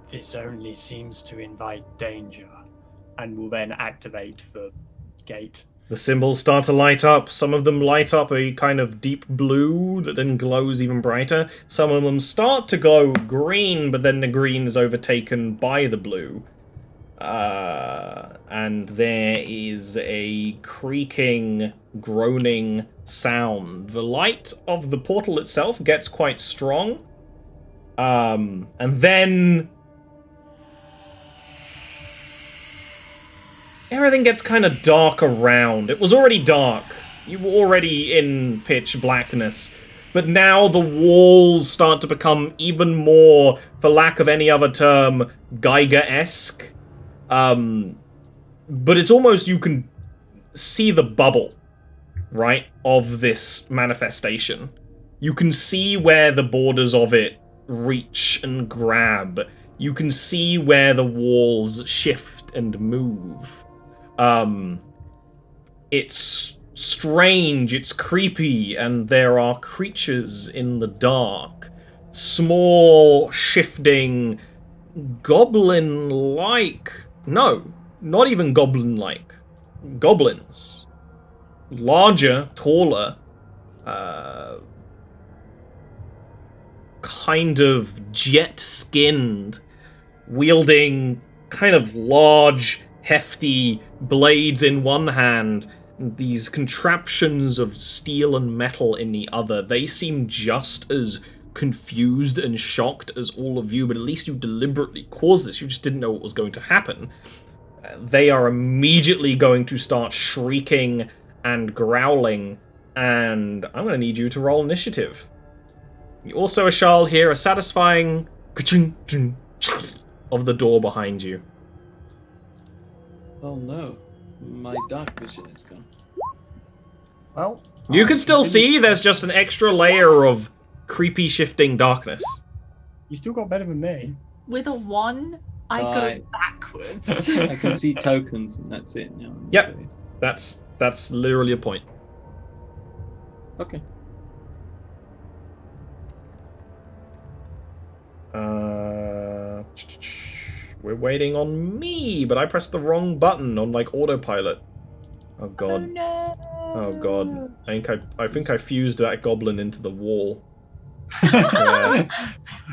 this only seems to invite danger, and will then activate the gate. The symbols start to light up. Some of them light up a kind of deep blue that then glows even brighter. Some of them start to glow green, but then the green is overtaken by the blue. And there is a creaking, groaning sound. The light of the portal itself gets quite strong. And then everything gets kind of dark around. It was already dark. You were already in pitch blackness. But now the walls start to become even more, for lack of any other term, Geiger-esque. But it's almost, you can see the bubble, right, of this manifestation. You can see where the borders of it reach and grab. You can see where the walls shift and move. It's strange, it's creepy, and there are creatures in the dark. Small, shifting, goblin-like... No, not even goblin-like. Goblins. Larger, taller, kind of jet-skinned, wielding kind of large, hefty blades in one hand, these contraptions of steel and metal in the other. They seem just as confused and shocked as all of you, but at least you deliberately caused this. You just didn't know what was going to happen. They are immediately going to start shrieking and growling, and I'm going to need you to roll initiative. You also shall hear a satisfying of the door behind you. Oh no, my dark vision is gone. Well, You can still see there's just an extra layer of creepy shifting darkness. you still got better than me. With a 1, I Right. go backwards. I can see tokens, and that's it now. I'm Yep. afraid. That's literally a point. Okay. We're waiting on me, but I pressed the wrong button on like autopilot. Oh Oh god. no. Oh god. I think I fused that goblin into the wall. Yeah.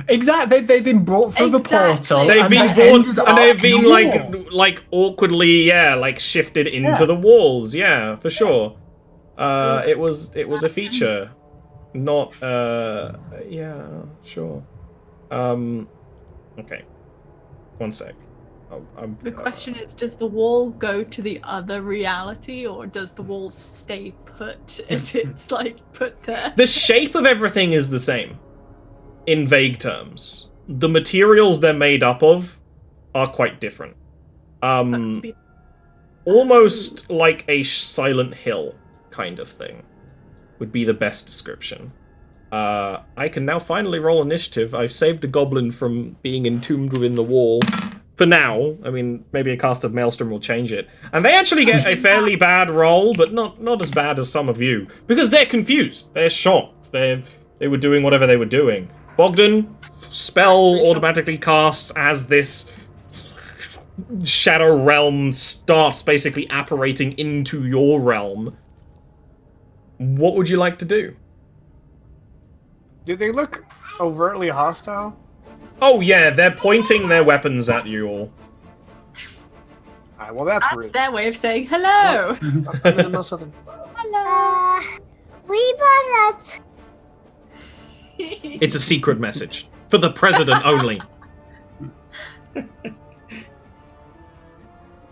Exactly. They've been brought through the portal. Exactly. They've and been they born, ended and up they've in been the wall. like awkwardly, like shifted into Yeah. the walls. Yeah, for sure. It was a feature, not yeah, sure. Okay, one sec. The question is, does the wall go to the other reality, or does the wall stay put as it's like put there? The shape of everything is the same, in vague terms. The materials they're made up of are quite different. Sucks to be- Almost like a Silent Hill kind of thing would be the best description. I can now finally roll initiative. I've saved a goblin from being entombed within the wall. For now. I mean, maybe a cast of Maelstrom will change it. And they actually get a fairly bad roll, but not as bad as some of you. Because they're confused. They're shocked. They were doing whatever they were doing. Bogdan, spell automatically casts as this shadow realm starts basically apparating into your realm. What would you like to do? Did they look overtly hostile? Oh yeah, they're pointing their weapons at you all. Alright, well that's That's rude. their way of saying hello. I'm gonna know something. Hello. We bought that. It's a secret message. For the president only.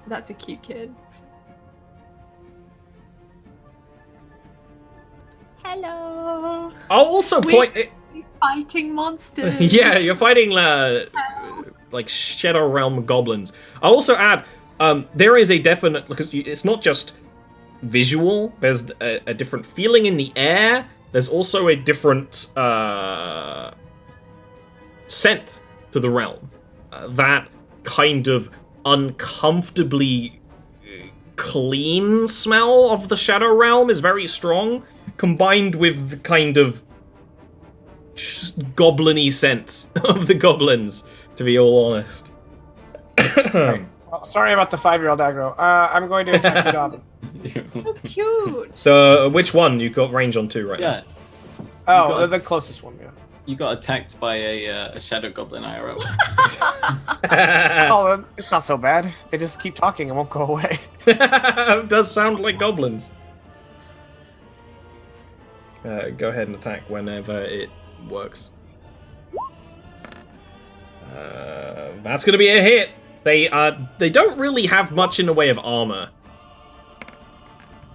That's a cute kid. Hello. I'll also point... Fighting monsters. Yeah, you're fighting like Shadow Realm goblins. I'll also add, there is a definite, because it's not just visual. There's a different feeling in the air. There's also a different scent to the realm. That kind of uncomfortably clean smell of the Shadow Realm is very strong, combined with the kind of goblin-y sense of the goblins, to be all honest. Right. Well, sorry about the 5-year-old aggro. I'm going to attack the goblin. So cute. So, which one? You've got range on 2 right Yeah. Oh, got- the closest one, yeah. You got attacked by a shadow goblin IRL. now. Oh, it's not so bad. They just keep talking and won't go away. It does sound like goblins. Go ahead and attack whenever it works. That's gonna be a hit. They don't really have much in the way of armor.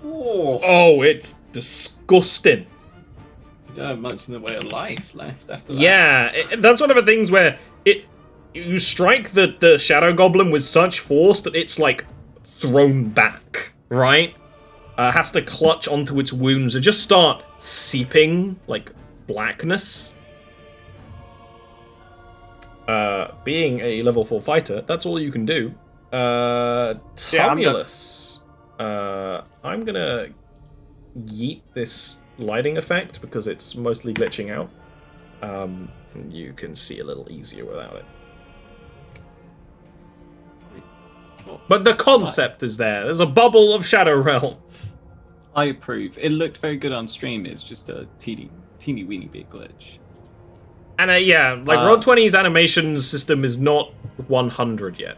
Oh, it's disgusting. Don't have much in the way of life left after that. Yeah, that's one of the things where you strike the shadow goblin with such force that it's like thrown back, right? Has to clutch onto its wounds and just start seeping like blackness. Being a level 4 fighter, that's all you can do. Tumulus. I'm gonna yeet this lighting effect because it's mostly glitching out. And you can see a little easier without it. But the concept is there. There's a bubble of Shadow Realm. I approve. It looked very good on stream. It's just a teeny weeny bit glitch. And yeah, like Roll20's animation system is not 100 yet.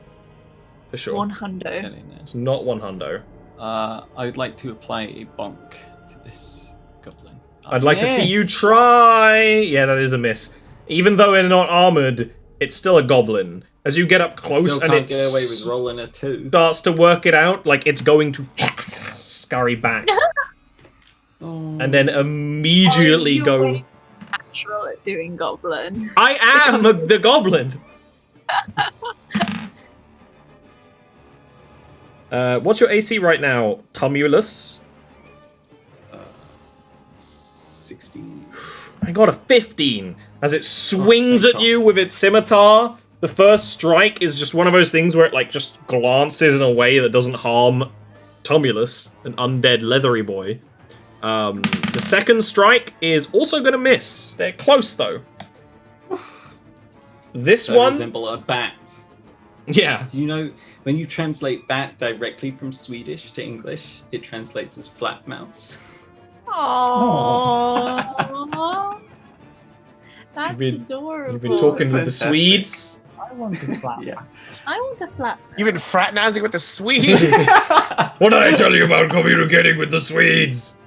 For sure. 100. It's not 100. I would like to apply a bonk to this goblin. I'd like to see you try. Yeah, that is a miss. Even though they're not armored, it's still a goblin. As you get up close Still and can't it get away with rolling a 2. starts to work it out, like it's going to scurry back. And then immediately go... Natural at doing goblin. I am the goblin! What's your AC right now, Tumulus? 16. I got a 15. As it swings at you with its scimitar, the first strike is just one of those things where it like just glances in a way that doesn't harm Tumulus, an undead leathery boy. The second strike is also going to miss. They're close though. This So one resemble a bat. Yeah. You know, when you translate bat directly from Swedish to English, it translates as flat mouse. Aww. That's adorable. You've been talking with the Fantastic. Swedes. I want to flap. Yeah. I want a flat. You've been fraternizing with the Swedes? What did I tell you about communicating with the Swedes?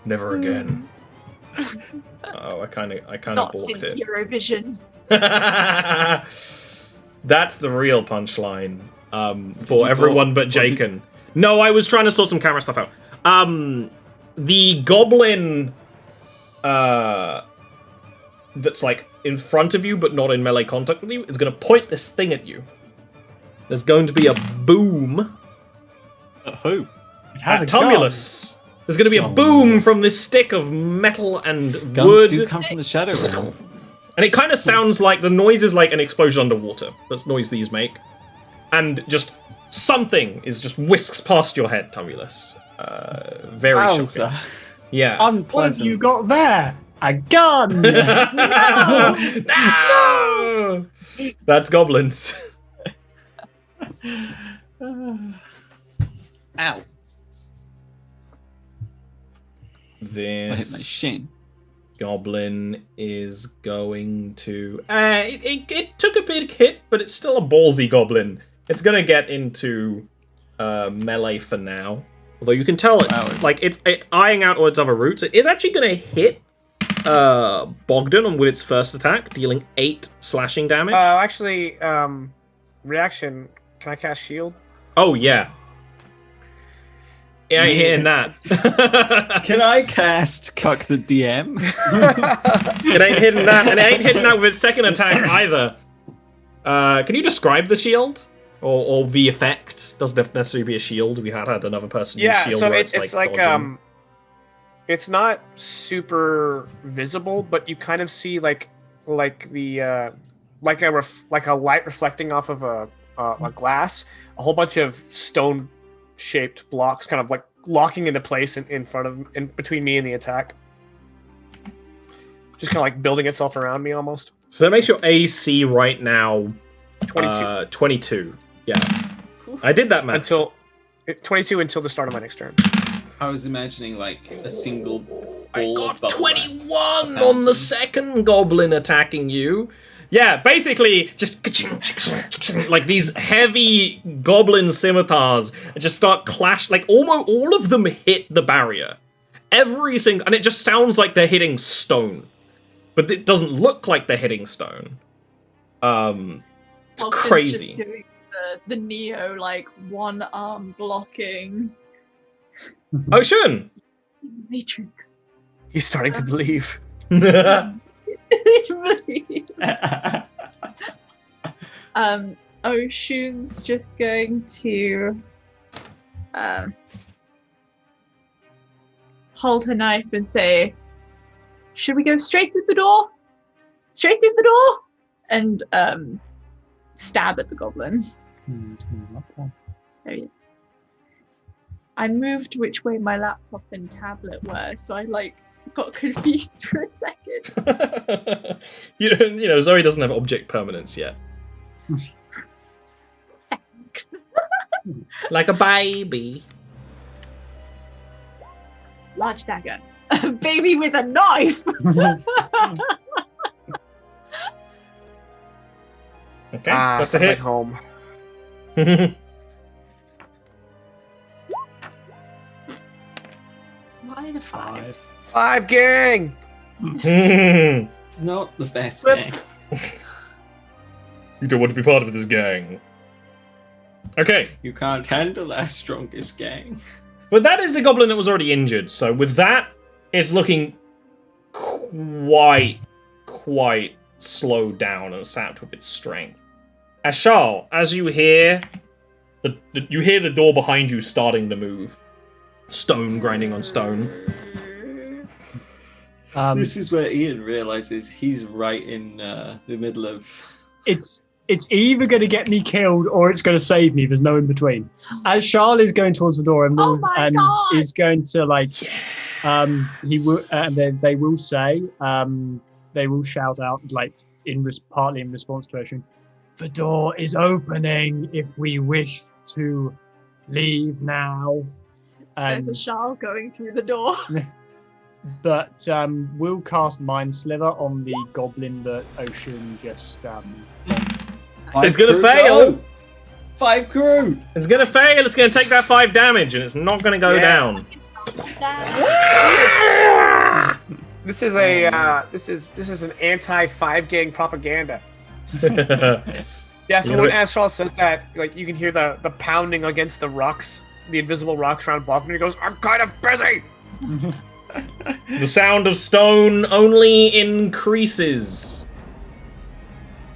Never again. Oh, I kind of Not balked since it. Eurovision. That's the real punchline. For everyone but Jaken. No, I was trying to sort some camera stuff out. The goblin that's like in front of you but not in melee contact with you is going to point this thing at you. There's going to be a boom. Who? It has At a gun. Tumulus. There's going to be a boom from this stick of metal and Guns wood. do come from the shadow realm. And it kind of sounds like the noise is like an explosion underwater. That's noise these make. And just something is just whisks past your head, Tumulus. Very shocking. Wowza. Yeah. What have Unpleasant. you got there? A gun! No! That's goblins. Ow. I hit my This shin. goblin is going to... it took a big hit, but it's still a ballsy goblin. It's going to get into melee for now. Although you can tell it's like it's eyeing out all its other routes. It is actually going to hit Bogdan with its first attack, dealing 8 slashing damage. Actually, reaction. Can I cast shield? Oh, yeah. Yeah, I ain't hitting that. Can I cast Cuck the DM? It ain't hitting that, and it ain't hitting that with its second attack either. Can you describe the shield? Or the effect? Doesn't necessarily be a shield. We had another person use Yeah, shield so where it's like dodging. it's not super visible, but you kind of see like the like a light reflecting off of a glass, a whole bunch of stone shaped blocks kind of like locking into place in front of in between me and the attack. Just kind of like building itself around me almost. So that makes your AC right now 22. 22. Yeah. I did that math. 22 until the start of my next turn. I was imagining like a single ball I of got bubble 21 wrap. on the second goblin attacking you. Yeah, basically, just like these heavy goblin scimitars just start clash. Like almost all of them hit the barrier. Every single, and it just sounds like they're hitting stone, but it doesn't look like they're hitting stone. It's Austin's crazy. Just doing the Neo like one arm blocking. Ocean. Matrix. He's starting to believe. Ocean's just going to hold her knife and say, "Should we go straight through the door? Straight through the door?" And stab at the goblin. There he is. I moved which way my laptop and tablet were, so I got confused for a second. you know, Zoe doesn't have object permanence yet. Thanks. Like a baby. Large dagger. A baby with a knife! Okay, that's a sounds hit. like home. Why the fives? 5 gang! It's not the best Whip. game. You don't want to be part of this gang. Okay, You can't handle our strongest gang. but that is the goblin that was already injured. So with that, it's looking quite slowed down and sapped with its strength. Ashal, as you hear the door behind you starting to move, stone grinding on stone. This is where Ian realizes he's right in the middle of. It's either going to get me killed or it's going to save me. There's no in between. As Charles is going towards the door and, Oh my God! is going to he will, and then they will say, they will shout out partly in response to Ocean, "The door is opening if we wish to leave now." Says a shawl going through the door. But we'll cast Mind Sliver on the goblin that Ocean just It's gonna fail! 5 crew! It's gonna fail. It's gonna take that 5 damage, and it's not gonna go down. This is a this is an anti-5 gang propaganda. Yeah, so when Astral says that, like, you can hear the pounding against the rocks, the invisible rocks around Balkan, and he goes, "I'm kind of busy!" The sound of stone only increases.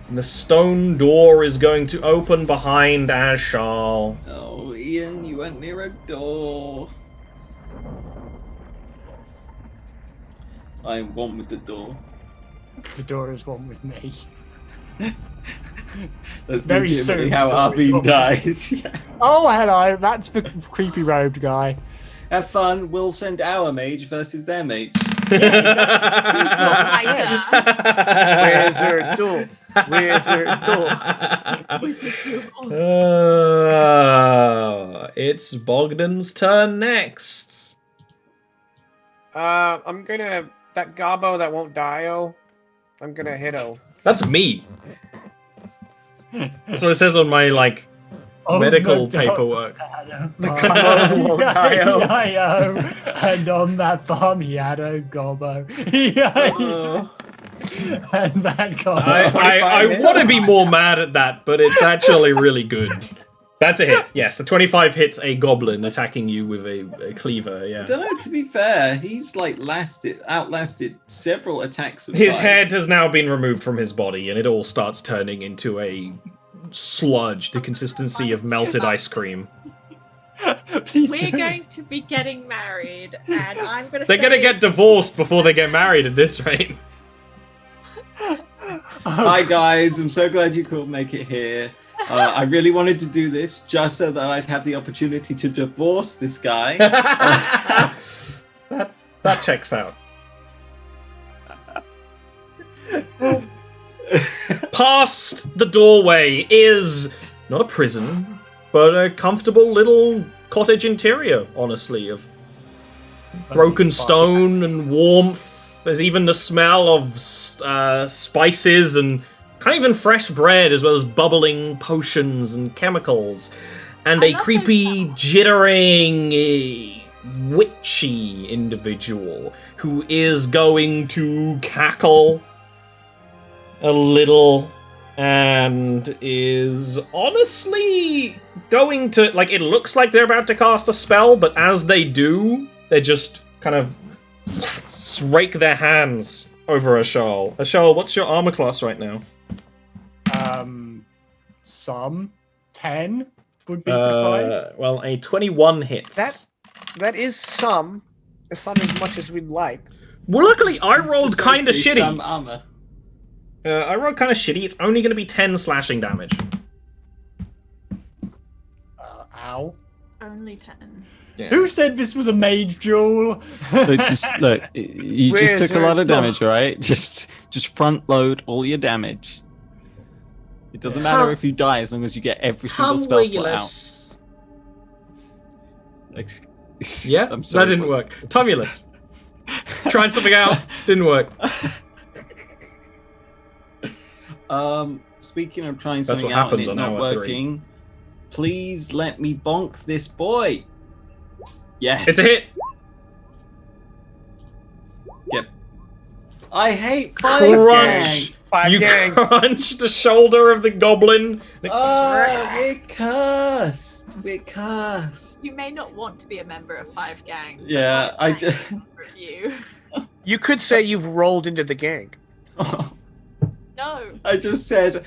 And the stone door is going to open behind Ashal. Oh, Ian, you went near a door. I am one with the door. The door is one with me. That's Very legitimately soon, how the door is Arvine one. dies. Yeah. Oh, hello. That's the creepy robed guy. Have fun. We'll send our mage versus their mage. Wizard duel. Wizard duel. It's Bogdan's turn next. I'm gonna that gobbo that won't die. I'm gonna hit O. That's me. That's what it says on my medical paperwork. The gobbo won't die. And on that farm he had a gobbo. And that gobbo. I want to be more mad at that, but it's actually really good. That's a hit. Yes, the 25 hits a goblin attacking you with a cleaver. Yeah. I don't know. To be fair, he's outlasted several attacks. Of His fire. head has now been removed from his body, and it all starts turning into a sludge, the consistency of melted ice cream. We're going to be getting married, and I'm going to They're gonna get divorced before they get married at this rate. Hi guys, I'm so glad you could make it here. I really wanted to do this just so that I'd have the opportunity to divorce this guy. That checks out. Past the doorway is not a prison, but a comfortable little cottage interior, honestly, of broken stone and warmth. There's even the smell of spices and kind of even fresh bread, as well as bubbling potions and chemicals. And a creepy, jittering, witchy individual who is going to cackle a little and is honestly going to, like, it looks like they're about to cast a spell, but as they do, they just kind of rake their hands over Ashal. Ashal, what's your armor class right now? Some 10 would be precise. Well, a 21 hits. That is some. It's not as much as we'd like. Well, luckily, I rolled kind of shitty. Some armor. I rolled kind of shitty. It's only going to be 10 slashing damage. Ow. Only 10. Yeah. Who said this was a mage duel? Look, you just took a lot of damage, right? Just front load all your damage. It doesn't matter if you die as long as you get every single spell slot out. Yeah, I'm sorry, that didn't work. Tumulus. Tried something out, didn't work. Speaking of trying That's something what out and happens it on not hour 3. working, please let me bonk this boy. Yes. It's a hit. Yep. I hate Crunch. You gang. crunched the shoulder of the goblin. Oh, we're cursed. We're cursed. You may not want to be a member of 5 Gang. Yeah, I just. You. You could say you've rolled into the gang. No. I just said,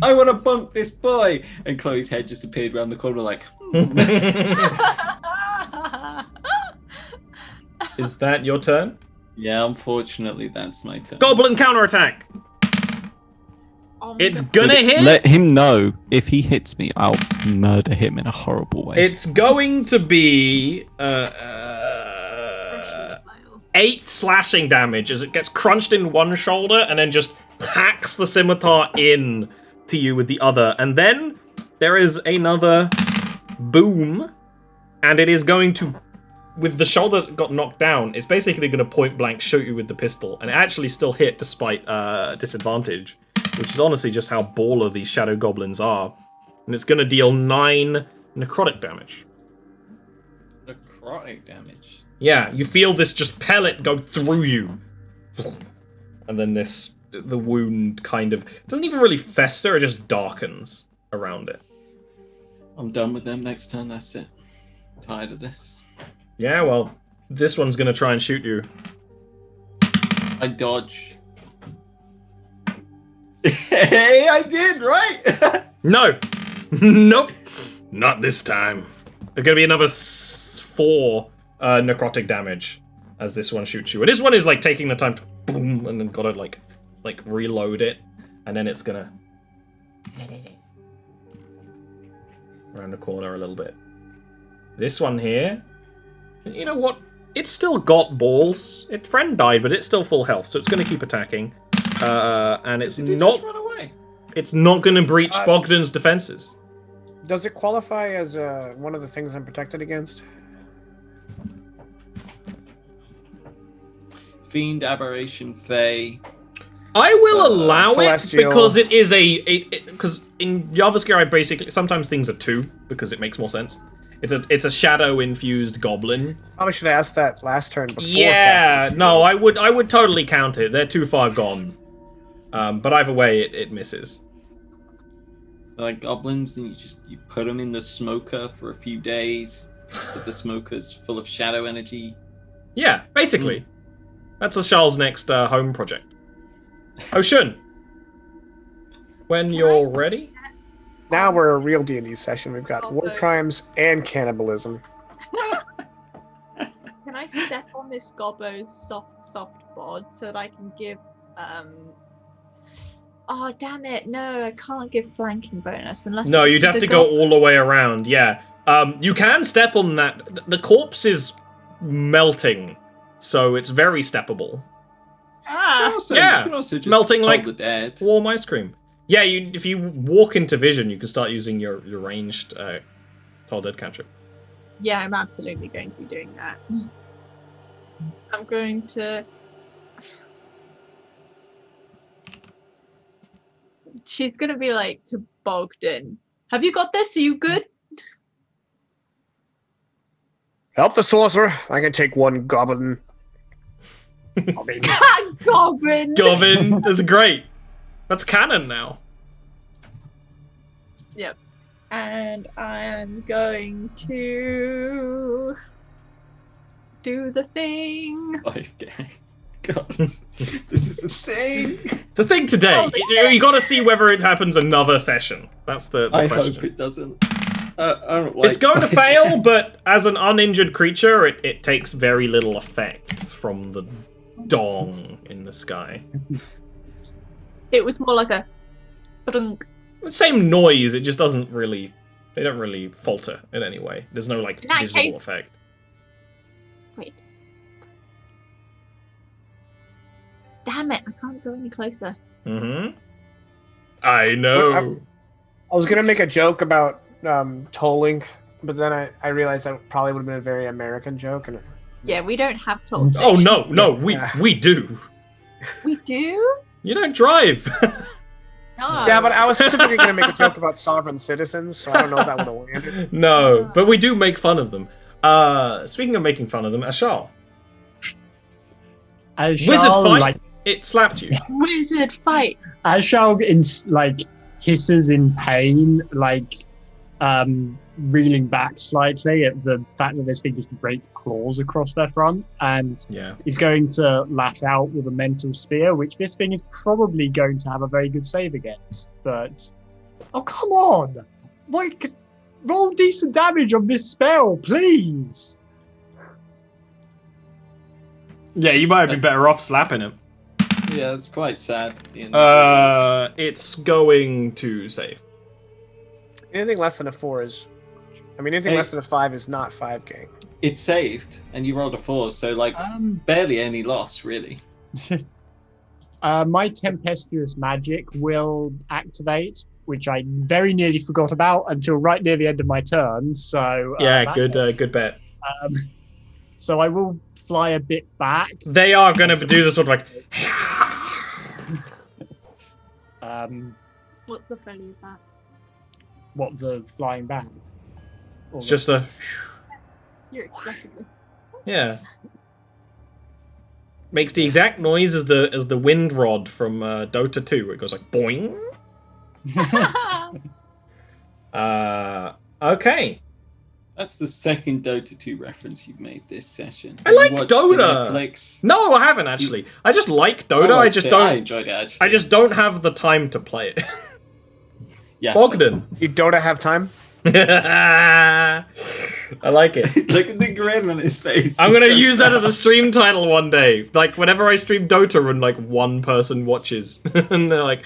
I want to bunk this boy, and Chloe's head just appeared around the corner, like. Is that your turn? Yeah, unfortunately, that's my turn. Goblin counterattack. It's gonna hit. Let him know if he hits me, I'll murder him in a horrible way. It's going to be 8 slashing damage as it gets crunched in one shoulder and then just hacks the scimitar in to you with the other. And then there is another boom, and it is going to, with the shoulder that got knocked down, it's basically going to point blank shoot you with the pistol, and it actually still hit despite disadvantage, which is honestly just how baller these shadow goblins are. And it's going to deal 9 necrotic damage. Necrotic damage? Yeah, you feel this just pellet go through you. And then the wound kind of doesn't even really fester, it just darkens around it. I'm done with them next turn, that's it. I'm tired of this. Yeah, well, this one's gonna try and shoot you. I dodge. Hey, I did, right? No! Nope! Not this time. There's gonna be another 4 necrotic damage as this one shoots you. And this one is like taking the time to boom, and then gotta like reload it, and then it's gonna around the corner a little bit. This one here, you know what? It's still got balls. Its friend died, but it's still full health, so it's gonna keep attacking. And it's Did it not. just run away? It's not gonna breach Bogdan's defenses. Does it qualify as one of the things I'm protected against? Fiend, aberration, fey. I will allow it Celestial. because it is because in Jarviskjir I basically sometimes things are 2 because it makes more sense. It's a shadow infused goblin. Probably should have asked that last turn before. Yeah, casting no, I would totally count it. They're too far gone. But either way, it misses. Like goblins, and you put them in the smoker for a few days, but the smoker's full of shadow energy. Yeah, basically. That's Ashal's next home project. Ocean, when you're ready. Now we're a real D&D session. We've got war Also- crimes and cannibalism. Can I step on this gobbo's soft bod so that I can give oh damn it, no, I can't give flanking bonus unless No, it's you'd have the to go all the way around, yeah. You can step on that. The corpse is melting, so it's very steppable. Ah! also just melting toll like the dead. warm ice cream. Yeah, if you walk into vision, you can start using your ranged toll dead cantrip. Yeah, I'm absolutely going to be doing that. I'm going to. She's gonna be like to Bogdan. Have you got this? Are you good? Help the sorcerer. I can take one goblin. Goblin. Goblin, that's great. That's canon now. Yep. And I am going to do the thing. 5k. God, this is a thing. It's a thing today. You got to see whether it happens another session. That's the I question. hope it doesn't. I don't like It's going to fail, but as an uninjured creature, it takes very little effect from the dong in the sky. It was more like a. Ba-dunk. The same noise, it just doesn't really. They don't really falter in any way. There's no like In that visible case- effect. Wait. Damn it! I can't go any closer. Mm-hmm. I know. I was gonna make a joke about tolling, but then I realized that probably would have been a very American joke, and Yeah, we don't have toll Oh stations. no, Yeah. we do. We do? You don't drive. No. yeah, but I was specifically gonna make a joke about sovereign citizens, so I don't know if that would have landed. No, but we do make fun of them. Speaking of making fun of them, Ashal. Wizard fight. It slapped you. Wizard fight. Ashal hisses in pain, reeling back slightly at the fact that there's been just great claws across their front, and Yeah. is going to lash out with a mental spear, which this thing is probably going to have a very good save against. But oh come on, roll decent damage on this spell, please. Yeah, you might be better off slapping him. Yeah, it's quite sad. It's going to save. Anything less than a 4 is. I mean, anything less than a 5 is not 5k. It saved, and you rolled a 4, so barely any loss, really. My tempestuous magic will activate, which I very nearly forgot about until right near the end of my turn. So Yeah, that's good bet. So I will fly a bit back. They are going to do the sort of like. What's the value of that? What, the flying back? It's just a. You're expecting Yeah. Makes the exact noise as the wind rod from Dota 2, where it goes like boing. Okay. That's the second Dota 2 reference you've made this session. I like You watched Dota. the Netflix? No, I haven't actually. I just like Dota. I just I don't. enjoyed it, actually. I just don't have the time to play it. Yeah. Bogdan. You don't have time? I like it. Look at the grin on his face. I'm gonna use that as a stream title one day. Like whenever I stream Dota and like one person watches, and they're like,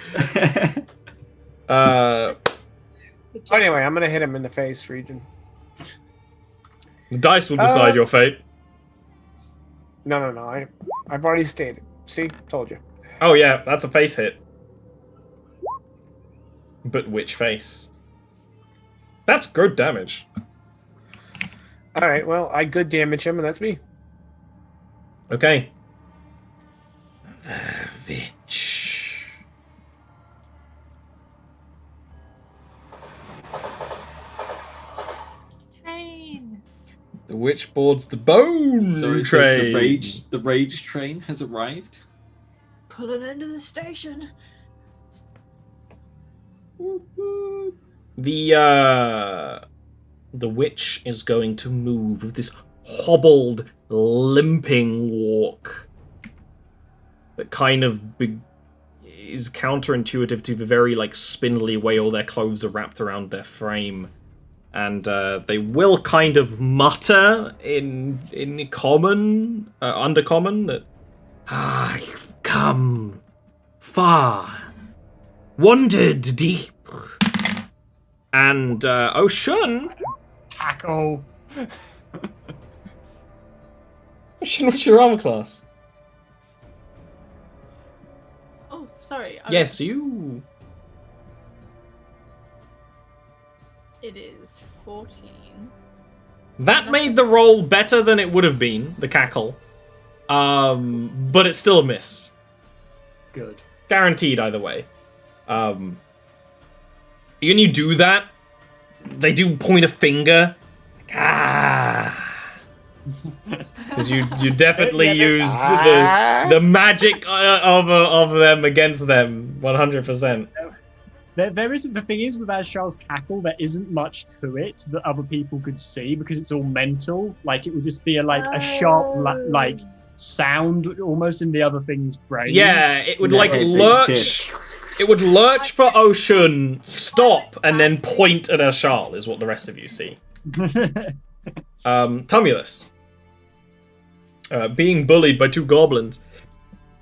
Anyway, I'm gonna hit him in the face, Region. the dice will decide your fate. No. I've already stated. See, told you. Oh yeah, that's a face hit. But which face? That's good damage. All right. Well, I good damage him, and that's me. Okay. The witch. Train. The witch boards the bone Sorry, train. the rage train has arrived. Pull it into the station. The witch is going to move with this hobbled, limping walk that kind of is counterintuitive to the very like spindly way all their clothes are wrapped around their frame, and they will kind of mutter in common, undercommon that you've come far, wandered deep. And Ocean. Cackle. Ocean, what's your armor class? sorry. Yes, you. It is 14. That made the roll better than it would have been, the cackle. But it's still a miss. Good. Guaranteed either way. When you do that, they do point a finger. Because you definitely used the magic of them against them 100%. There isn't. The thing is with Charles' cackle, there isn't much to it that other people could see because it's all mental. Like it would just be a sharp like sound almost in the other thing's brain. Yeah, it would like lurch. It would lurch for Ocean, stop, and then point at Ashal is what the rest of you see. Tumulus. Being bullied by 2 goblins.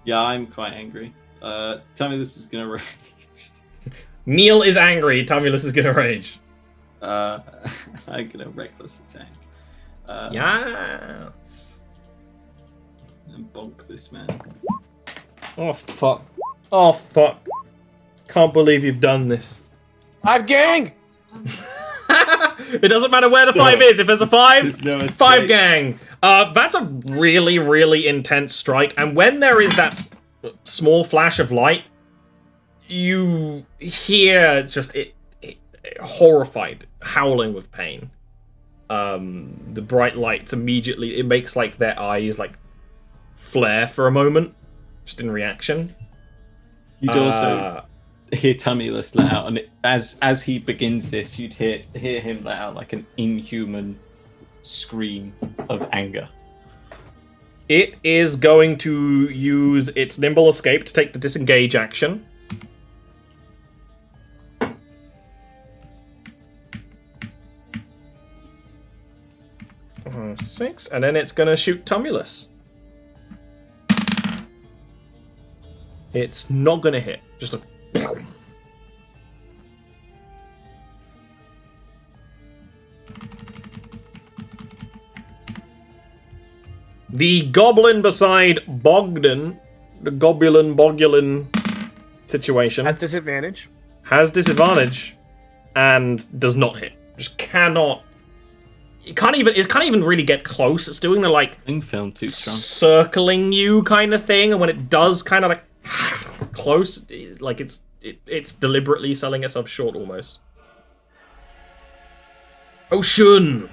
Yeah, I'm quite angry. Tumulus is gonna rage. Neil is angry, Tumulus is gonna rage. I'm gonna reckless attack. Yes. And bonk this man. Oh fuck. Oh fuck. Can't believe you've done this. 5 gang! It doesn't matter where the 5 is. If there's a 5, There's no 5 gang. That's a really, really intense strike. And when there is that small flash of light, you hear just it horrified, howling with pain. The bright lights immediately, it makes like their eyes like flare for a moment, just in reaction. You'd also hear Tumulus let out, and as he begins this, you'd hear him let out like an inhuman scream of anger. It is going to use its nimble escape to take the disengage action. Six, and then it's gonna shoot Tumulus. It's not gonna hit. Just a. The goblin beside Bogdan, the Bogulin situation, Has disadvantage. has disadvantage and does not hit. Just cannot. It can't even really get close. It's doing the like Film too strong. circling you kind of thing, and when it does kind of like close, like it's deliberately selling itself short almost. Ocean!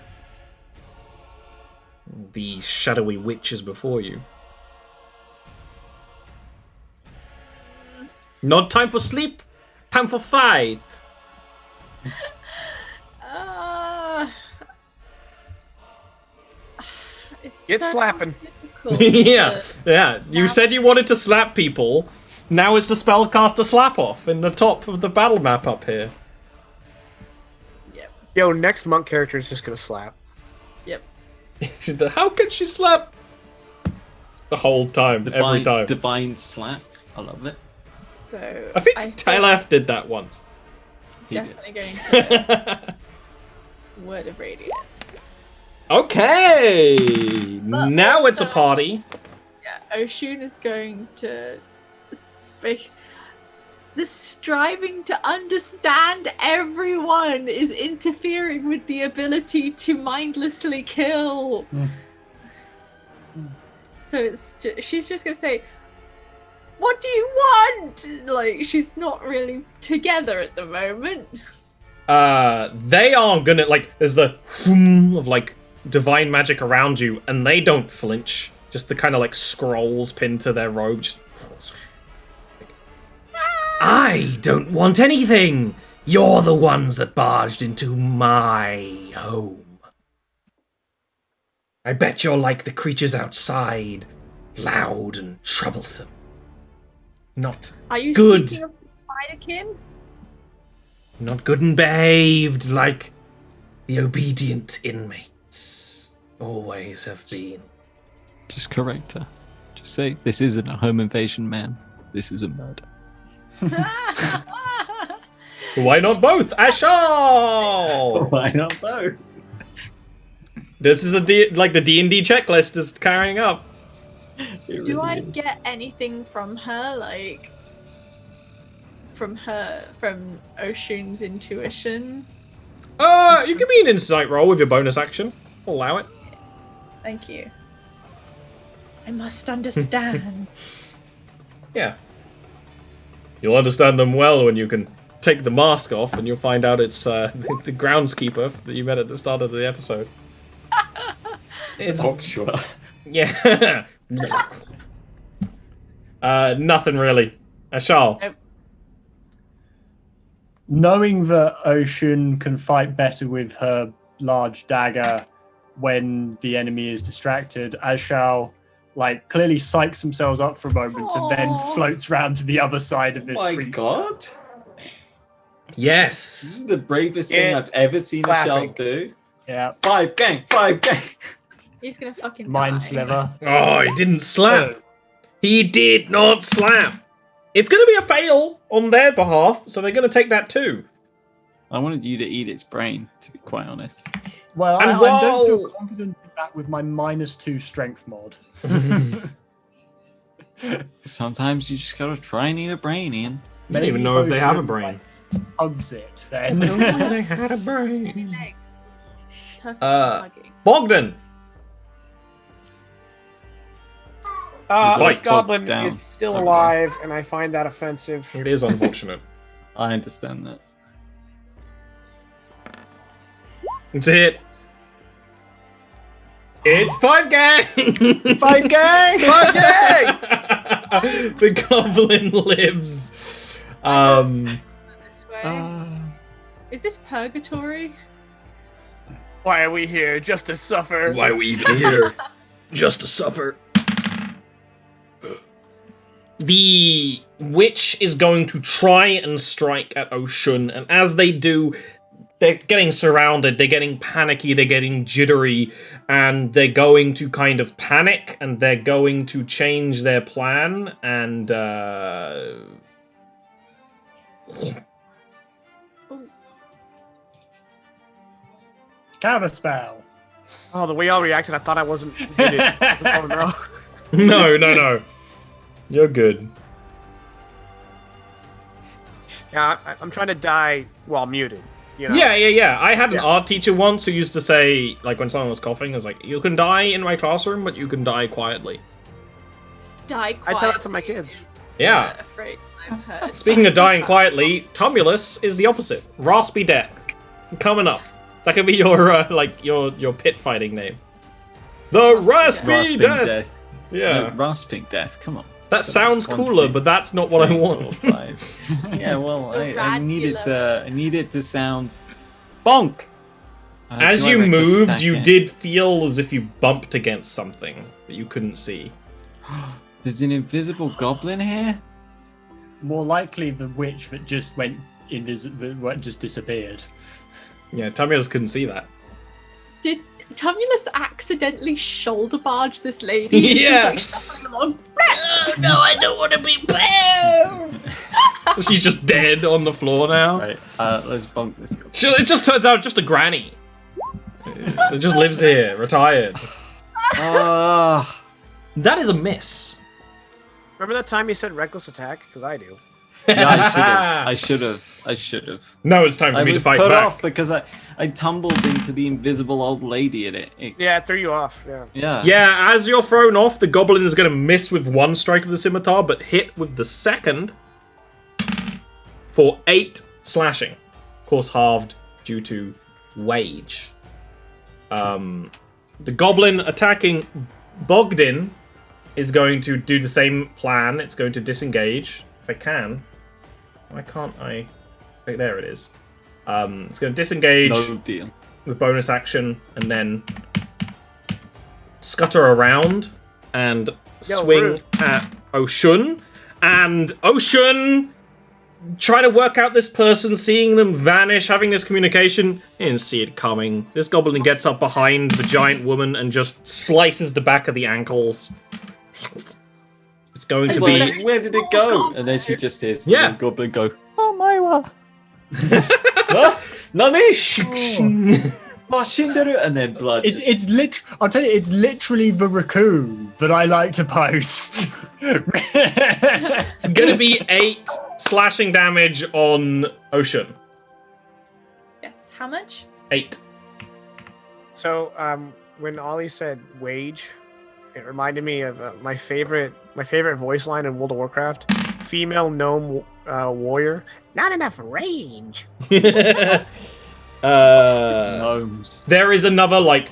The shadowy witch is before you. Not time for sleep, time for fight. Get slapping. Yeah. You said you wanted to slap people. Now it's the spellcaster slap off in the top of the battle map up here. Yep. Yo, next monk character is just gonna slap. Yep. How can she slap? The whole time, every time. Divine slap. I love it. So I think Tailaf did that once. He did. definitely going to Word of Radiance. Okay, But now it's a also- party. Yeah, Oshun is going to speak. The striving to understand everyone is interfering with the ability to mindlessly kill. So she's just gonna say, "What do you want?" Like she's not really together at the moment. They are gonna like. There's the whoom of like divine magic around you, and they don't flinch. Just the kind of like scrolls pinned to their robes. I don't want anything. You're the ones that barged into my home. I bet you're like the creatures outside, loud and troublesome. Not Are you good. speaking of Spiderkin? Not good and behaved like the obedient inmates always have been. Just correct her. Just say, this isn't a home invasion, man. This is a murder. Why not both? Ashal! Why not both? This is like the D&D checklist is carrying up. Do I get anything from her? Like, from Oshun's intuition? You can be an insight roll with your bonus action. I'll allow it. Thank you. I must understand. Yeah. You'll understand them well when you can take the mask off and you'll find out it's the groundskeeper that you met at the start of the episode. It's Hawkshaw. Yeah. Nothing really. Ashal. Nope. Knowing that Ocean can fight better with her large dagger when the enemy is distracted, Ashal clearly psychs themselves up for a moment and then floats round to the other side of this Oh my creature. god. Yes. This is the bravest thing I've ever seen a child do. Yeah. 5 gang. He's gonna fucking Mind die. sliver. Oh, he didn't slap. He did not slap. It's going to be a fail on their behalf, so they're going to take that too. I wanted you to eat its brain, to be quite honest. Well, I And don't feel while- confident with that with my -2 strength mod. Sometimes you just gotta try and eat a brain, Ian. I don't even know if they have a Ocean, brain. Hugs it then. They had a brain. Legs. Perfect hugging. Bogdan. This Right. goblin Down. is still Okay. alive, and I find that offensive. It is unfortunate. I understand that. It's a hit. It's 5 gang! 5 gang! 5 gang! The goblin lives. This way. Is this purgatory? Why are we here? Just to suffer? Why are we even here? Just to suffer. The witch is going to try and strike at Oshun, and as they do, they're getting surrounded, they're getting panicky, they're getting jittery, and they're going to kind of panic, and they're going to change their plan, and Counter spell. Oh, the way y'all reacted, I thought I wasn't. Oh no. No. You're good. Yeah, I'm trying to die while muted. You know? Yeah. I had an Yeah. art teacher once who used to say, like, when someone was coughing, it was like, you can die in my classroom, but you can die quietly. Die I quietly. tell that to my kids. Yeah. Afraid I've heard. Speaking of dying quietly, Tumulus is the opposite. Raspy death. Coming up. That could be your, your pit fighting name. The Raspy Rasping Death! death. Yeah. No, rasping death. Come on. That sounds One, cooler, two, but that's not what I 3, want. 4, 5. Yeah, well, I need it Radula. to. I need it to sound bonk. As Do I you reckless moved, attack you it? did feel as if you bumped against something that you couldn't see. There's an invisible goblin here. More likely the witch that just went invisible, just disappeared. Yeah, Tumulus couldn't see that. Did Tumulus accidentally shoulder barge this lady? Yeah. She's shuffling along. Oh, no, I don't want to be bad! She's just dead on the floor now. Right. Let's bonk this goblin. It just turns out just a granny. It just lives here, retired. Ah. That is a miss. Remember that time you said reckless attack? Because I do. Yeah, I should have. No, it's time for I me to was fight put back. off because I tumbled into the invisible old lady and it Yeah, it threw you off. Yeah. Yeah, as you're thrown off, the goblin is going to miss with one strike of the scimitar, but hit with the second for 8 slashing. Of course, halved due to wage. The goblin attacking Bogdan is going to do the same plan. It's going to disengage. If I can. Why can't I? There it is. It's going to disengage no deal. with bonus action and then scutter around and swing rude. at Oshun. And Oshun, trying to work out this person, seeing them vanish, having this communication, he didn't see it coming. This goblin gets up behind the giant woman and just slices the back of the ankles. It's going to It's be... like, where did it go? And then she just hears the Yeah. little goblin go, oh my wa. Huh? Nani? Oh, Shinderu, and then blood. I'll tell you, it's literally the raccoon that I like to post. It's going to be 8 slashing damage on Ocean. Yes. How much? 8. So, when Ollie said wage, it reminded me of my favorite voice line in World of Warcraft. Female gnome warrior. Not enough range. Gnomes. There is another, like,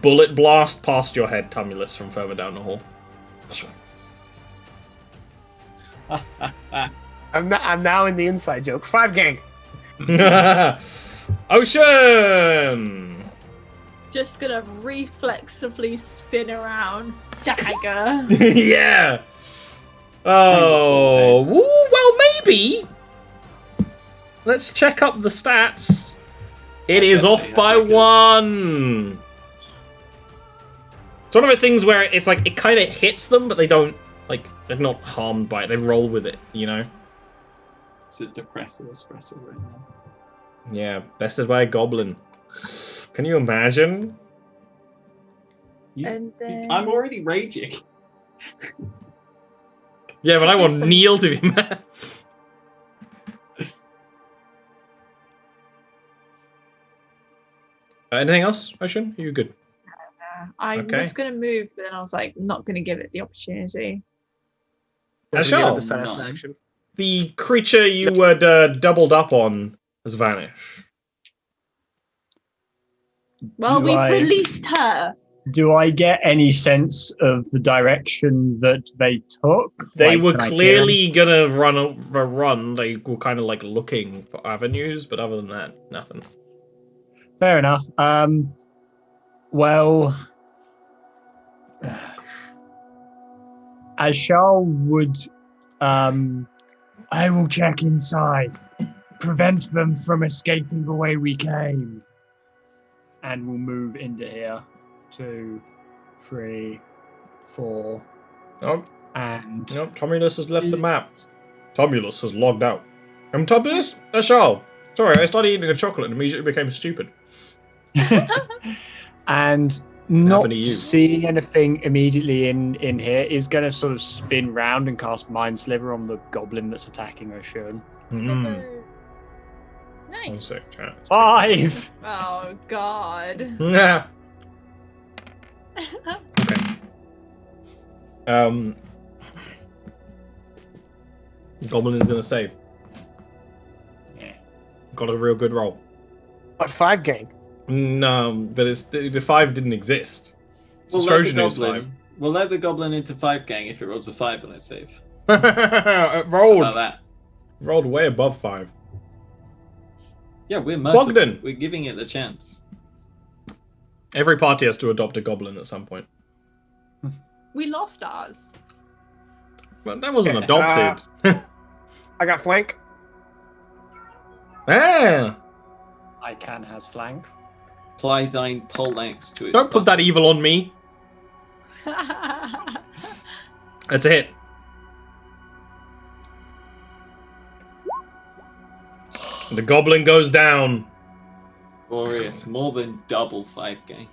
bullet blast past your head, Tumulus, from further down the hall. I'm now in the inside joke. 5 gang. Ocean! Just gonna reflexively spin around. Dagger. Yeah! Oh, woo, well, maybe. Let's check up the stats. It is off by 1. It's one of those things where it's like, it kind of hits them, but they don't, like, they're not harmed by it. They roll with it, you know? It's a depressive espresso right now. Yeah, bested by a goblin. Can you imagine? And then- I'm already raging. Yeah, but I want Neil to be mad. Anything else, Ocean? Are you good? I Okay. was gonna move, but then I was like, not gonna give it the opportunity. Ashal, The satisfaction. the creature you were doubled up on has vanished. Well, Do we've I- released her. Do I get any sense of the direction that they took? They Like, were can I hear clearly gonna run. They were kind of like looking for avenues, but other than that, nothing. them? Fair enough. Well, Ashal would. I will check inside, prevent them from escaping the way we came, and we'll move into here. 2, 3, 4, Oh, and no, Tumulus has left the map. Tumulus has logged out. Tumulus? Ashal. Sorry, I started eating a chocolate and immediately became stupid. and not happened to you? seeing anything immediately in here is going to sort of spin round and cast Mind Sliver on the goblin that's attacking Oshun. One sec, Nice. chat. 5. Oh God. Yeah. Okay. Goblin is gonna save. Yeah. Got a real good roll. But 5 gang. No, but it's the 5 didn't exist. So We'll let the Trojan is 5. goblin. We'll let the goblin into 5 gang if it rolls a 5 on its save. It How rolled about that? rolled way above 5. Yeah, we're merciful. Bogdan. We're giving it the chance. Every party has to adopt a goblin at some point. We lost ours. But that wasn't Okay, adopted. I got flank. Ah! Ican has flank. Apply thine poleaxe to its Don't put that buttocks. evil on me. That's a hit. The goblin goes down. Glorious. More than double 5 gang.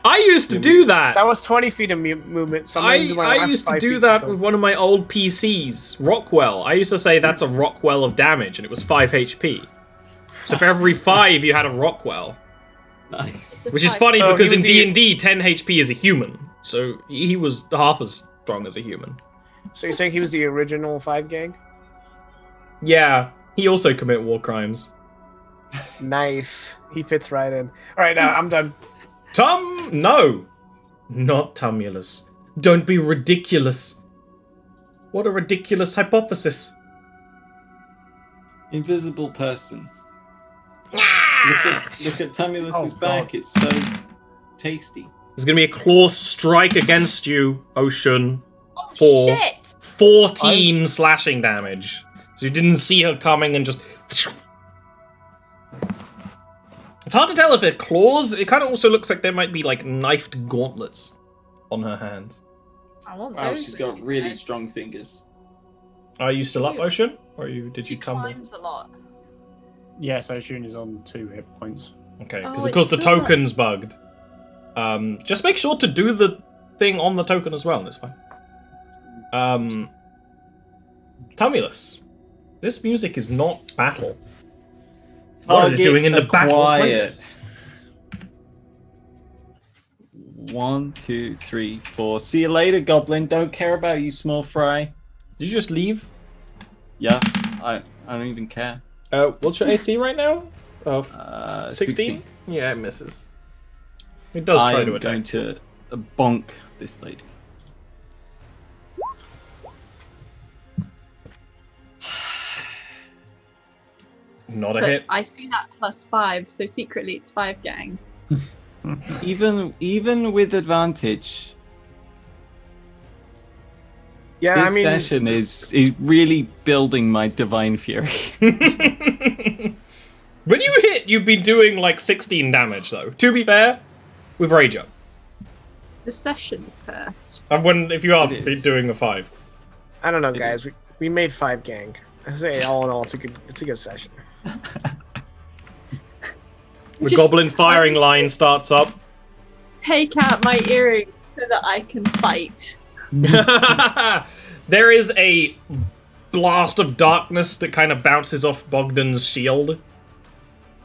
I used to do that. That was 20 feet of movement. So I'm gonna do my I last used to 5 do feet that to with one of my old PCs, Rockwell. I used to say that's a Rockwell of damage, and it was 5 HP. So for every 5, you had a Rockwell. Nice. Which is funny So because he in was the- D&D, 10 HP is a human. So he was half as strong as a human. So you're saying he was the original 5 gang? Yeah, he also commit war crimes. Nice. He fits right in. All right, now I'm done. No! Not Tumulus. Don't be ridiculous. What a ridiculous hypothesis. Invisible person. Look at Tumulus's Oh, back. God. It's so tasty. There's gonna be a claw strike against you, Ocean. Oh For shit! 14 slashing damage. So you didn't see her coming and just... It's hard to tell if they're claws. It kind of also looks like there might be like knifed gauntlets on her hands. I want Wow, those she's got things, really though. strong fingers. Are you still up, Ocean? Or did She you tumble? climbs a lot. Yes, Oshun is on 2 hit points. Okay, Oh, because of course the it's still token's bugged. Just make sure to do the thing on the token as well, and it's fine. Tumulus, this music is not battle. What is it doing in the battle quiet. playlist? 1, 2, 3, 4. See you later, Goblin. Don't care about you, small fry. Did you just leave? Yeah, I don't even care. What's your AC right now? 16? Yeah, it misses. It does try to attack. I'm going to bonk this lady. Not a But hit. I see that +5, so secretly it's 5 gang. Even with advantage, Yeah, this I mean, session is really building my divine fury. When you hit, you've been doing like 16 damage though. To be fair, with Rage Up. The session's cursed. If you are It is. doing a 5. I don't know, It guys. is. We made 5 gang. I say all in all, it's a good session. The Just- Goblin firing line starts up. Take out my earring so that I can fight. There is a blast of darkness that kind of bounces off Bogdan's shield.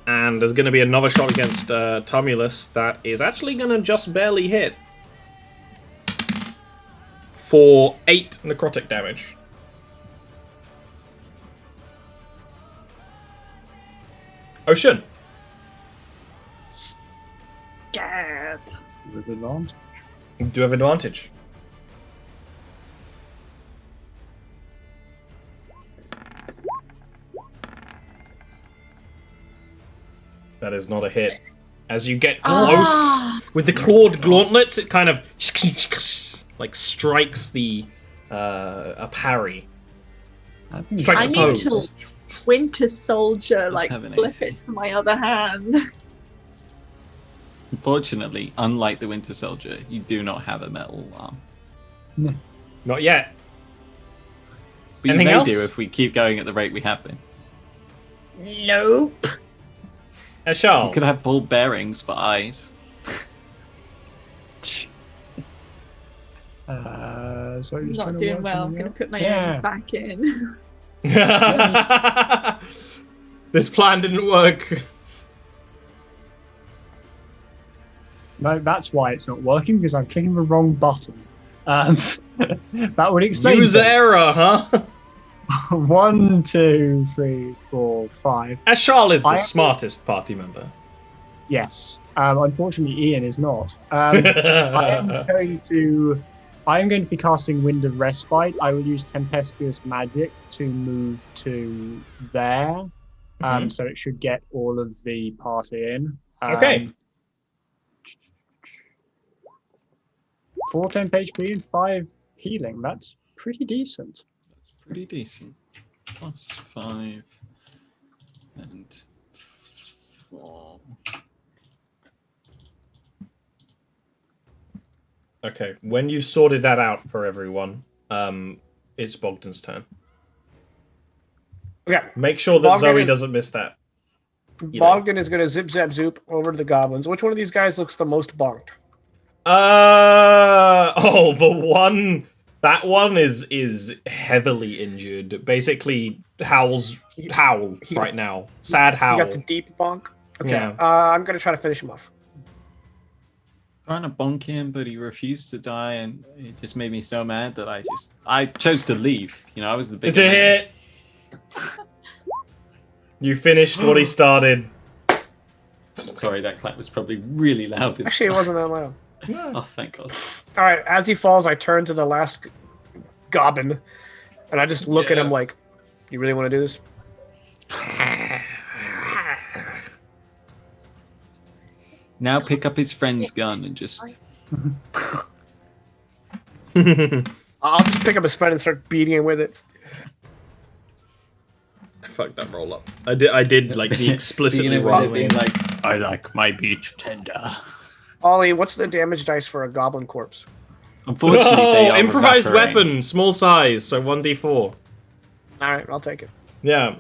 And there's going to be another shot against Tumulus that is actually going to just barely hit. For 8 necrotic damage. Ocean. Gab. With advantage. You do have advantage. That is not a hit. As you get close with the clawed gauntlets, it kind of like strikes the a parry. Strikes I a need pose. to Winter Soldier, like, have an flip AC. it to my other hand. Unfortunately, unlike the Winter Soldier, you do not have a metal arm. Not yet. But you Anything may else? do if we keep going at the rate we have been. Nope. Ashal. You could have ball bearings for eyes. So I'm just trying not to doing work well. I'm something going to out. put my Yeah. earrings back in. This plan didn't work. No, that's why it's not working, because I'm clicking the wrong button. That would explain User things. error, huh? 1, 2, 3, 4, 5. Ashal is the I- smartest party member. Yes. Unfortunately, Ian is not. I am going to be casting Wind of Respite. I will use Tempestuous Magic to move to there. So it should get all of the party in. Okay. 4 temp HP and 5 healing. That's pretty decent. Pretty decent. +5 and 4. Okay, when you've sorted that out for everyone, it's Bogdan's turn. Okay. Make sure that Bogdan Zoe is- doesn't miss that. Bogdan is going to zip zap zoop over to the goblins. Which one of these guys looks the most bonked? That one is heavily injured. Basically, howl right now. Sad howl. You got the deep bonk? Okay. Yeah. I'm going to try to finish him off. Trying to bonk him, but he refused to die, and it just made me so mad that I chose to leave. You know, I was the It's bigger a man. hit. You finished what he started. Sorry, that clap was probably really loud. Actually, it wasn't that loud. Oh, thank God. All right. As he falls, I turn to the last goblin, and I just look at him like, "You really want to do this?" Now pick up his friend's gun and just. I'll just pick up his friend and start beating him with it. I fucked that roll up. I did like the explicitly wrong being thing. like, I like my beach tender. Ollie, what's the damage dice for a goblin corpse? Unfortunately, they are improvised evaporating. weapon, small size, so 1d4. All right, I'll take it. Yeah.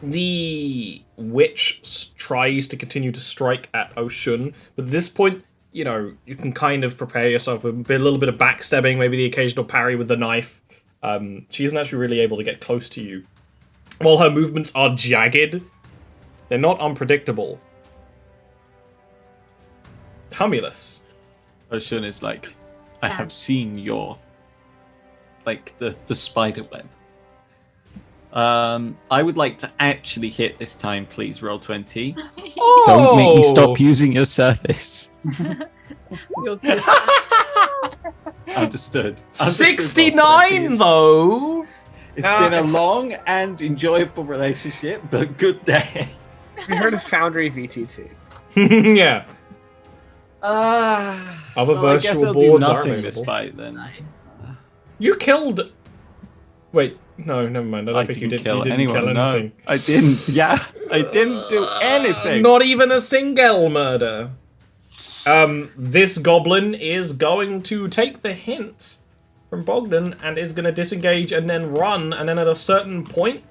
The witch tries to continue to strike at Oshun, but at this point, you can kind of prepare yourself with a little bit of backstabbing, maybe the occasional parry with the knife. She isn't actually really able to get close to you. While her movements are jagged, they're not unpredictable. Tumulus. Ocean is like, I have seen your, like, the spider web. I would like to actually hit this time, please. Roll 20. Oh! Don't make me stop using your service. You're good. Understood. 69 though. It's been a long and enjoyable relationship, but good day. Have you heard of Foundry VTT? Yeah. Other Well, I guess virtual I'll do boards are nothing available. this fight then. Nice. You killed. Wait, no, never mind. I don't I think didn't you did. kill You didn't anyone. kill anything. No, I didn't. Yeah, I didn't do anything. Not even a single murder. This goblin is going to take the hint from Bogdan and is going to disengage and then run, and then at a certain point,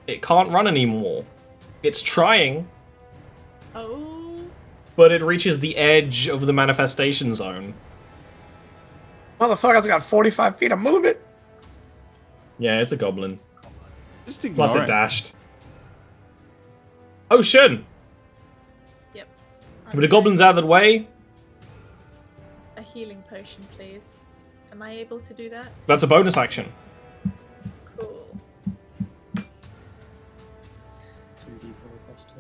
it can't run anymore. It's trying, Oh. but it reaches the edge of the manifestation zone. Motherfucker's got 45 feet of movement. Yeah, it's a goblin. Just ignore Plus it it. dashed. Ocean! Yep. With the goblins out of the way, A healing potion, please. Am I able to do that? that's a bonus action. Cool. 2d4 plus 2.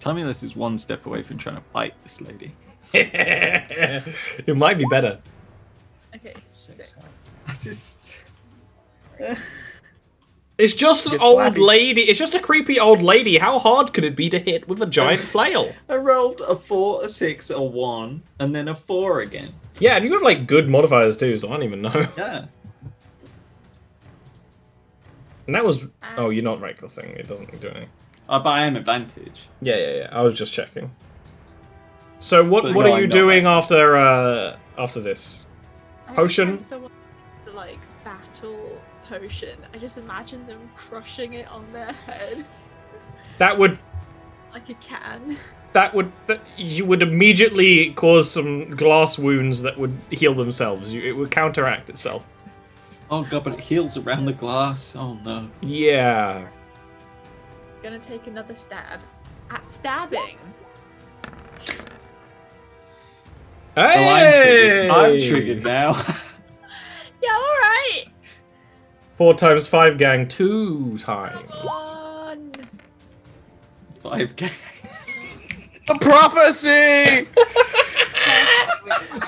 Tumulus is one step away from trying to bite this lady. It might be better. Okay, 6. I just... It's just an Get old slappy. lady. It's just a creepy old lady. How hard could it be to hit with a giant flail? I rolled a 4, a 6, a 1, and then a 4 again. Yeah, and you have like good modifiers too, so I don't even know. Yeah. And that was. Oh, you're not recklessing. It doesn't do anything. But I am advantage. Yeah. I was just checking. So what But what no, are you I'm not doing after this? Potion? Anytime someone makes a like battle potion, I just imagine them crushing it on their head That would like a can. you would immediately cause some glass wounds that would heal themselves. It would counteract itself. Oh god, but it heals around the glass. Oh no. Yeah. Gonna take another stab at stabbing. Hey! Oh, I'm triggered now. Yeah, alright. 4 times 5 gang 2 times. On. 5k. A prophecy!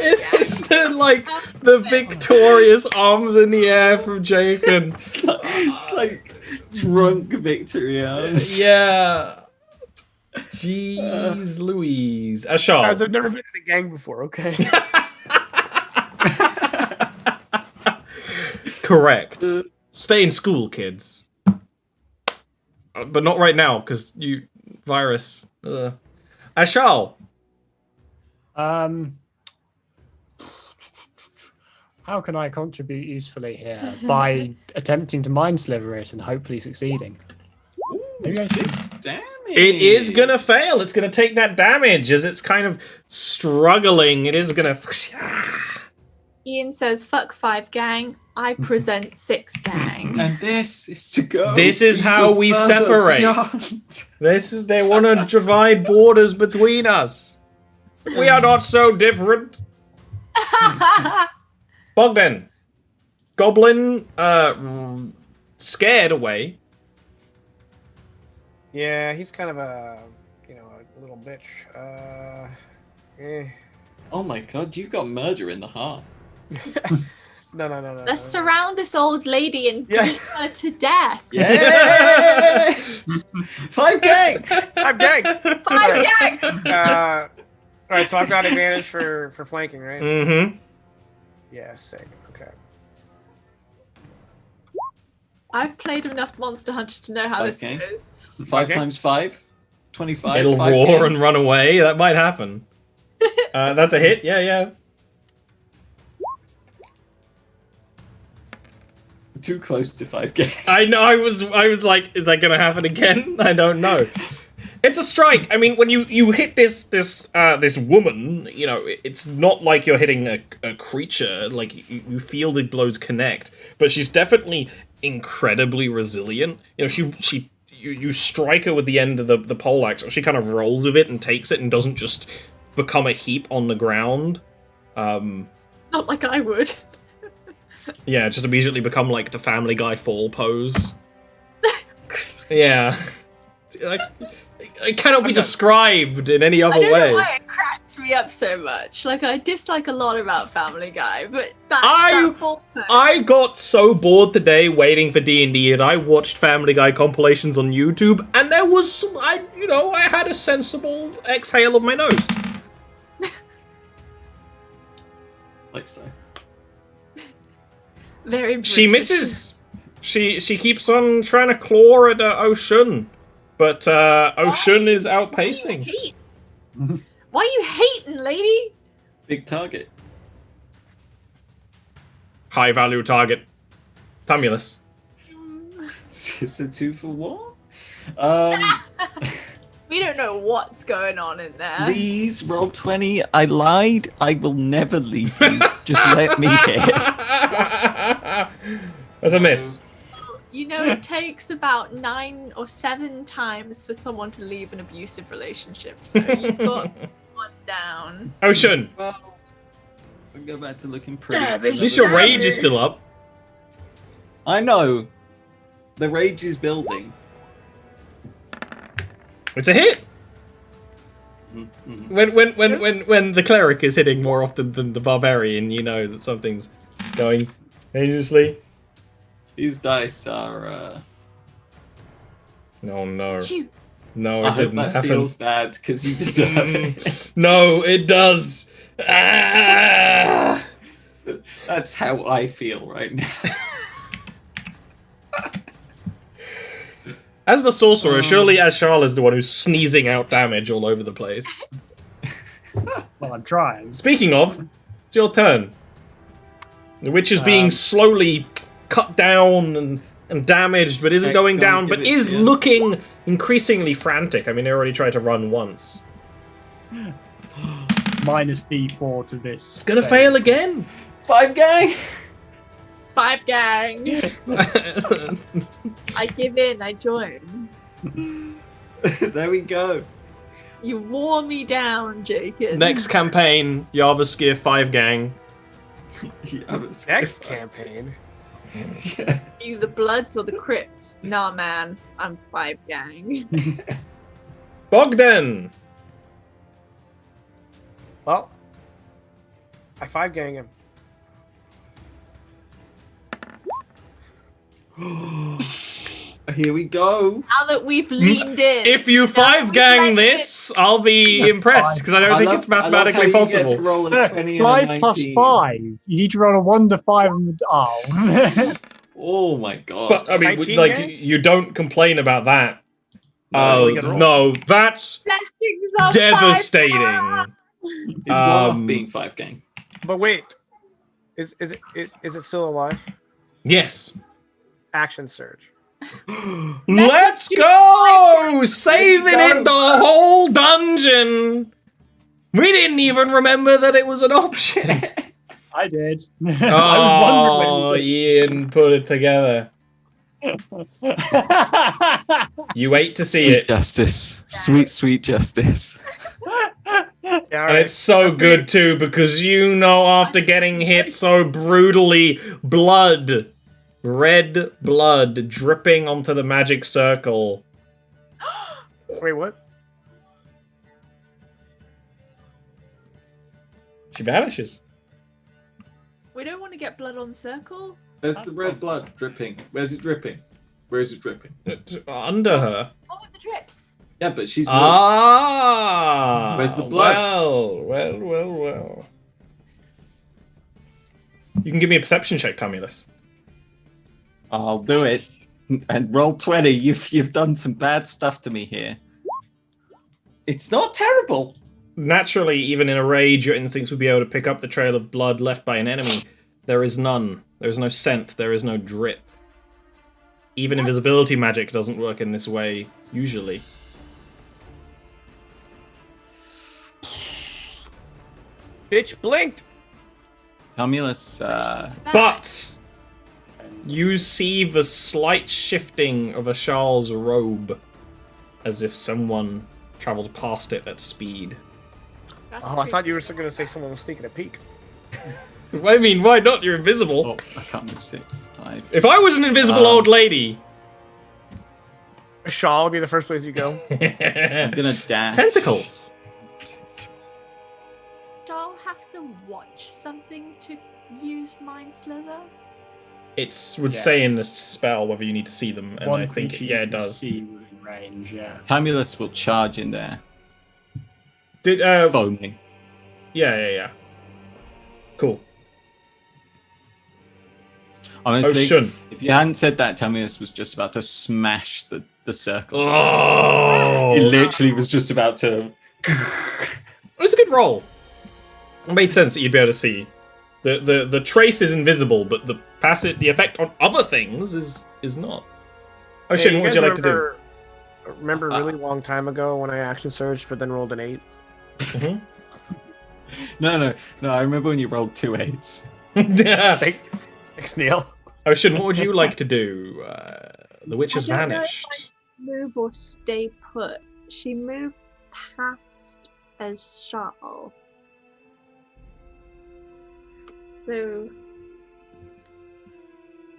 It's the victorious arms in the air from Jake and It's like drunk victory arms. yeah. Jeez Louise. Guys, Ashal. I've never been in a gang before, okay? Correct. Stay in school, kids. But not right now, because you virus. Ashal. How can I contribute usefully here? By attempting to mind sliver it and hopefully succeeding. Ooh, 6 damage. It is gonna fail. It's gonna take that damage as it's kind of struggling. It is gonna. Ian says, "Fuck 5 gang. I present 6 gang." And this is to go. This is how even we further separate. beyond. They want to divide borders between us. We are not so different. Bogdan, goblin, scared away. Yeah, he's kind of a little bitch. Oh my god, you've got murder in the heart. No. Let's surround this old lady and Yeah. beat her to death. Yeah! 5 gang! I'm gang! 5 gang. All right, so I've got advantage for flanking, right? Mm-hmm. Yeah, sick. Okay. I've played enough Monster Hunter to know how this Okay. goes. 5 Okay. times 5? 25. It'll 5 roar gang. and run away. That might happen. That's a hit. Yeah. Too close to 5 gang. I know. I was like, is that gonna happen again? I don't know. It's a strike. I mean, when you hit this woman, you know, it's not like you're hitting a creature. Like you feel the blows connect, but she's definitely incredibly resilient. You know, you strike her with the end of the pole axe, or she kind of rolls with it and takes it and doesn't just become a heap on the ground. Not like I would. Yeah, just immediately become like the Family Guy fall pose. Yeah. It cannot be described in any other way. I don't know why it cracked me up so much. Like, I dislike a lot about Family Guy, but that full pose. I got so bored today waiting for D&D that I watched Family Guy compilations on YouTube, and there was, I had a sensible exhale of my nose. Like so. Very British. She misses. She keeps on trying to claw at Ocean, but Ocean is outpacing. Why are you hating, lady? Big target. High value target. Famulous. It's a 2 for 1. We don't know what's going on in there. Please, roll 20. I lied. I will never leave you. Just let me hit. That's a miss. You know, it takes about 9 or 7 times for someone to leave an abusive relationship, so you've got 1 down. Ocean. Well, we'll go back to looking pretty. At least your rage is still up. I know. The rage is building. It's a hit. Mm-hmm. When the cleric is hitting more often than the barbarian, you know that something's going dangerously. These dice are. No, no. Shoot. No, I it hope didn't that happen. feels bad because you deserve it. No, it does. Ah! That's how I feel right now. As the sorcerer, surely Ashal is the one who's sneezing out damage all over the place. Well, I'm trying. Speaking of, it's your turn. The witch is being slowly cut down and damaged, but isn't going down, but is looking increasingly frantic. I mean, they already tried to run once. Minus D4 to this. It's gonna fail again. 5 gang. 5 gang. I give in. I join. There we go. You wore me down, Jacob. Next campaign, Jarviskjir 5 gang. Next campaign. Yeah. You the Bloods or the Crips? Nah, man. I'm 5 gang. Bogdan. Well, I 5 gang him. Here we go. Now that we've leaned in. If you 5 gang this, I'll be impressed because I don't think it's mathematically possible. You get to roll a 20 and a 5 19. plus 5. You need to roll a 1 to 5 and Oh my god. But I mean, 19 like gangs? you don't complain about that. No, we can roll. No, that's Blessings of devastating. It's one off being 5 gang. But wait, is it still alive? Yes. Action surge. Let's go! Saving it the whole dungeon. We didn't even remember that it was an option. I did. Oh, I was wondering Ian put it together. when you You wait to see Sweet it. justice. Sweet, sweet justice. Yeah, And it's so good too because you know after getting hit so brutally, red blood dripping onto the magic circle. Wait, what? She vanishes. We don't want to get blood on the circle. There's the red blood dripping. Where's it dripping? Where is it dripping? Under her. Go with the drips. Yeah, but she's Ah! Where's the blood? Well. You can give me a perception check, Tumulus. I'll do it. And roll 20. You've done some bad stuff to me here. It's not terrible. Naturally, even in a rage, your instincts would be able to pick up the trail of blood left by an enemy. There is none. There is no scent. There is no drip. Even invisibility magic doesn't work in this way, usually. bitch blinked. Tumulus, But you see the slight shifting of Ashal's robe, as if someone traveled past it at speed. Oh, I thought you were going to say someone was sneaking a peek. I mean, why not? You're invisible. oh, I can't move 6, 5. If I was an invisible old lady... A shawl would be the first place you go. I'm gonna dash. Tentacles. Do I have to watch something to use Mind Slither? It would say in the spell whether you need to see them, and One I think creature yeah, you it can does. see within range, yeah. Tumulus will charge in there, Did foaming. yeah. Cool. Honestly, Shun. if you hadn't said that, Tumulus was just about to smash the circle. Oh, He literally was just about to. it was a good roll. It made sense that you'd be able to see. The trace is invisible, but the effect on other things is not. Oh shit! Hey, What would you like to do? Remember a really long time ago when I action surged but then rolled an 8? Mhm. No. I remember when you rolled 2 8s. Thanks, Neil. Ocean, what would you like to do? The witch has I don't know if vanished. Move or stay put. She moved past as Charles. So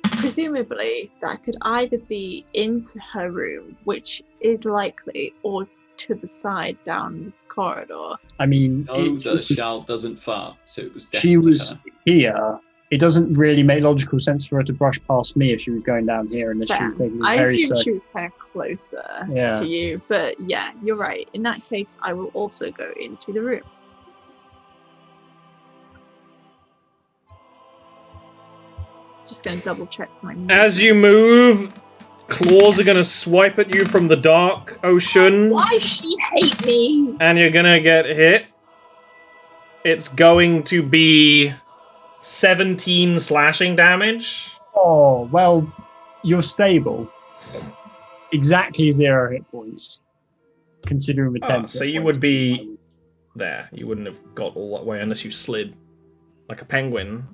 presumably that could either be into her room, which is likely, or to the side down this corridor. I mean, No, the shell doesn't fart, so it was definitely she was her. here. It doesn't really make logical sense for her to brush past me if she was going down here and that she Fair. was taking a I very assume she circular. was kind of closer Yeah. to you, but yeah, you're right. In that case, I will also go into the room. Just gonna double check my. As you move, claws are gonna swipe at you from the dark, Ocean. Why she hate me? And you're gonna get hit. It's going to be 17 slashing damage. Oh, well, you're stable. Exactly 0 hit points. Considering the 10. So you would be there. You wouldn't have got all that way unless you slid like a penguin.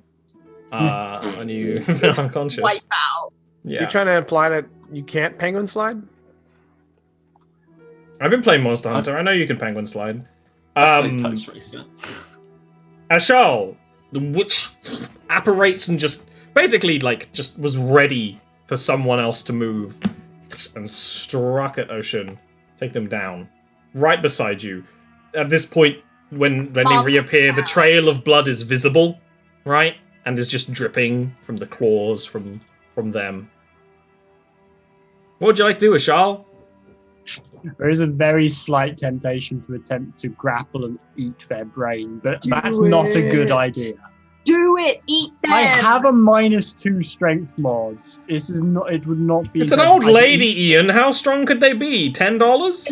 And you fell unconscious. Wipe out. Yeah. You're trying to imply that you can't penguin slide? I've been playing Monster Hunter. I know you can penguin slide. Played Toast Racer. Ashal, the witch apparates and just basically just was ready for someone else to move and struck at Ocean, taking him down. Right beside you. At this point, when they reappear, the trail of blood is visible, right? And is just dripping from the claws from them. What would you like to do, Ashal? There is a very slight temptation to attempt to grapple and eat their brain, but that's not a good idea. Do it! Eat them! I have a -2 strength mod. This is not. It would not be. It's an good. old I lady, Ian. How strong could they be? $10?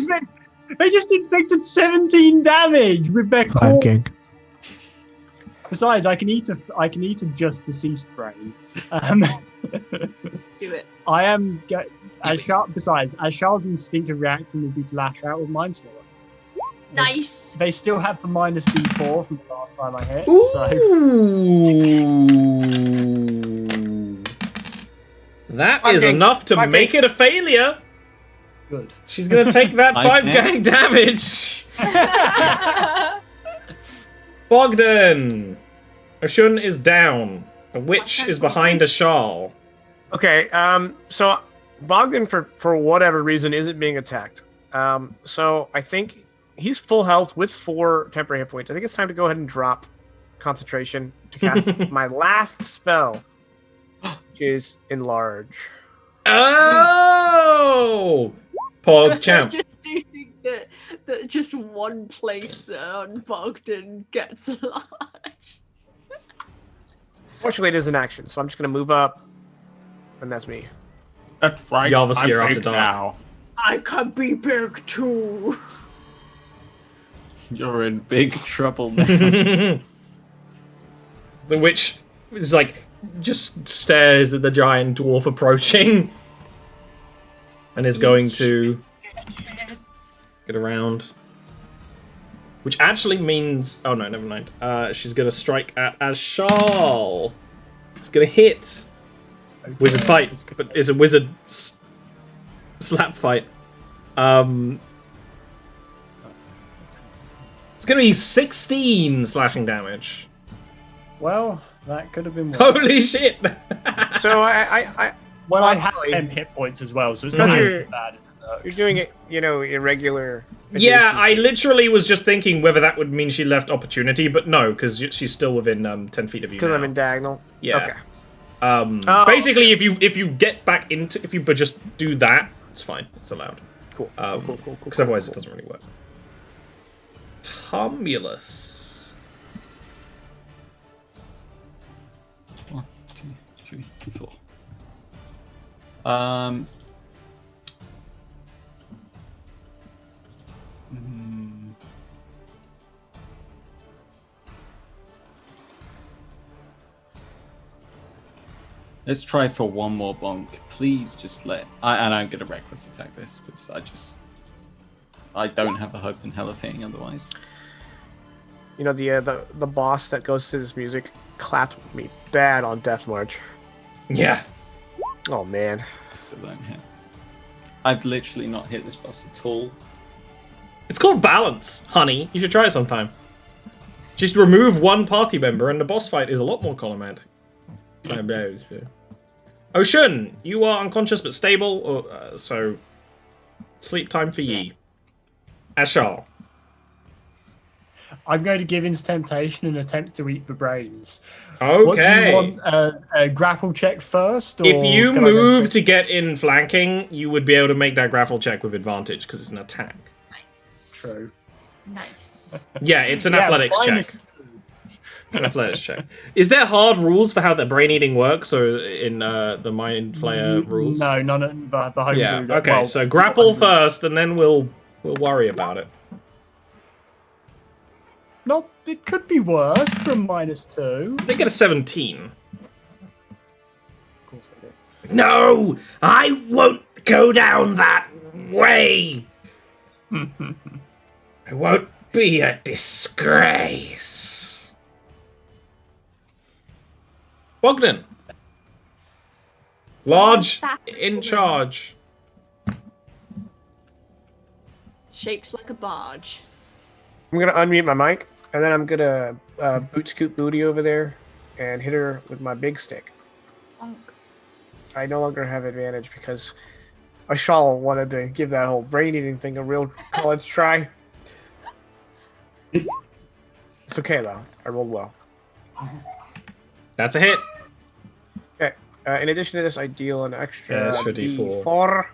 They just inflicted 17 damage with their claw. Besides, I can eat a just deceased brain. Do it. I am. Besides, Ashal's instinctive reaction would be to lash out with Mind Slither. Nice! They still have the -D4 from the last time I hit. Ooh. That is enough to make it a failure. Good. She's gonna take that 5 Okay. gang damage. Bogdan. Oshun is down. A witch is behind Ashal. Okay, so Bogdan, for whatever reason, isn't being attacked. So I think he's full health with 4 temporary hit points. I think it's time to go ahead and drop concentration to cast my last spell, which is Enlarge. Oh! Pog champ. I just do think that just one place on Bogdan gets large. Fortunately, it is an action, so I'm just going to move up, and that's me. That's right. Jarviskjir I'm after big dark. now. I can be big too. You're in big trouble now. The witch is just stares at the giant dwarf approaching and is going to get around. Which actually means... Oh, no, never mind. She's going to strike at Ashal. It's going to hit. Wizard fight, but it's a wizard slap fight. It's going to be 16 slashing damage. Well, that could have been worse. Holy shit! So I Well, I have 10 hit points as well, so it's not Because too bad. you're doing it, irregular. Yeah, I adjacency. literally was just thinking whether that would mean she left opportunity, but no, because she's still within 10 feet of you. Because now. I'm in diagonal. Yeah. Okay. Basically, if you get back into, if you just do that, it's fine. It's allowed. Cool. Cool. Because otherwise, it doesn't really work. Tumulus. 1, 2, 3, 4. Let's try for one more bonk. Please just let... and I'm going to reckless attack this, because I don't have a hope in hell of hitting otherwise. You know, the boss that goes to this music clapped me bad on Death March. Yeah. Oh, man. I still don't hit. I've literally not hit this boss at all. It's called balance, honey. You should try it sometime. Just remove one party member, and the boss fight is a lot more column. Ocean, you are unconscious but stable, so sleep time for ye. Ashal. I'm going to give in to temptation and attempt to eat the brains. Okay. What do you want? A grapple check first? Or If you can I go move straight- to get in flanking, you would be able to make that grapple check with advantage because it's an attack. Nice. True. Nice. Yeah, it's an Yeah, athletics check. minus 2. It's an athletics check. Is there hard rules for how the brain eating works, or in the Mind Flayer rules? No, none of the homebrew. Yeah. Okay. well, So grapple homebrew. first, and then we'll worry about it. No, it could be worse from -2. They get a 17. Of course I did. No, I won't go down that way. I won't be a disgrace. Bogdan. Large in charge. Shaped like a barge. I'm gonna unmute my mic, and then I'm gonna boot scoot booty over there and hit her with my big stick. Bonk. I no longer have advantage because Ashal wanted to give that whole brain eating thing a real college try. It's okay though. I rolled well. That's a hit. Okay. In addition to this, I deal an extra Extra D4. D4.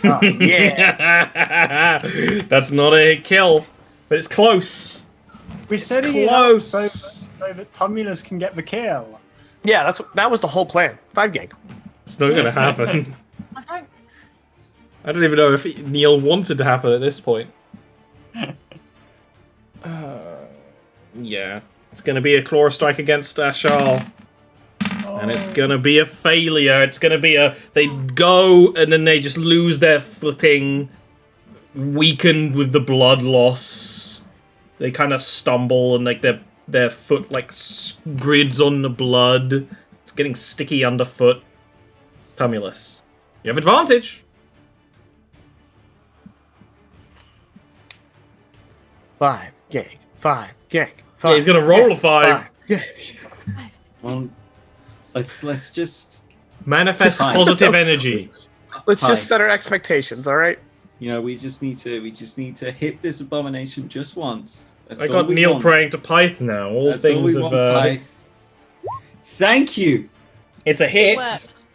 Oh, yeah. That's not a kill, but it's close. We're setting it up close. so that Tumulus can get the kill. Yeah, that was the whole plan. 5 gang. It's not gonna happen. I don't. I don't even know if Neil wanted to happen at this point. Yeah, it's gonna be a claw strike against Ashal. And it's gonna be a failure. It's gonna be they go and then they just lose their footing, weakened with the blood loss. They kind of stumble and like their foot like grids on the blood. It's getting sticky underfoot. Tumulus, you have advantage. 5 gang. 5 gang. Yeah, he's gonna roll a 5. Well, let's just, Manifest Fine. positive energy. Let's Hi. just set our expectations, all right? we just need to hit this abomination just once. That's I all got we Neil want. praying to Pyth now. All That's all things we of. want, Pyth. Thank you. It's a hit. Worked.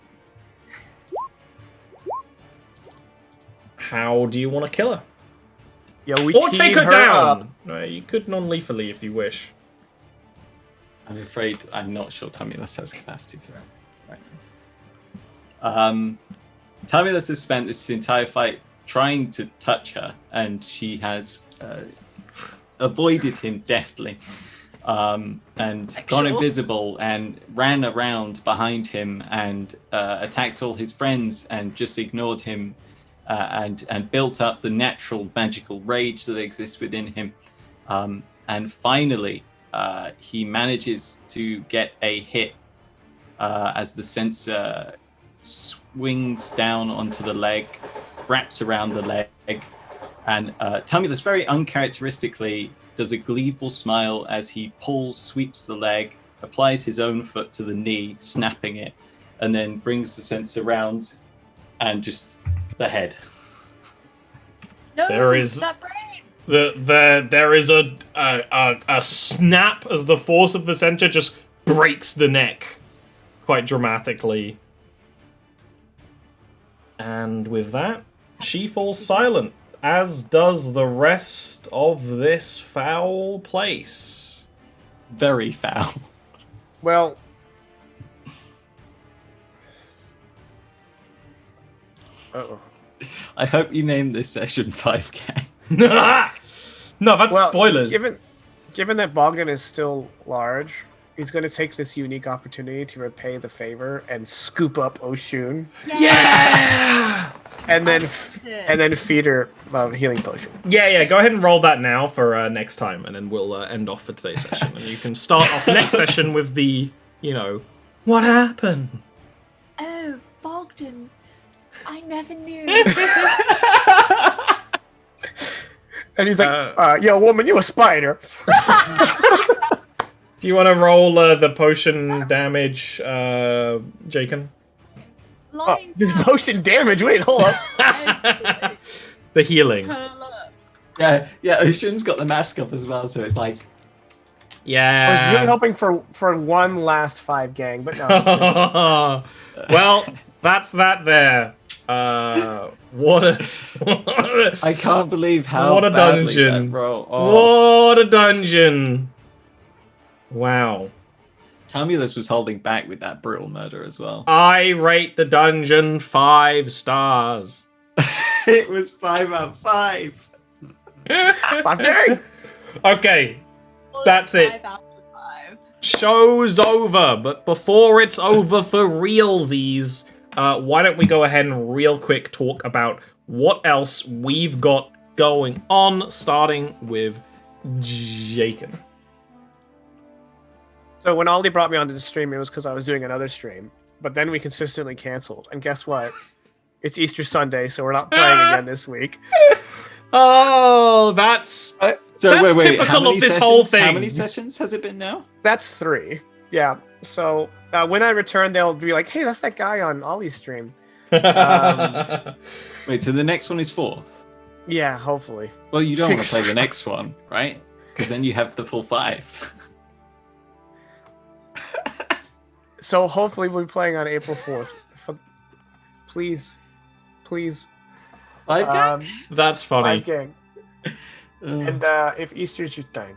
How do you want to kill her? Yo, we Or take teed her down. up. No, you could non-lethally if you wish. I'm afraid I'm not sure Tumulus has capacity for that right now. Tumulus has spent this entire fight trying to touch her, and she has avoided him deftly, and gone invisible and ran around behind him and attacked all his friends and just ignored him and built up the natural magical rage that exists within him. And finally, he manages to get a hit as the sensor swings down onto the leg, wraps around the leg, and Tumulus very uncharacteristically does a gleeful smile as he sweeps the leg, applies his own foot to the knee, snapping it, and then brings the sensor round and just the head. No, There is- that brain. There is a snap as the force of the center just breaks the neck quite dramatically. And with that, she falls silent, as does the rest of this foul place. Very foul. Well, uh-oh. I hope you named this session 5K. No, that's Well, spoilers. Given that Bogdan is still large, he's going to take this unique opportunity to repay the favor and scoop up Oshun, Yeah! and then feed her healing potion. Yeah, go ahead and roll that now for next time, and then we'll end off for today's session. And you can start off next session with the, what happened? Oh, Bogdan. I never knew. And he's like, yo, woman, you a spider. Do you want to roll the potion damage, Jaken? This potion damage, wait, hold up. The healing. Yeah, Ocean's got the mask up as well, so it's like... Yeah. I was really hoping for one last 5 gang, but no. Well, that's that there. What a I can't believe how what a badly dungeon. that roll. Oh. What a dungeon. Wow. Tumulus was holding back with that brutal murder as well. I rate the dungeon 5 stars. It was 5 out of 5. 5 gang! Okay, that's it. 5 out of 5. Show's over, but before it's over for realsies, why don't we go ahead and real quick talk about what else we've got going on, starting with Jaken. So when Aldi brought me onto the stream, it was because I was doing another stream, but then we consistently canceled. And guess what? It's Easter Sunday, so we're not playing again this week. Oh, that's So That's wait, typical how many of this sessions? whole thing. How many sessions has it been now? That's 3. Yeah. So when I return, they'll be like, hey, that's that guy on Ollie's stream. Wait, so the next one is 4th? Yeah, hopefully. Well, you don't want to play the next one, right? Because then you have the full 5. So hopefully we'll be playing on April 4th. Please. 5 gang? That's funny. 5 gang. And if Easter's your thing,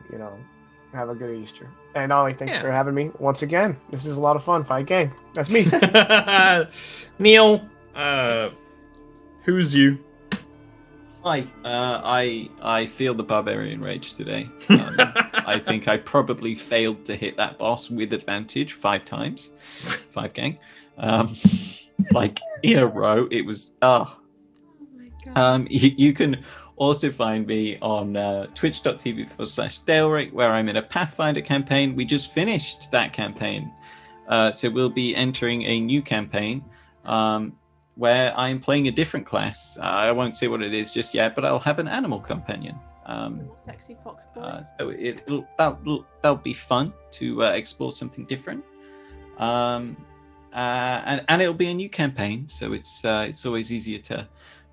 have a good Easter. And Ollie, thanks for having me once again. This is a lot of fun. 5 gang. That's me. Neil, who's you? Hi. I feel the barbarian rage today. I think I probably failed to hit that boss with advantage 5 times. 5 gang. Like in a row. It was you can also find me on twitch.tv/Daleric, where I'm in a Pathfinder campaign. We just finished that campaign. So we'll be entering a new campaign where I'm playing a different class. I won't say what it is just yet, but I'll have an animal companion. Sexy fox boy. So that'll be fun to explore something different. And it'll be a new campaign, so it's always easier to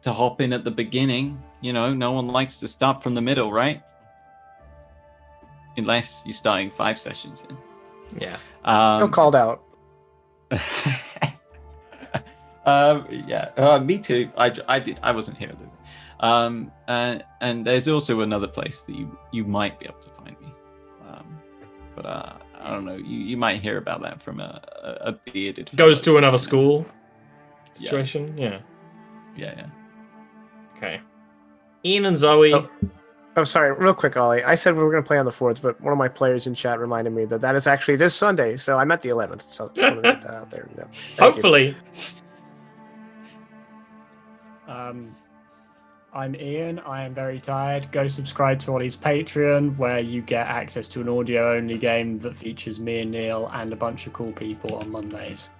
hop in at the beginning. No one likes to start from the middle, right? Unless you're starting 5 sessions in. Yeah. Feel called out. Me too. I wasn't here. And there's also another place that you might be able to find me. But I don't know. You might hear about that from a bearded. Goes to another school situation. Yeah. Okay. Ian and Zoe. Oh, sorry. Real quick, Ollie. I said we were going to play on the 4th, but one of my players in chat reminded me that is actually this Sunday. So I meant the 11th. So just want to get that out there. Yeah. Thank Hopefully. you. I'm Ian. I am very tired. Go subscribe to Ollie's Patreon, where you get access to an audio-only game that features me and Neil and a bunch of cool people on Mondays.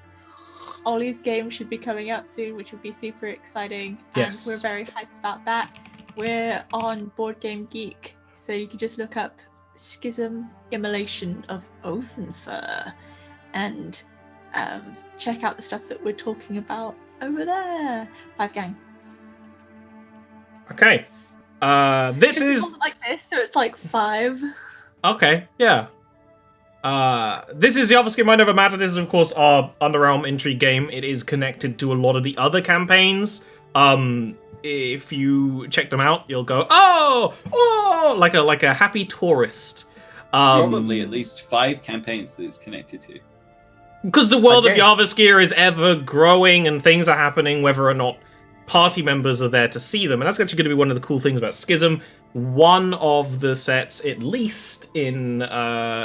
Ollie's game should be coming out soon, which would be super exciting. Yes. And we're very hyped about that. We're on Board Game Geek, so you can just look up Schism Immolation of Oathenfur and check out the stuff that we're talking about over there. 5 gang. Okay. This It is wasn't like this, so it's like 5. okay. Yeah. This is Jarviskjir Mind Over Matter. This is, of course, our Underrealm intrigue game. It is connected to a lot of the other campaigns. If you check them out, you'll go, oh, like a happy tourist. Probably at least 5 campaigns that it's connected to. Because the world of Okay. Jarviskjir is ever growing and things are happening, whether or not party members are there to see them. And that's actually going to be one of the cool things about Schism. One of the sets, at least in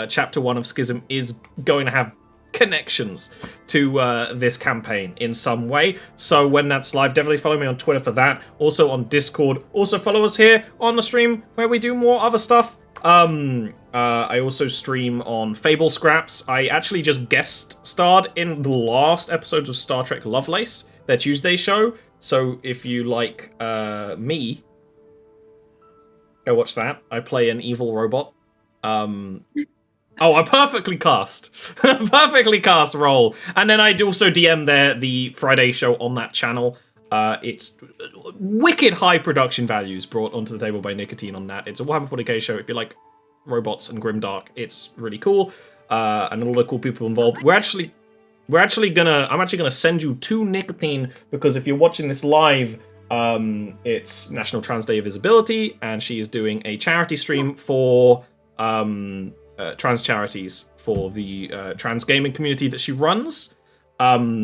Chapter 1 of Schism, is going to have connections to this campaign in some way. So when that's live, definitely follow me on Twitter for that. Also on Discord. Also follow us here on the stream where we do more other stuff. I also stream on Fable Scraps. I actually just guest starred in the last episode of Star Trek Lovelace, their Tuesday show. So if you like me, go watch that. I play an evil robot. I perfectly cast. Perfectly cast role. And then I do also DM the Friday show on that channel. It's wicked high production values brought onto the table by Nicotine on that. It's a Warhammer 40k show. If you like robots and grimdark, it's really cool. And a lot of cool people involved. I'm actually gonna send you to Nicotine, because if you're watching this live, it's National Trans Day of Visibility, and she is doing a charity stream for trans charities for the trans gaming community that she runs.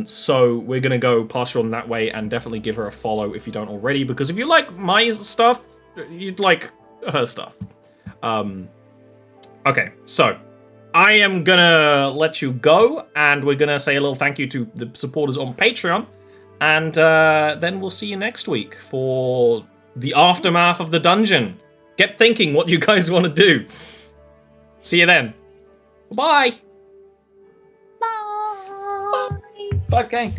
So we're gonna go past her on that way, and definitely give her a follow if you don't already, because if you like my stuff, you'd like her stuff. Okay, so I am gonna let you go, and we're gonna say a little thank you to the supporters on Patreon, and then we'll see you next week for the aftermath of the dungeon. Get thinking what you guys want to do. See you then. Bye. Bye. 5K.